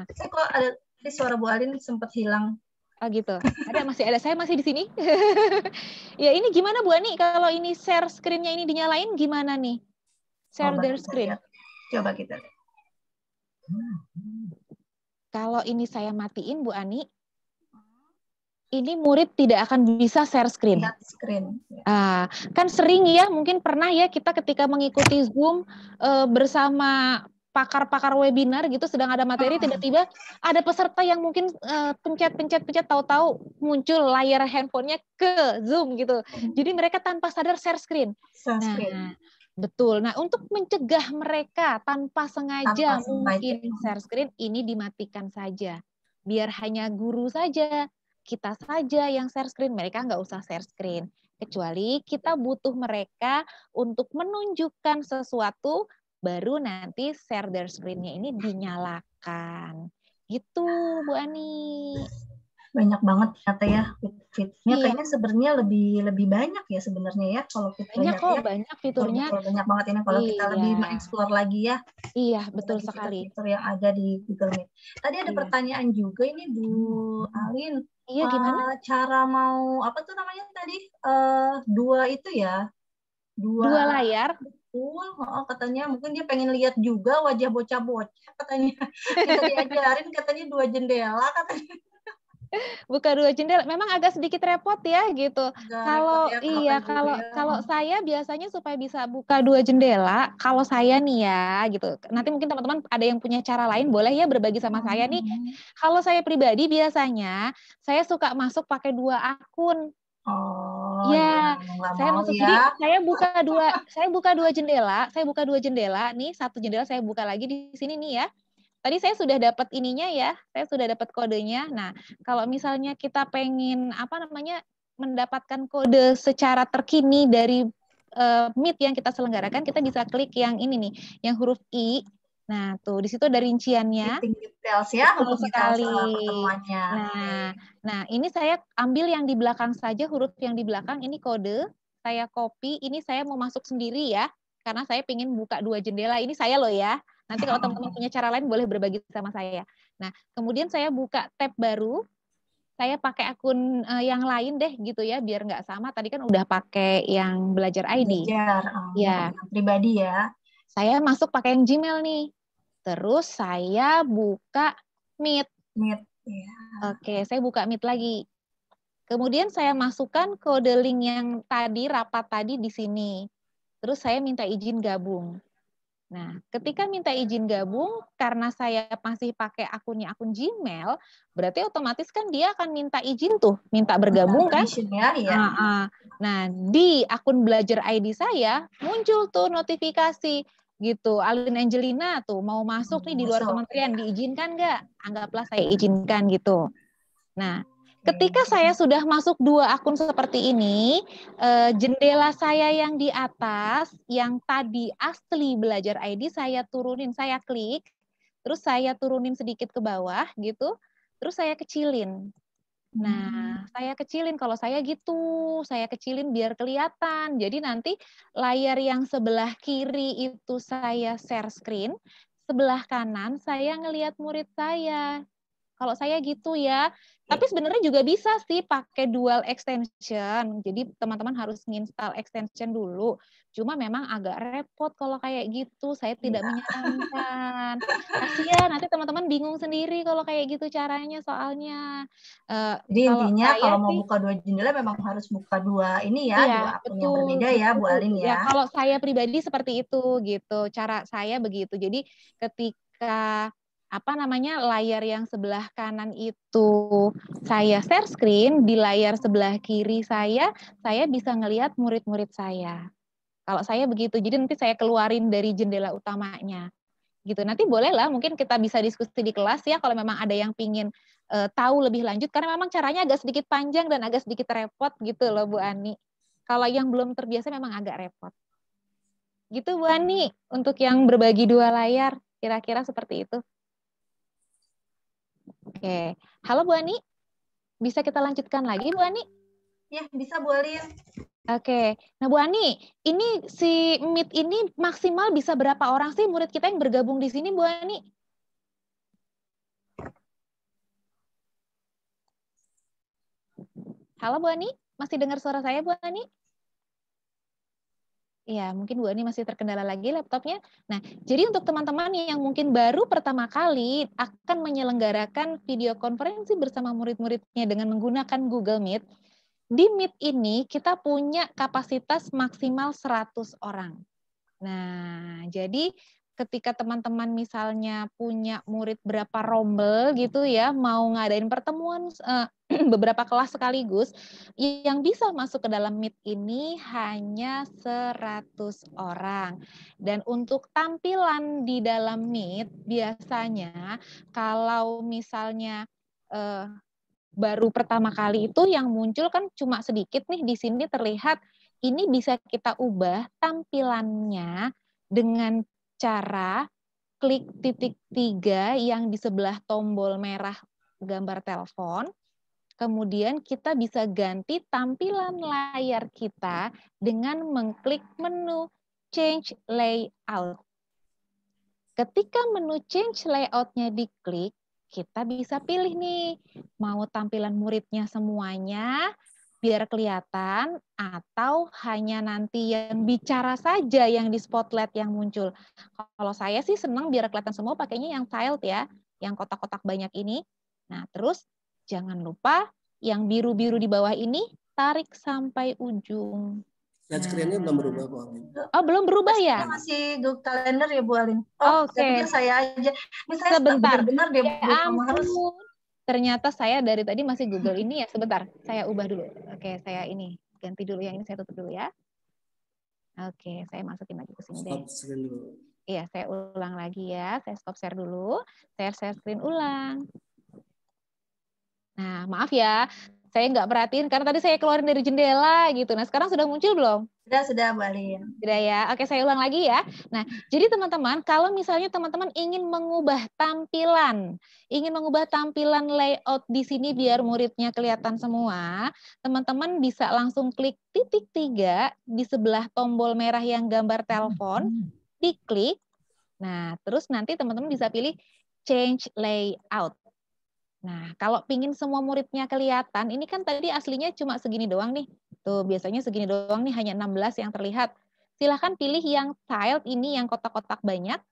Saya kok ada suara Bu Alin sempat hilang. Oh gitu. Masih ada. Saya masih di sini. Ya ini gimana Bu Ani? Kalau ini share screen-nya ini dinyalain gimana nih? Share their screen. Coba kita lihat. Kalau ini saya matiin Bu Ani, ini murid tidak akan bisa share screen. Kan sering ya, mungkin pernah ya kita ketika mengikuti Zoom bersama pakar-pakar webinar gitu, sedang ada materi, tiba-tiba ada peserta yang mungkin pencet-pencet, tahu-tahu muncul layar handphonenya ke Zoom gitu. Jadi mereka tanpa sadar share screen. Nah, betul. Nah, untuk mencegah mereka tanpa sengaja mungkin share screen, ini dimatikan saja. Biar hanya guru saja, kita saja yang share screen, mereka nggak usah share screen. Kecuali kita butuh mereka untuk menunjukkan sesuatu, baru nanti share their screen-nya ini dinyalakan. Gitu, Bu Ani. Banyak banget ternyata ya fiturnya. Kayaknya sebenarnya lebih banyak ya sebenarnya ya kalau kita lihat ya. Banyak fiturnya. Betul, banyak banget ini kalau kita lebih mengeksplor lagi ya. Iya, betul sekali. Fitur yang ada di Google Meet. Tadi ada pertanyaan juga ini Bu Alin. Iya, gimana? Cara mau apa tuh namanya tadi? Dua itu ya. Dua layar. Katanya mungkin dia pengen lihat juga wajah bocah-bocah katanya. Kita diajarin katanya 2 jendela katanya. Buka 2 jendela, memang agak sedikit repot ya gitu. Kalau saya biasanya supaya bisa buka 2 jendela, kalau saya nih ya gitu. Nanti mungkin teman-teman ada yang punya cara lain, boleh ya berbagi sama saya nih. Kalau saya pribadi biasanya saya suka masuk pakai 2 akun. Saya masuk jadi saya buka dua jendela nih, satu jendela saya buka lagi di sini nih ya. Tadi saya sudah dapat ininya ya, saya sudah dapat kodenya. Nah, kalau misalnya kita pengen mendapatkan kode secara terkini dari Meet yang kita selenggarakan, kita bisa klik yang ini nih, yang huruf I. Nah, tuh di situ ada rinciannya. Details ya, betul sekali. Pertemuannya. Nah, ini saya ambil yang di belakang saja, huruf yang di belakang ini kode. Saya copy, ini saya mau masuk sendiri ya. karena saya ingin buka 2 jendela. Ini saya loh ya. Nanti kalau teman-teman punya cara lain boleh berbagi sama saya. Nah, kemudian saya buka tab baru. Saya pakai akun yang lain deh gitu ya, biar nggak sama. Tadi kan udah pakai yang Belajar ID. Ya. Yang pribadi ya. Saya masuk pakai yang Gmail nih. Terus saya buka Meet. Ya. Oke, saya buka Meet lagi. Kemudian saya masukkan kode link yang tadi, rapat tadi di sini. Terus saya minta izin gabung. Nah, ketika minta izin gabung, karena saya masih pakai akun Gmail, berarti otomatis kan dia akan minta izin tuh, minta bergabung kan? Ya. Nah, di akun Belajar ID saya muncul tuh notifikasi gitu. Alin Angelina tuh mau masuk nih di luar kementerian, diizinkan nggak? Anggaplah saya izinkan gitu. Nah, ketika saya sudah masuk 2 akun seperti ini, jendela saya yang di atas, yang tadi asli Belajar ID, saya turunin, saya klik, terus saya turunin sedikit ke bawah gitu, terus saya kecilin. Nah, saya kecilin, kalau saya gitu, saya kecilin biar kelihatan. Jadi nanti layar yang sebelah kiri itu saya share screen, sebelah kanan saya ngelihat murid saya. Kalau saya gitu ya. Tapi sebenarnya juga bisa sih pakai dual extension. Jadi teman-teman harus menginstal extension dulu. Cuma memang agak repot kalau kayak gitu. Saya tidak menyarankan. Kasihan nanti teman-teman bingung sendiri kalau kayak gitu caranya soalnya. Jadi intinya kalau mau buka 2 jendela memang harus buka 2 ini ya, iya, 2 akun yang berbeda ya, Bu Alin ya. Ya, kalau saya pribadi seperti itu gitu. Cara saya begitu. Jadi ketika layar yang sebelah kanan itu saya share screen, di layar sebelah kiri saya bisa ngelihat murid-murid saya. Kalau saya begitu, jadi nanti saya keluarin dari jendela utamanya. Gitu. Nanti bolehlah mungkin kita bisa diskusi di kelas ya kalau memang ada yang pingin tahu lebih lanjut, karena memang caranya agak sedikit panjang dan agak sedikit repot gitu loh Bu Ani. Kalau yang belum terbiasa memang agak repot. Gitu Bu Ani, untuk yang berbagi 2 layar, kira-kira seperti itu. Oke, halo Bu Ani, bisa kita lanjutkan lagi Bu Ani? Ya, bisa Bu Alin. Oke, nah Bu Ani, ini si Meet ini maksimal bisa berapa orang sih murid kita yang bergabung di sini Bu Ani? Halo Bu Ani, masih dengar suara saya Bu Ani? Iya, mungkin Bu Ani masih terkendala lagi laptopnya. Nah, jadi untuk teman-teman yang mungkin baru pertama kali akan menyelenggarakan video konferensi bersama murid-muridnya dengan menggunakan Google Meet, di Meet ini kita punya kapasitas maksimal 100 orang. Nah, jadi ketika teman-teman misalnya punya murid berapa rombel gitu ya, mau ngadain pertemuan beberapa kelas sekaligus, yang bisa masuk ke dalam Meet ini hanya 100 orang. Dan untuk tampilan di dalam Meet, biasanya kalau misalnya baru pertama kali itu yang muncul kan cuma sedikit nih, di sini terlihat ini bisa kita ubah tampilannya dengan cara klik titik 3 yang di sebelah tombol merah gambar telepon. Kemudian kita bisa ganti tampilan layar kita dengan mengklik menu Change Layout. Ketika menu Change Layout-nya diklik, kita bisa pilih nih, mau tampilan muridnya semuanya biar kelihatan, atau hanya nanti yang bicara saja yang di spotlight yang muncul. Kalau saya sih senang biar kelihatan semua, pakainya yang tiled ya, yang kotak-kotak banyak ini. Nah, terus jangan lupa yang biru-biru di bawah ini, tarik sampai ujung. Lihat screen-nya belum berubah, Bu Alin. Oh, belum berubah ya? Masih Google Calendar ya, Bu Alin. Oke. Saya pikir saya aja. Ini saya sebentar. benar dia Ya ampun. Ternyata saya dari tadi masih Google ini ya. Sebentar, saya ubah dulu. Oke, saya ini ganti dulu yang ini, saya tutup dulu ya. Oke, saya masukin lagi ke sini deh. Stop screen dulu. Iya, saya ulang lagi ya. Saya stop share dulu. Saya share screen ulang. Nah, maaf ya. Saya nggak perhatiin karena tadi saya keluarin dari jendela gitu. Nah, sekarang sudah muncul belum? Sudah Bu Alin. Sudah ya. Oke, saya ulang lagi ya. Nah, jadi teman-teman, kalau misalnya teman-teman ingin mengubah tampilan layout di sini biar muridnya kelihatan semua, teman-teman bisa langsung klik titik 3 di sebelah tombol merah yang gambar telepon, diklik. Nah, terus nanti teman-teman bisa pilih change layout. Nah, kalau pingin semua muridnya kelihatan, ini kan tadi aslinya cuma segini doang nih. Tuh, biasanya segini doang nih, hanya 16 yang terlihat. Silahkan pilih yang tiled ini, yang kotak-kotak banyak.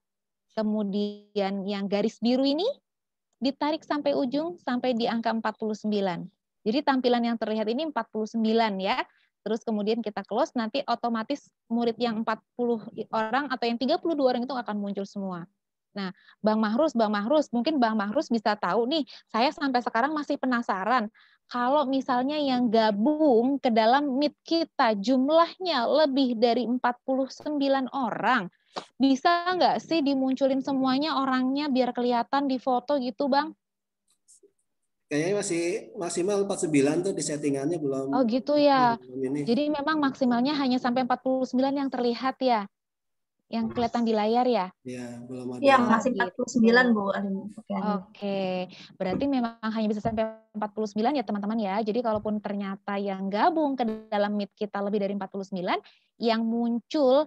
Kemudian yang garis biru ini, ditarik sampai ujung, sampai di angka 49. Jadi tampilan yang terlihat ini 49 ya. Terus kemudian kita close, nanti otomatis murid yang 40 orang atau yang 32 orang itu akan muncul semua. Nah, Bang Mahrus, mungkin Bang Mahrus bisa tahu nih, saya sampai sekarang masih penasaran, kalau misalnya yang gabung ke dalam Meet kita jumlahnya lebih dari 49 orang, bisa nggak sih dimunculin semuanya orangnya biar kelihatan di foto gitu, Bang? Kayaknya masih maksimal 49 tuh di settingannya belum. Oh gitu ya. Ini. Jadi memang maksimalnya hanya sampai 49 yang terlihat ya? Yang kelihatan di layar ya? Ya, belum ada. Iya, masih 49 Bu Alin. Oke, berarti memang hanya bisa sampai 49 ya teman-teman ya. Jadi kalaupun ternyata yang gabung ke dalam Meet kita lebih dari 49, yang muncul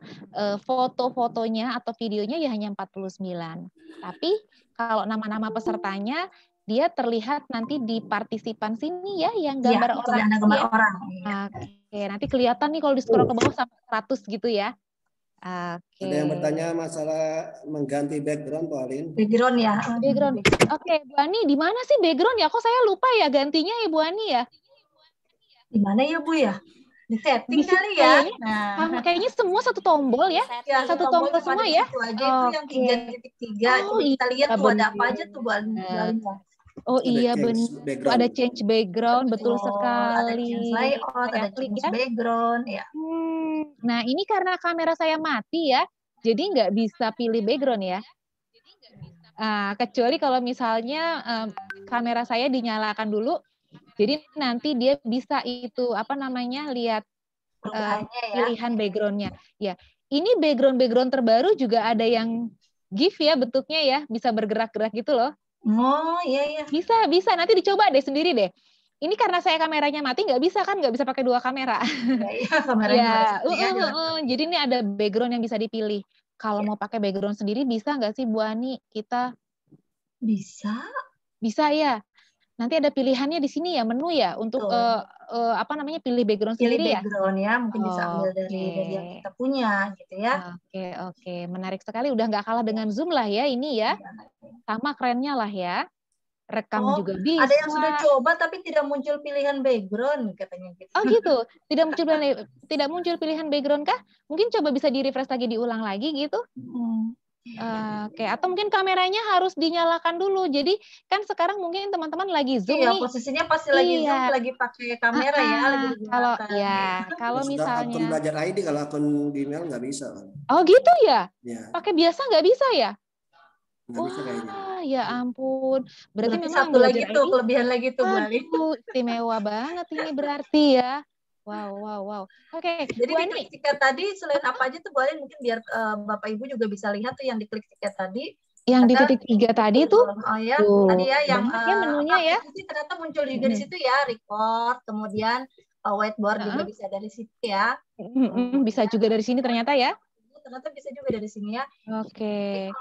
foto-fotonya atau videonya ya hanya 49. Tapi kalau nama-nama pesertanya, dia terlihat nanti di partisipan sini ya, yang gambar orang. Ada gambar orang. Oke, nanti kelihatan nih kalau di scroll ke bawah sampai 100 gitu ya. Oke. Ada yang bertanya masalah mengganti background, Pak Alin. Background ya. Background. Oke, Bu Ani, di mana sih background ya? Kok saya lupa ya gantinya ya, Bu Ani ya? Di mana ya, Bu ya? Di setting kali ya. Nah, kayaknya semua satu tombol ya. Satu tombol semua ya. Itu aja itu yang 3.3. Coba kita lihat tuh ada apa aja tuh, Bu Alin. Oh iya benar, ada change background, betul sekali. Ada change layout, ada change background, ya. Nah ini karena kamera saya mati ya, jadi nggak bisa pilih background ya. Kecuali kalau misalnya kamera saya dinyalakan dulu, jadi nanti dia bisa itu lihat pilihan backgroundnya. Ya, ini background terbaru juga ada yang GIF ya bentuknya ya, bisa bergerak-gerak gitu loh. Oh iya. Bisa nanti dicoba deh sendiri deh. Ini karena saya kameranya mati nggak bisa pakai dua kamera. Iya kameranya. Jadi ini ada background yang bisa dipilih. Kalau mau pakai background sendiri bisa nggak sih Bu Ani? Kita bisa ya. Nanti ada pilihannya di sini ya, menu ya untuk pilih background sendiri ya. Pilih background ya, mungkin bisa ambil dari yang kita punya gitu ya. Oke, menarik sekali. Udah nggak kalah dengan Zoom lah ya ini ya. Sama kerennya lah ya. Rekam juga bisa. Ada yang sudah coba tapi tidak muncul pilihan background katanya gitu. Oh gitu. Tidak muncul pilihan background kah? Mungkin coba bisa di-refresh lagi, diulang lagi gitu. Oke, atau mungkin kameranya harus dinyalakan dulu. Jadi kan sekarang mungkin teman-teman lagi Zoom nih. Posisinya pasti lagi Zoom, lagi pakai kamera ya. Kalau misalnya akun belajar ID, kalau akun Gmail nggak bisa. Oh gitu ya? Pakai biasa nggak bisa ya? Wah, ya ampun. Berarti memang satu lagi tuh kelebihan lagi tuh Bu Alin. Istimewa banget ini berarti ya. Wow. Oke. Jadi di klik tiket tadi selain apa aja tuh Bu Alin, mungkin biar Bapak Ibu juga bisa lihat tuh yang di klik tiket tadi. Yang di titik 3 tadi tuh. Oh ya, tadi ya yang menunya ya. Ternyata muncul juga di situ ya, record, kemudian whiteboard juga bisa dari situ ya. Bisa juga dari sini ternyata ya. Ternyata bisa juga dari sini ya. Oke.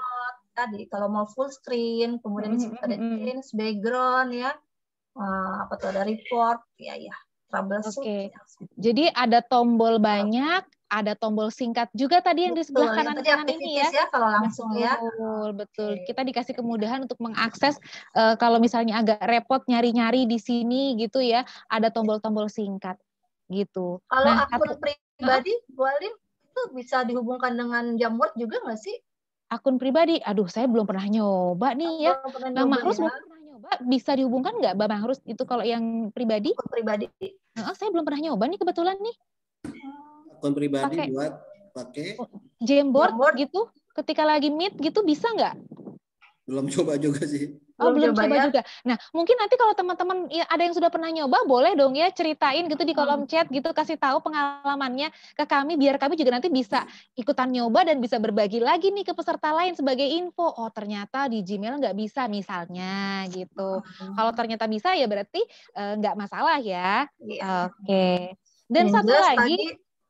Tadi kalau mau full screen, kemudian di situ ada change background ya. Apa tuh ada report ya. Oke. Jadi ada tombol banyak, ada tombol singkat juga tadi yang di sebelah kanan ini ya. Kalau langsung Betul. Kita dikasih kemudahan untuk mengakses kalau misalnya agak repot nyari-nyari di sini gitu ya, ada tombol-tombol singkat gitu. Kalau akun pribadi Bu Alin itu bisa dihubungkan dengan Jamboard juga nggak sih? Akun pribadi, aduh saya belum pernah nyoba nih ya. Bang Mahrus belum pernah nyoba, bisa dihubungkan nggak Bang Mahrus itu kalau yang pribadi? Akun pribadi. Saya belum pernah nyoba nih kebetulan nih. Akun pribadi buat pakai Jamboard gitu, ketika lagi meet gitu bisa nggak? Belum coba juga sih. Oh, belum coba ya? juga. Nah, mungkin nanti kalau teman-teman ya, ada yang sudah pernah nyoba, boleh dong ya ceritain gitu di kolom chat gitu, kasih tahu pengalamannya ke kami, biar kami juga nanti bisa ikutan nyoba dan bisa berbagi lagi nih ke peserta lain sebagai info. Oh, ternyata di Gmail nggak bisa misalnya gitu. Kalau ternyata bisa ya berarti nggak masalah ya. Iya. Oke. Dan Yang satu jelas lagi, tadi,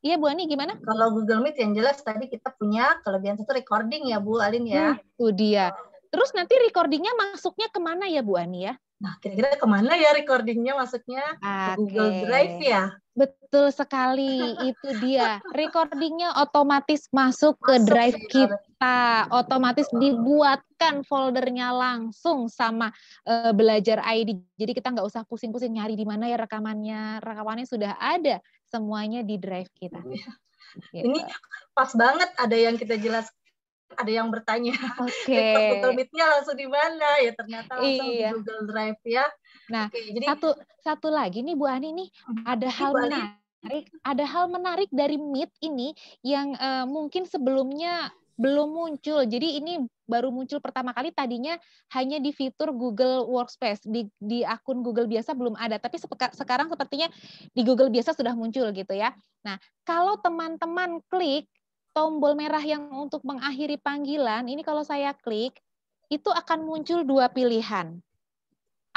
iya Bu Ani gimana? kalau Google Meet yang jelas tadi kita punya kelebihan satu recording ya Bu Alin ya. Itu dia. Terus nanti recordingnya masuknya kemana ya Bu Ani ya? Nah, kira-kira kemana ya recordingnya masuknya? Ke Google Drive ya? Betul sekali, itu dia. Recordingnya otomatis masuk ke drive kita, otomatis dibuatkan foldernya langsung sama Belajar ID. Jadi kita nggak usah pusing-pusing nyari di mana ya rekamannya. Rekamannya sudah ada semuanya di drive kita. Gitu. Ini pas banget ada yang kita jelaskan. Ada yang bertanya, Google Meet-nya langsung di mana? Ya ternyata langsung di Google Drive ya. Nah, jadi satu lagi nih Bu Ani nih, ada hal menarik dari Meet ini yang mungkin sebelumnya belum muncul. Jadi ini baru muncul pertama kali, tadinya hanya di fitur Google Workspace, di akun Google biasa belum ada, tapi sekarang sepertinya di Google biasa sudah muncul gitu ya. Nah, kalau teman-teman klik tombol merah yang untuk mengakhiri panggilan, ini kalau saya klik, itu akan muncul dua pilihan.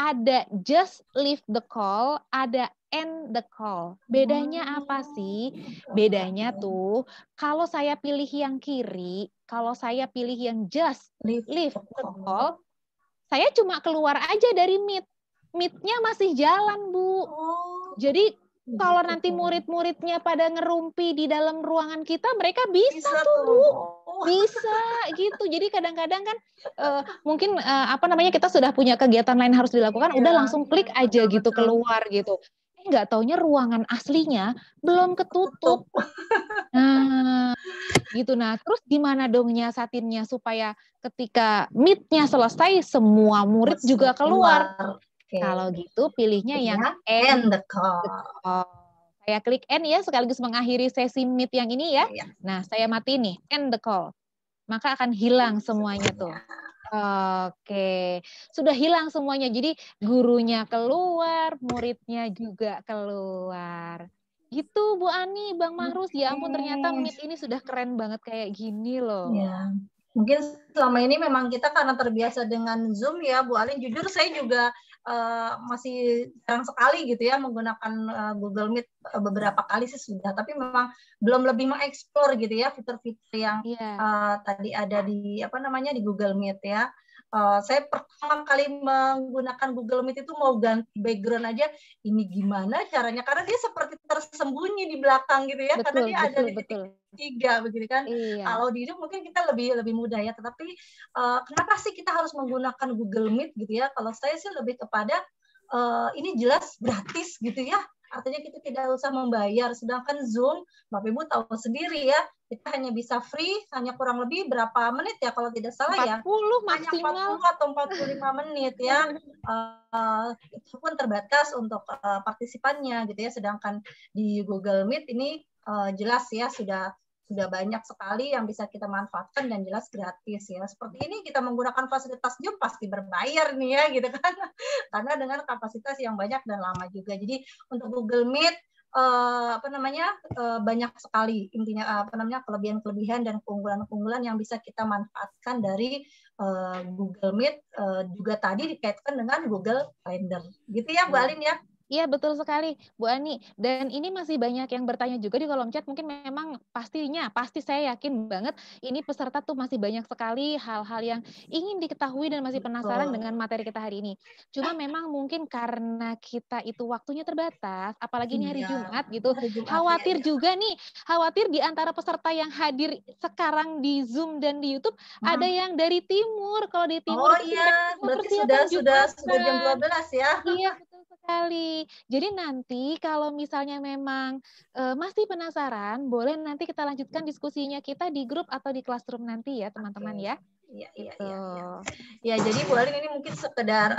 Ada just leave the call, ada end the call. Bedanya apa sih? Bedanya tuh, kalau saya pilih yang kiri, kalau saya pilih yang just leave the call, saya cuma keluar aja dari Meet. Meet-nya masih jalan, Bu. Jadi kalau nanti murid-muridnya pada ngerumpi di dalam ruangan kita, mereka bisa tuh, Bu. Bisa gitu. Jadi kadang-kadang kan mungkin kita sudah punya kegiatan lain harus dilakukan, udah langsung klik aja gitu keluar gitu. Nggak taunya ruangan aslinya belum ketutup. Nah, gitu. Nah, terus gimana dong nyiasatinnya supaya ketika Meet-nya selesai semua murid juga keluar. Kalau gitu pilihnya yang end the call. Saya klik end ya, sekaligus mengakhiri sesi Meet yang ini ya. Nah, saya mati nih, end the call. Maka akan hilang semuanya tuh. Oke, sudah hilang semuanya. Jadi gurunya keluar, muridnya juga keluar. Gitu Bu Ani, Bang Mahrus. Ya ampun, ternyata Meet ini sudah keren banget kayak gini loh. Ya. Mungkin selama ini memang kita karena terbiasa dengan Zoom ya Bu Alin. Jujur saya juga masih jarang sekali gitu ya menggunakan Google Meet, beberapa kali sih sudah, tapi memang belum lebih mengeksplor gitu ya fitur-fitur yang tadi ada di di Google Meet ya. Saya pertama kali menggunakan Google Meet itu mau ganti background aja, ini gimana caranya, karena dia seperti tersembunyi di belakang gitu ya, karena dia ada di titik tiga begitu kan. Kalau di Zoom mungkin kita lebih mudah ya, tetapi kenapa sih kita harus menggunakan Google Meet gitu ya? Kalau saya sih lebih kepada ini jelas gratis gitu ya, artinya kita tidak usah membayar. Sedangkan Zoom, Bapak Ibu tahu sendiri ya, kita hanya bisa free, hanya kurang lebih berapa menit ya kalau tidak salah 40 maksimal. Hanya 40 atau 45 menit ya. Itu pun terbatas untuk partisipannya gitu ya. Sedangkan di Google Meet ini jelas ya sudah banyak sekali yang bisa kita manfaatkan dan jelas gratis ya. Seperti ini kita menggunakan fasilitas Zoom pasti berbayar nih ya gitu kan. Karena dengan kapasitas yang banyak dan lama juga. Jadi untuk Google Meet banyak sekali intinya kelebihan-kelebihan dan keunggulan-keunggulan yang bisa kita manfaatkan dari Google Meet, juga tadi dikaitkan dengan Google Calendar. Gitu ya Bu Alin ya? Iya, betul sekali, Bu Ani. Dan ini masih banyak yang bertanya juga di kolom chat. Mungkin memang pasti saya yakin banget ini peserta tuh masih banyak sekali hal-hal yang ingin diketahui dan masih penasaran dengan materi kita hari ini. Cuma memang mungkin karena kita itu waktunya terbatas, apalagi ini hari Jumat gitu, khawatir di antara peserta yang hadir sekarang di Zoom dan di YouTube ada yang dari timur. Kalau di timur berarti sudah jam 12 ya. Iya, betul sekali. Jadi nanti kalau misalnya memang masih penasaran, boleh nanti kita lanjutkan diskusinya kita di grup atau di classroom nanti ya teman-teman ya. Iya. Ya, jadi Bu Alin ini mungkin sekedar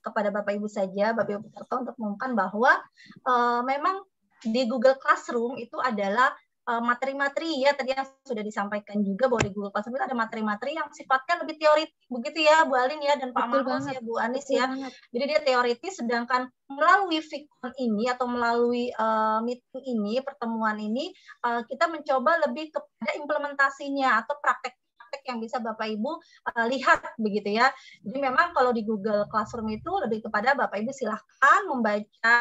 kepada Bapak Ibu saja, Bapak Ibu peserta, untuk mengumumkan bahwa memang di Google Classroom itu adalah materi-materi ya tadi yang sudah disampaikan juga bahwa di Google Classroom itu ada materi-materi yang sifatnya lebih teoritis begitu ya Bu Alin ya dan Pak Mahrus ya Bu Anis ya. Jadi dia teoritis, sedangkan melalui Vicon ini atau melalui meeting ini, pertemuan ini, kita mencoba lebih kepada implementasinya atau praktek yang bisa Bapak Ibu lihat begitu ya. Jadi memang kalau di Google Classroom itu lebih kepada Bapak Ibu silahkan membaca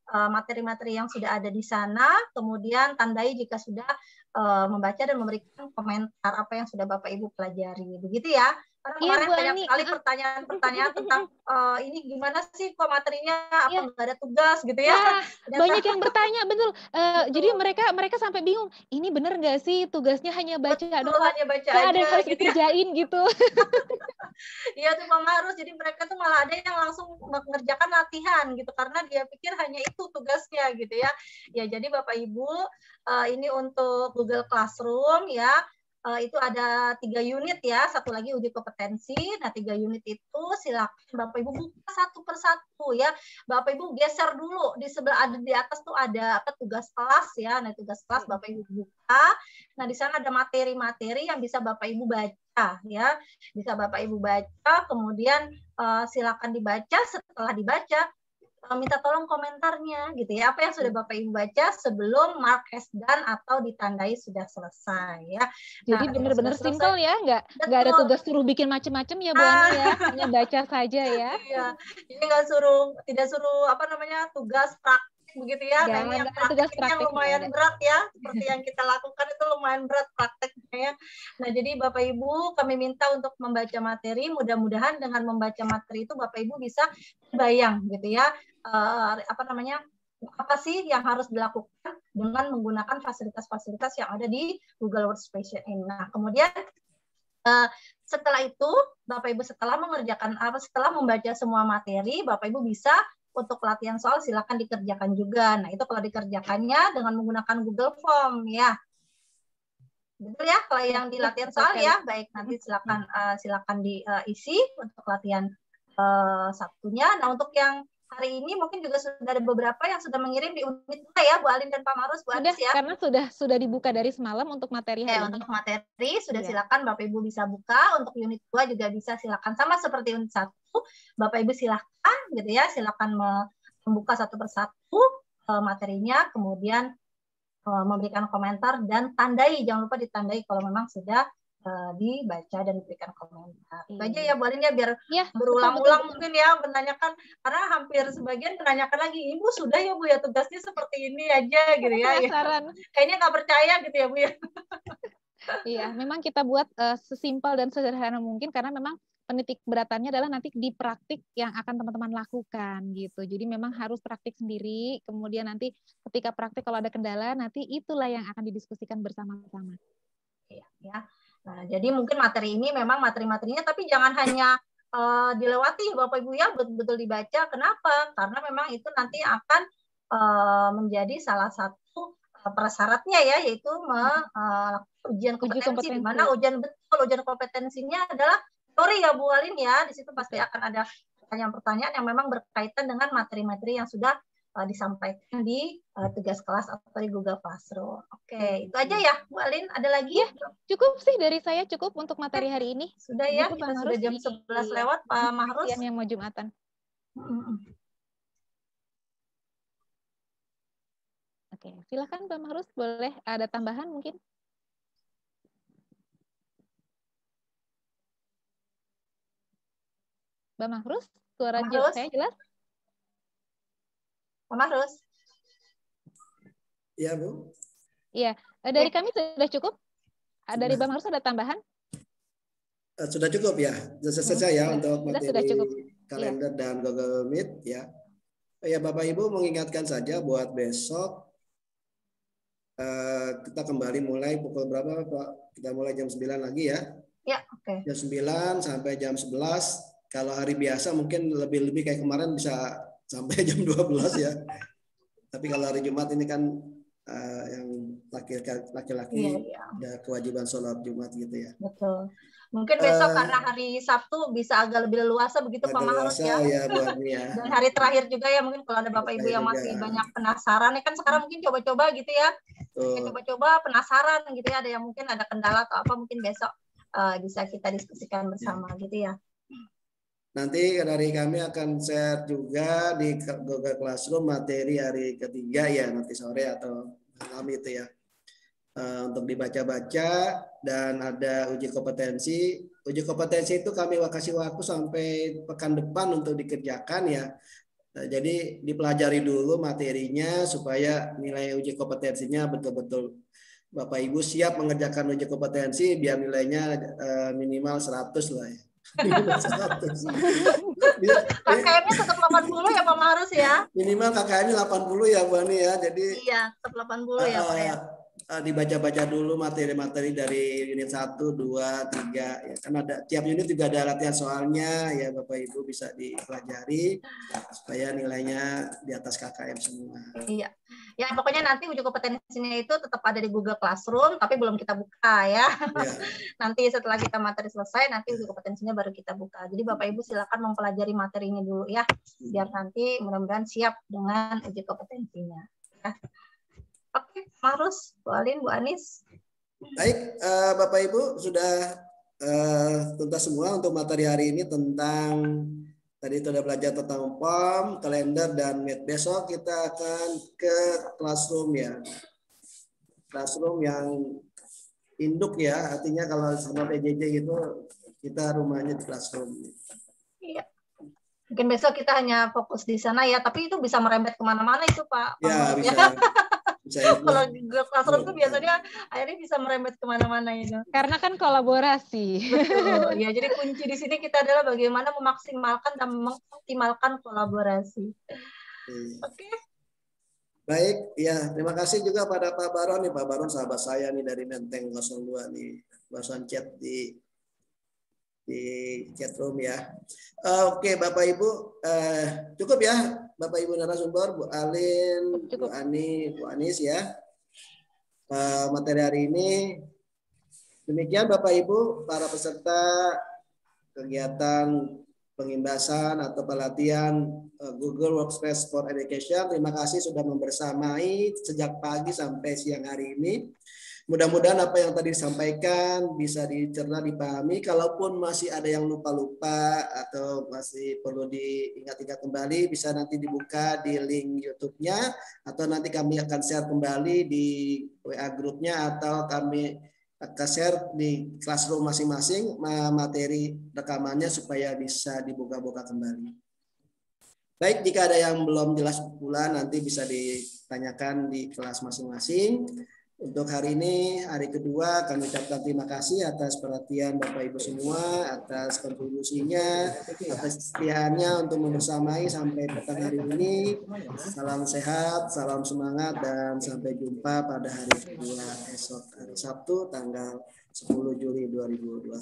materi-materi yang sudah ada di sana, kemudian tandai jika sudah membaca dan memberikan komentar apa yang sudah Bapak Ibu pelajari, begitu ya. Karena kemarin banyak sekali pertanyaan-pertanyaan tentang ini gimana sih kok materinya, apa nggak ada tugas gitu ya. Banyak yang bertanya, betul. Jadi mereka sampai bingung, ini bener nggak sih tugasnya hanya baca doang? Hanya baca aja, ada yang harus gitu dikerjain gitu. Iya tuh Mama harus, jadi mereka tuh malah ada yang langsung mengerjakan latihan gitu karena dia pikir hanya itu tugasnya gitu ya. Ya jadi Bapak Ibu ini untuk Google Classroom ya. Itu ada 3 unit ya, satu lagi uji kompetensi. Nah 3 unit itu silakan Bapak Ibu buka satu persatu ya. Bapak Ibu geser dulu di sebelah, ada di atas tuh ada apa tugas kelas ya. Nah tugas kelas Bapak Ibu buka. Nah di sana ada materi-materi yang bisa Bapak Ibu baca ya. Bisa Bapak Ibu baca, kemudian silakan dibaca. Setelah dibaca minta tolong komentarnya gitu ya, apa yang sudah Bapak Ibu baca sebelum mark as done atau ditandai sudah selesai ya. Jadi benar-benar simpel ya, nggak ada tugas suruh bikin macam-macam ya Bu Ani ya, hanya baca saja ya. Iya, jadi tidak suruh apa namanya tugas praktik begitu ya. Nah ini yang praktik yang lumayan berat ya, seperti yang kita lakukan itu lumayan berat prakteknya ya. Nah jadi Bapak Ibu kami minta untuk membaca materi, mudah-mudahan dengan membaca materi itu Bapak Ibu bisa bayang gitu ya. Apa sih yang harus dilakukan dengan menggunakan fasilitas-fasilitas yang ada di Google Workspace ini. Nah, kemudian setelah itu Bapak Ibu setelah membaca semua materi, Bapak Ibu bisa untuk latihan soal silakan dikerjakan juga. Nah, itu kalau dikerjakannya dengan menggunakan Google Form ya. Betul ya, kalau yang di latihan soal ya, baik nanti silakan diisi untuk latihan Sabtunya. Nah, untuk yang hari ini mungkin juga sudah ada beberapa yang sudah mengirim di unit 2 ya, Bu Alin dan Pak Marus, Bu Anis ya. Karena sudah dibuka dari semalam untuk materi hari ini. Untuk materi sudah silakan Bapak Ibu bisa buka, untuk unit 2 juga bisa silakan sama seperti unit 1. Bapak Ibu silakan gitu ya, silakan membuka satu persatu materinya, kemudian memberikan komentar dan tandai, jangan lupa ditandai kalau memang sudah dibaca dan diberikan komentar. Itu aja ya Bu Alin ya, biar berulang-ulang mungkin ya menanyakan, karena hampir sebagian menanyakan lagi, Ibu sudah ya Bu ya tugasnya seperti ini aja gitu ya. Kayaknya nggak percaya gitu ya Bu ya. Iya, memang kita buat sesimpel dan sederhana mungkin karena memang penitik beratannya adalah nanti di praktik yang akan teman-teman lakukan gitu. Jadi memang harus praktik sendiri, kemudian nanti ketika praktik kalau ada kendala nanti itulah yang akan didiskusikan bersama-sama. Iya ya. Nah, jadi mungkin materi ini memang materi-materinya, tapi jangan hanya dilewati Bapak Ibu ya, betul-betul dibaca. Kenapa? Karena memang itu nanti akan menjadi salah satu persyaratnya ya, yaitu ujian kompetensi, di mana ujian kompetensinya adalah teori ya Bu Alin ya. Di situ pasti akan ada pertanyaan-pertanyaan yang memang berkaitan dengan materi-materi yang sudah disampaikan di tugas kelas atau di Google Classroom. Oke, itu aja ya Bu Alin. Ada lagi? Ya, cukup sih dari saya, cukup untuk materi hari ini. Sudah ya, kita sudah jam 11 lewat Pak Mahrus. Yang mau Jumatan. Oke, silakan Pak Mahrus, boleh ada tambahan mungkin? Pak Mahrus, suara saya jelas? Pak Mahrus. Iya, Bu. Iya, dari kami sudah cukup. Dari Pak Mahrus ada tambahan? Sudah cukup ya. Selesai ya untuk materi kalender ya. Dan Google Meet ya. Ya Bapak Ibu mengingatkan saja buat besok kita kembali mulai pukul berapa Pak? Kita mulai jam 9 lagi ya. Ya, oke. Jam 9 sampai jam 11. Kalau hari biasa mungkin lebih kayak kemarin bisa sampai jam 12 ya. Tapi kalau hari Jumat ini kan yang laki-laki ada kewajiban sholat Jumat gitu ya. Betul. Mungkin besok karena hari Sabtu bisa agak lebih leluasa begitu Pak Mahrus ya. Dan hari terakhir juga ya, mungkin kalau ada Bapak Ibu yang masih banyak penasaran ya kan sekarang mungkin coba-coba gitu ya. Coba-coba penasaran gitu ya, ada yang mungkin ada kendala atau apa, mungkin besok bisa kita diskusikan bersama gitu ya. Nanti dari kami akan share juga di Google Classroom materi hari ketiga ya, nanti sore atau malam itu ya. Untuk dibaca-baca, dan ada uji kompetensi. Uji kompetensi itu kami kasih waktu sampai pekan depan untuk dikerjakan ya. Jadi dipelajari dulu materinya supaya nilai uji kompetensinya betul-betul Bapak Ibu siap mengerjakan uji kompetensi biar nilainya minimal 100 lah ya. KKM-nya tetap 80 ya Pak Marus ya? Minimal KKM-nya 80 ya Bu Ani ya. Jadi iya, tetap 80 ya Pak ya. Dibaca-baca dulu materi-materi dari unit 1, 2, 3 ya. Kan ada tiap unit juga ada latihan soalnya ya, Bapak Ibu bisa dipelajari supaya nilainya di atas KKM semua. Iya. Ya pokoknya nanti uji kompetensinya itu tetap ada di Google Classroom, tapi belum kita buka ya. Nanti setelah kita materi selesai, nanti uji kompetensinya baru kita buka. Jadi Bapak Ibu silakan mempelajari materinya dulu ya, biar nanti mudah-mudahan siap dengan uji kompetensinya. Ya. Oke, Marus, Bu Alin, Bu Anis. Baik, Bapak Ibu sudah tuntas semua untuk materi hari ini tentang tadi itu udah belajar tentang POM, kalender, dan besok kita akan ke classroom ya. Classroom yang induk ya, artinya kalau sama PJJ gitu kita rumahnya di classroom. Iya. Mungkin besok kita hanya fokus di sana ya, tapi itu bisa merembet kemana-mana itu Pak. Ya, bisa. Kalau Google Classroom itu biasanya akhirnya bisa merembet kemana-mana itu. Karena kan kolaborasi. Betul. Ya, jadi kunci di sini kita adalah bagaimana memaksimalkan dan mengoptimalkan kolaborasi. Oke. Baik, ya terima kasih juga pada Pak Baron nih, Pak Baron sahabat saya nih dari Menteng 02 nih, barusan chat di chat room ya. Oke, Bapak Ibu, cukup ya Bapak Ibu narasumber, Bu Alin, Bu Ani, Bu Anis ya. Materi hari ini demikian Bapak Ibu, para peserta kegiatan pengimbasan atau pelatihan Google Workspace for Education. Terima kasih sudah membersamai sejak pagi sampai siang hari ini. Mudah-mudahan apa yang tadi disampaikan bisa dicerna, dipahami. Kalaupun masih ada yang lupa-lupa atau masih perlu diingat-ingat kembali, bisa nanti dibuka di link YouTube-nya, atau nanti kami akan share kembali di WA grupnya, atau kami akan share di classroom masing-masing materi rekamannya supaya bisa dibuka-buka kembali. Baik, jika ada yang belum jelas pula nanti bisa ditanyakan di kelas masing-masing. Untuk hari ini, hari kedua, kami ucapkan terima kasih atas perhatian Bapak Ibu semua, atas kontribusinya, atas kesetiaannya untuk membersamai sampai petang hari ini. Salam sehat, salam semangat, dan sampai jumpa pada hari kedua esok, hari Sabtu, tanggal 10 Juli 2021.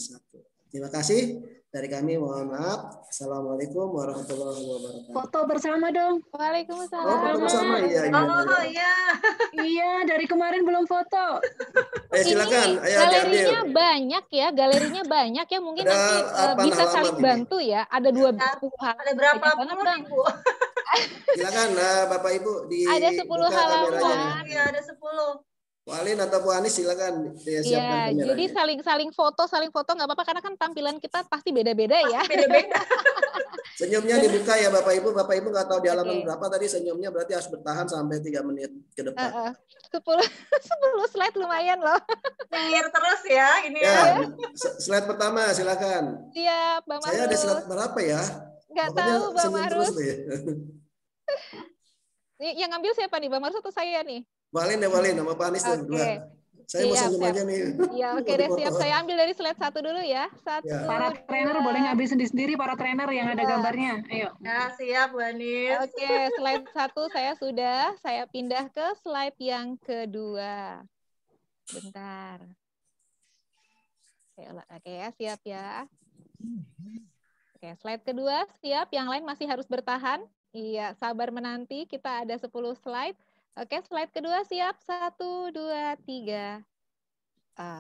Terima kasih. Dari kami mohon maaf. Assalamualaikum warahmatullahi wabarakatuh. Foto bersama dong. Waalaikumsalam. Oh, foto bersama ya. Oh iya. Iya, dari kemarin belum foto. Silakan. Ini galerinya banyak ya, galerinya banyak ya. Mungkin ada nanti bisa saling bantu ya. Ada 20 halaman. Ada berapa puluh Bu? Silakan Bapak Ibu di. Ada 10 halaman. Iya, ada 10. Bu Alin atau Bu Anis silakan siapkan kameranya. Jadi saling foto nggak apa-apa karena kan tampilan kita pasti beda-beda ya. Beda-beda. Senyumnya dibuka ya Bapak Ibu nggak tahu di halaman berapa tadi senyumnya, berarti harus bertahan sampai 3 menit ke depan. 10 slide lumayan loh. Nyengir terus ya ini ya. Slide pertama silakan. Siap, Bang Marus. Saya ada slide berapa ya? Nggak tahu Bang Marus. Yang ngambil siapa nih, Bang Marus atau saya nih? Walin nama Pak Anis dua. Saya mau senyum aja nih. Iya, oke deh, siap. Saya ambil dari slide 1 dulu ya. Para trainer boleh ngambil sendiri-sendiri, para trainer yang ada gambarnya. Ayo. Ya, siap, Bu Anis. Oke, slide 1 saya sudah. Saya pindah ke slide yang kedua. Bentar. Oke ya, siap ya. Oke, slide kedua siap. Yang lain masih harus bertahan. Iya, sabar menanti. Kita ada 10 slide. Oke, slide kedua siap. 1, 2, 3.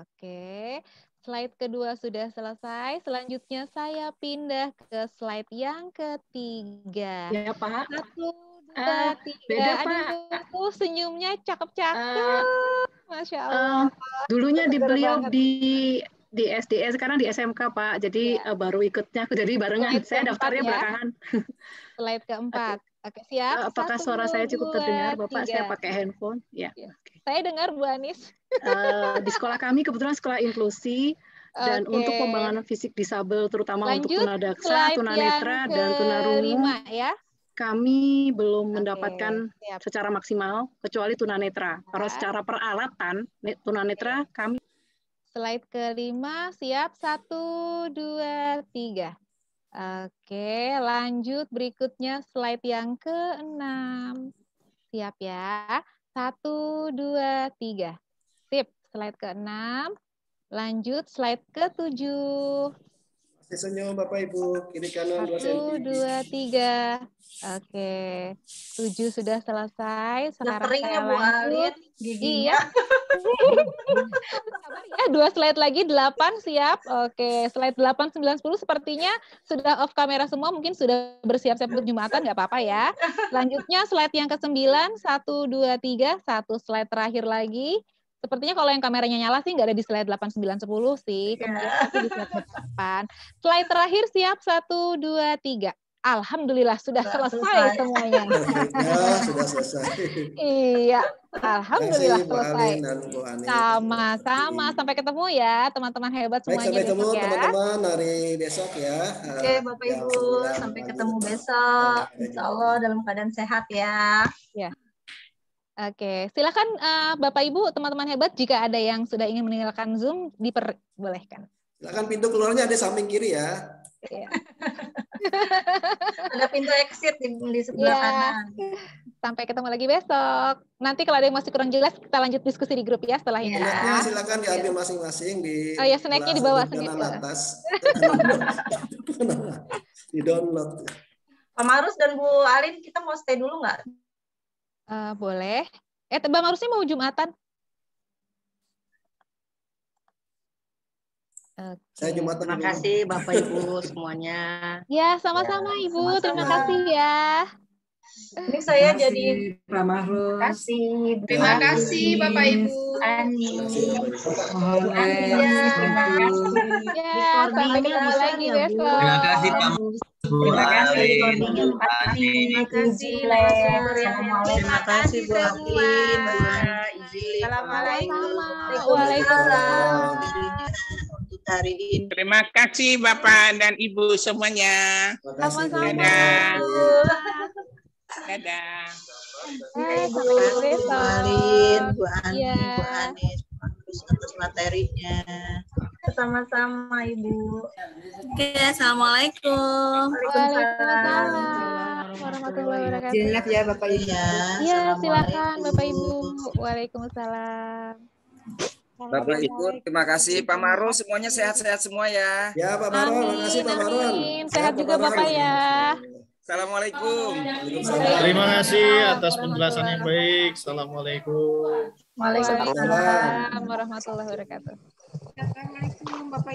Oke, slide kedua sudah selesai. Selanjutnya saya pindah ke slide yang ketiga. Ya, Pak. 1, 2, 3. Beda, Aduh, senyumnya cakep-cakep. Masya Allah. Dulunya di Segar beliau banget. di SDS, sekarang di SMK Pak. Jadi baru ikutnya, jadi barengan. Slide Saya keempat daftarnya ya. belakangan. Slide Oke. keempat. Oke, siap. Apakah 1, suara saya cukup 2, terdengar, Bapak? 3. Saya pakai handphone. Ya. Ya. Oke. Saya dengar Bu Anis. Di sekolah kami kebetulan sekolah inklusi dan Oke. untuk pembangunan fisik disabel terutama untuk Lanjut tunadaksa, slide tunanetra yang dan tunarungu, ke-5 ya. kami belum Oke, mendapatkan siap. secara maksimal kecuali tunanetra. Kalau Ya. secara peralatan tunanetra kami. Slide ke-5 siap. 1, 2, 3. Oke, lanjut berikutnya slide yang ke-6. Siap ya. 1, 2, 3. Sip, slide ke-6. Lanjut slide ke-7. Masih senyum Bapak Ibu, kiri kanan 2 cm. 1, 2, 3. Oke, 7 sudah selesai. Sekarang kering saya ya Bu lanjut. Alin giginya. Iya. Sabar ya, 2 slide lagi, 8 siap. Oke, slide 8, 9, 10 sepertinya sudah off kamera semua, mungkin sudah bersiap-siap untuk Jumatan, nggak apa-apa ya. Selanjutnya slide yang ke-9, 1, 2, 3, 1 slide terakhir lagi. Sepertinya kalau yang kameranya nyala sih nggak ada di slide 8, 9, 10 sih. Kemudian nanti di slide ke-8. Slide terakhir siap, 1, 2, 3. Alhamdulillah sudah selesai semuanya. Ya, sudah selesai. Iya, alhamdulillah Terima kasih Bu selesai. Alin dan Bu Anis. Sama-sama, sampai ketemu ya teman-teman hebat Baik, semuanya sampai ketemu besok ya. teman-teman hari besok ya. Oke Bapak Jam Ibu, 9 sampai pagi ketemu depan. besok. Insya Allah dalam keadaan sehat ya. Ya. Oke, silakan Bapak Ibu, teman-teman hebat, jika ada yang sudah ingin meninggalkan Zoom, diperbolehkan. Silakan pintu keluarnya ada samping kiri ya. Ya. Ada pintu exit di sebelah Ya. kanan. Sampai ketemu lagi besok. Nanti kalau ada yang masih kurang jelas, kita lanjut diskusi di grup ya setelah ini. Snacknya Ya. silakan diambil masing-masing di Oh ya, snacknya dibawa snack. kanan atas. Di download. Pak Marus dan Bu Alin, kita mau stay dulu nggak? Boleh. Mbak Marusnya mau Jumatan? Saya Jumatan. Terima kasih Bapak Ibu semuanya. Ya, sama-sama Ya, Ibu. sama-sama. Terima kasih ya. Ini saya jadi Pak Mahrus. terima kasih Bapak Ibu. Ani. Mohon terima kasih. Ya, sampai ketemu lagi besok. Terima kasih Pak. Terima kasih. Terima kasih. Terima kasih Bu Alin, Bu Izzy. Assalamualaikum. Waalaikumsalam. Hari ini. Terima kasih Bapak dan Ibu semuanya. Sama-sama. Dadah. Sampai Bu besok. Alin, Bu Ani, Iya. Bu Anis, terus atas materinya. Sama-sama Ibu. Oke, Assalamualaikum. Waalaikumsalam warahmatullahi wabarakatuh. Jelas ya Bapak Ibu. Iya, Ya, silakan Assalamualaikum. Bapak Ibu. Waalaikumsalam. Bapak Ibu, terima kasih. Pak Marus, semuanya sehat-sehat semua ya. Ya Pak Marun, terima kasih Pak Marun. Amin. Sehat juga Bapak ya. Assalamualaikum. Terima kasih atas penjelasan yang baik. Assalamualaikum. Waalaikumsalam. Waalaikumsalam warahmatullahi wabarakatuh. Assalamualaikum Bapak